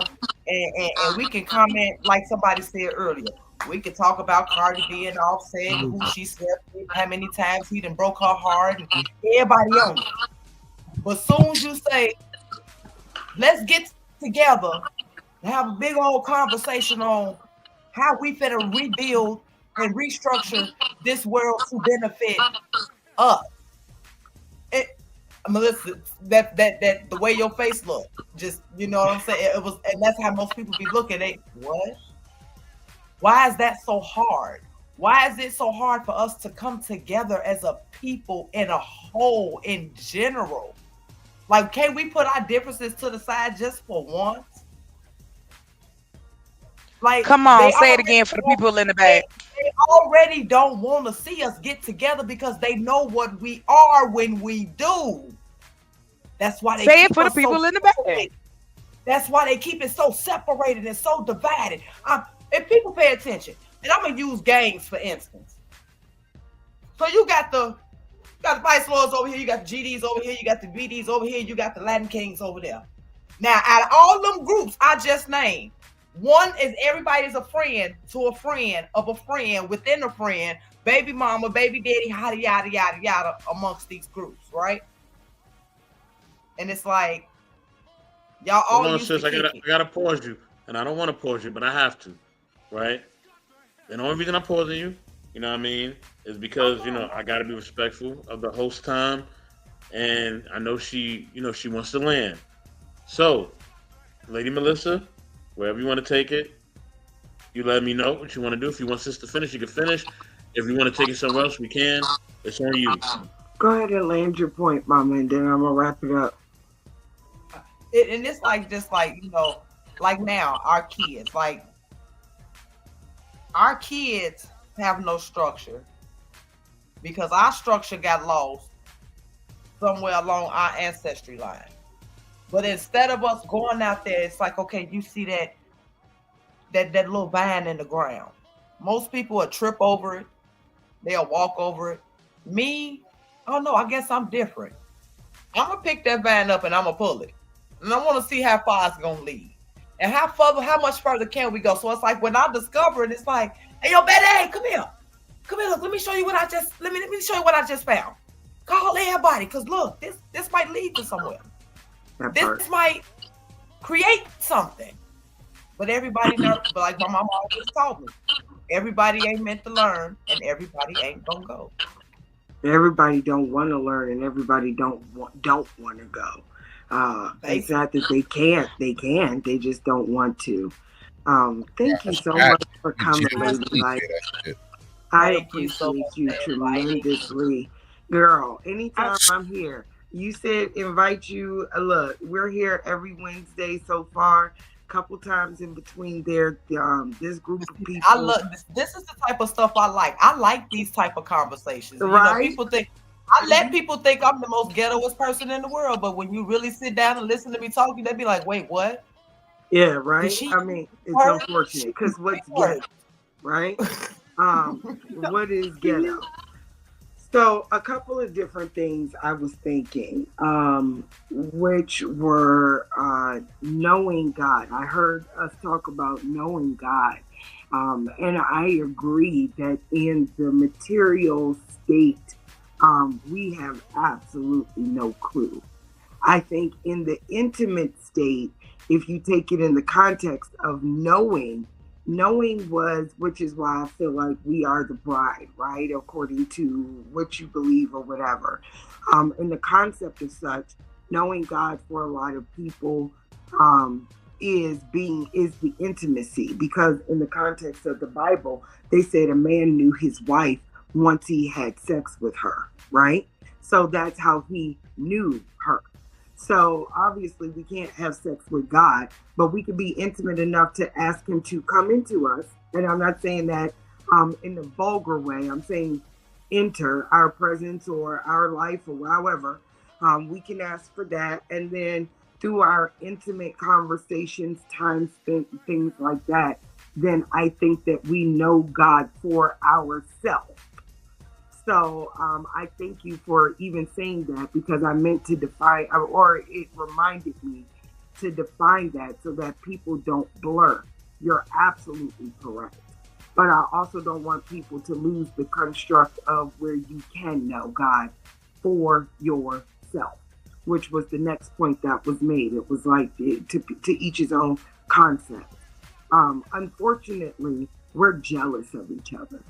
and we can comment like somebody said earlier. We could talk about Cardi B and Offset and who she slept with, how many times he done broke her heart, and everybody on it. But soon as you say, let's get together and have a big old conversation on how we finna rebuild and restructure this world to benefit us. Malysa, that the way your face looked, just you know what I'm saying. It was, and that's how most people be looking at what. Why is that so hard? Why is it so hard for us to come together as a people in a whole, in general? Like, can we put our differences to the side just for once? Like, Come on, say it again for the people in the back. They already don't want to see us get together because they know what we are when we do. That's why they say keep it for the us people so in the back. That's why they keep it so separated and so divided. If people pay attention, and I'm gonna use gangs for instance. So you got the Vice Lords over here, you got the GDs over here, you got the BDs over here, you got the Latin Kings over there. Now, out of all them groups I just named, one is everybody's a friend to a friend of a friend within a friend, baby mama, baby daddy, yada yada yada yada amongst these groups, right? And it's like y'all all Hold on, used sis. to I gotta pause you, and I don't want to pause you, but I have to, right? And the only reason I'm pausing you, you know what I mean, is because you know I gotta be respectful of the host time, and I know she, you know, she wants to land. So, Lady Malysa, wherever you want to take it, you let me know what you want to do. If you want sis to finish, you can finish. If you want to take it somewhere else, we can. It's on you. Go ahead and land your point, Mama, and then I'm gonna wrap it up. And it's like just like you know, like now our kids have no structure because our structure got lost somewhere along our ancestry line. But instead of us going out there, it's like, okay, you see that little vine in the ground. Most people will trip over it. They'll walk over it. Me, oh no, I guess I'm different. I'm gonna pick that vine up and I'm gonna pull it. And I want to see how far it's gonna lead. And how much further can we go? So it's like when I discover it, it's like, hey yo, Betty, come here. Come here, look, let me show you what I just found. Call everybody, because look, this might lead to somewhere. This might create something. But everybody knows, but like my mama always told me, everybody ain't meant to learn and everybody ain't gonna go. Everybody don't want to learn and everybody don't want to go. It's not that they can't, they just don't want to. Thank you so much for coming, Lady Light. I appreciate you tremendously. Girl, anytime I'm here, you said invite you. Look, we're here every Wednesday so far. Couple times in between there, this group of people. I love this is the type of stuff I like. I like these type of conversations. Right? You know, people think I let people think I'm the most ghettoest person in the world, but when you really sit down and listen to me talking, they be like, "Wait, what?" Yeah, right. I mean, it's unfortunate because what's ghetto, right? What is ghetto? So a couple of different things I was thinking, which were knowing God. I heard us talk about knowing God. And I agree that in the material state, we have absolutely no clue. I think in the intimate state, if you take it in the context of knowing was, which is why I feel like we are the bride, right? According to what you believe or whatever. In the concept of such, knowing God for a lot of people is the intimacy, because in the context of the Bible, they said a man knew his wife once he had sex with her, right? So that's how he knew her. So obviously we can't have sex with God, but we can be intimate enough to ask him to come into us. And I'm not saying that in a vulgar way. I'm saying enter our presence or our life or however. We can ask for that. And then through our intimate conversations, time spent, and things like that, then I think that we know God for ourselves. So I thank you for even saying that, because I meant to define, or it reminded me to define that so that people don't blur. You're absolutely correct. But I also don't want people to lose the construct of where you can know God for yourself, which was the next point that was made. It was like to each his own concept. Unfortunately, we're jealous of each other.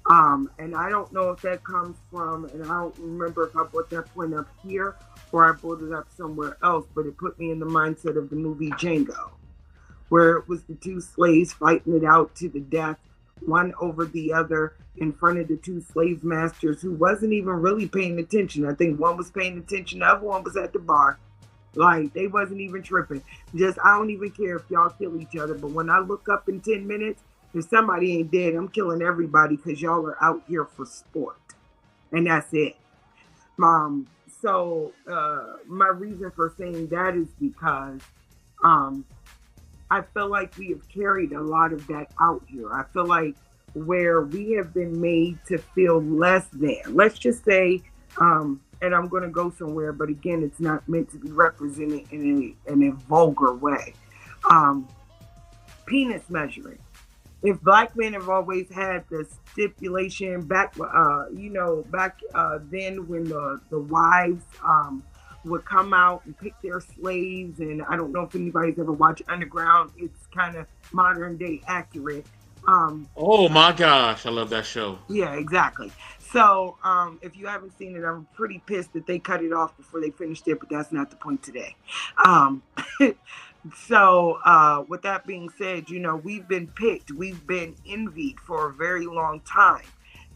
And I don't know if that comes from, and I don't remember if I brought that point up here or I brought it up somewhere else, but it put me in the mindset of the movie Django, where it was the two slaves fighting it out to the death, one over the other in front of the two slave masters who wasn't even really paying attention. I think one was paying attention, the other one was at the bar. Like, they wasn't even tripping. Just, I don't even care if y'all kill each other, but when I look up in 10 minutes, if somebody ain't dead, I'm killing everybody because y'all are out here for sport. And that's it. So my reason for saying that is because I feel like we have carried a lot of that out here. I feel like where we have been made to feel less than. Let's just say, and I'm going to go somewhere, but again, it's not meant to be represented in a vulgar way. Penis measuring. If black men have always had the stipulation back then when the wives would come out and pick their slaves, and I don't know if anybody's ever watched Underground. It's kind of modern day accurate. Oh my gosh, I love that show. Yeah, exactly. So if you haven't seen it, I'm pretty pissed that they cut it off before they finished it, but that's not the point today. So with that being said, we've been picked, we've been envied for a very long time.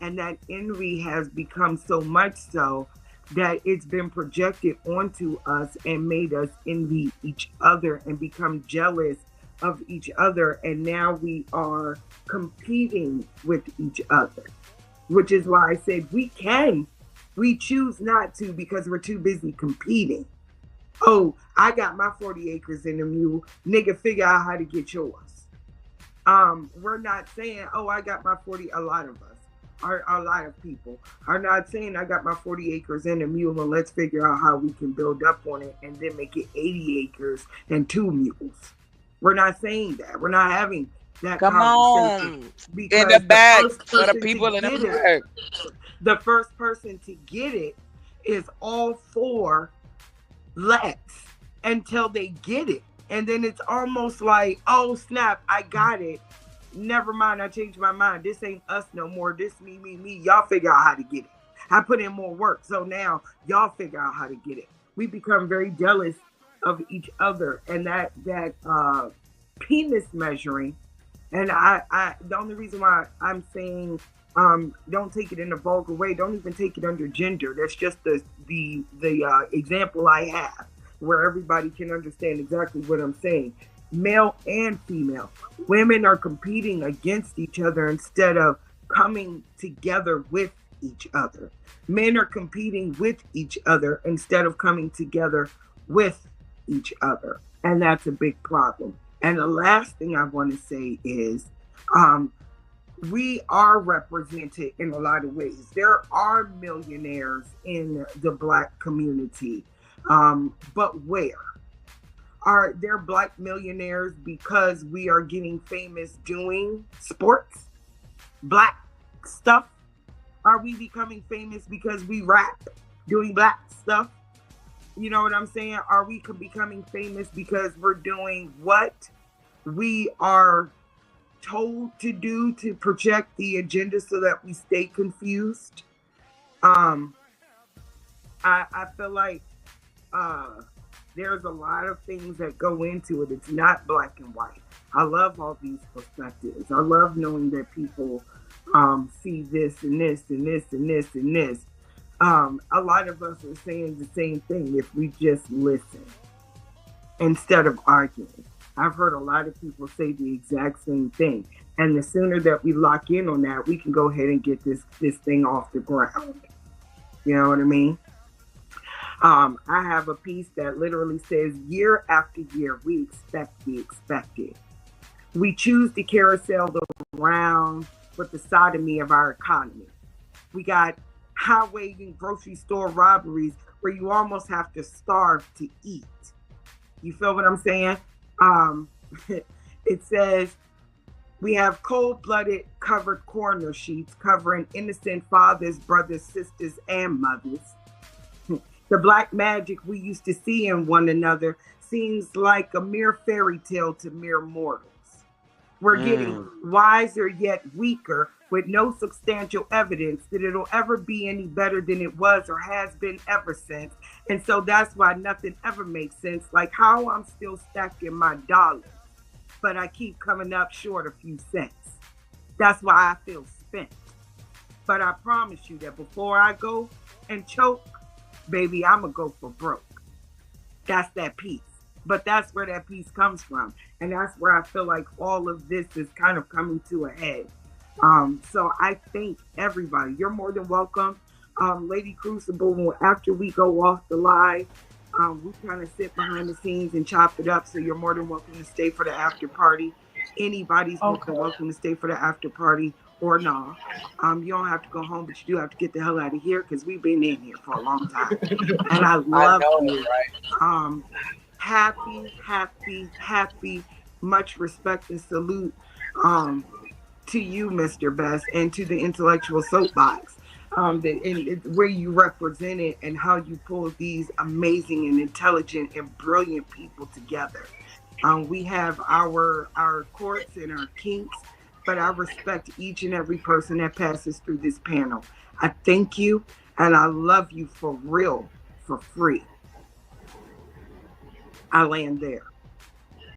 And that envy has become so much so that it's been projected onto us and made us envy each other and become jealous of each other. And now we are competing with each other, which is why I said we choose not to because we're too busy competing. Oh, I got my 40 acres in a mule. Nigga, figure out how to get yours. We're not saying, oh, I got my 40, a lot of us, a lot of people are not saying I got my 40 acres in a mule and let's figure out how we can build up on it and then make it 80 acres and 2 mules. We're not saying that. We're not having that conversation. On. Because In the back for the person people to in the get back. it, the first person to get it is all for less until they get it. And then it's almost like, oh snap, I got it. Never mind, I changed my mind. This ain't us no more. This me. Y'all figure out how to get it. I put in more work, so now y'all figure out how to get it. We become very jealous of each other, and that penis measuring. And I the only reason why I'm saying don't take it in a vulgar way. Don't even take it under gender. That's just the example I have, where everybody can understand exactly what I'm saying. Male and female. Women are competing against each other instead of coming together with each other. Men are competing with each other instead of coming together with each other. And that's a big problem. And the last thing I want to say is we are represented in a lot of ways. There are millionaires in the Black community, but where? Are there Black millionaires because we are getting famous doing sports, Black stuff? Are we becoming famous because we rap, doing Black stuff? You know what I'm saying? Are we becoming famous because we're doing what we are told to do to project the agenda so that we stay confused? I feel like there's a lot of things that go into it. It's not black and white. I love all these perspectives. I love knowing that people see this and this and this and this and this. A lot of us are saying the same thing if we just listen instead of arguing. I've heard a lot of people say the exact same thing. And the sooner that we lock in on that, we can go ahead and get this thing off the ground. You know what I mean? I have a piece that literally says, year after year, we expect the expected. We choose to carousel around with the sodomy of our economy. We got highway and grocery store robberies where you almost have to starve to eat. You feel what I'm saying? Um, it says we have cold-blooded covered corner sheets covering innocent fathers, brothers, sisters, and mothers. The black magic we used to see in one another seems like a mere fairy tale to mere mortals. We're getting wiser yet weaker with no substantial evidence that it'll ever be any better than it was or has been ever since. And so that's why nothing ever makes sense. Like how I'm still stacking my dollars, but I keep coming up short a few cents. That's why I feel spent. But I promise you that before I go and choke, baby, I'm going to go for broke. That's that peace. But that's where that peace comes from. And that's where I feel like all of this is kind of coming to a head. So I thank everybody. You're more than welcome. Lady Crucible, after we go off the live, we kind of sit behind the scenes and chop it up. So you're more than welcome to stay for the after party. Anybody's more than welcome to stay for the after party or not. You don't have to go home, but you do have to get the hell out of here because we've been in here for a long time. And I love you. Right? Happy, much respect and salute to you, Mr. Best, and to the intellectual soapbox, where you represent it and how you pull these amazing and intelligent and brilliant people together. We have our courts and our kinks, but I respect each and every person that passes through this panel. I thank you, and I love you for real, for free. I land there.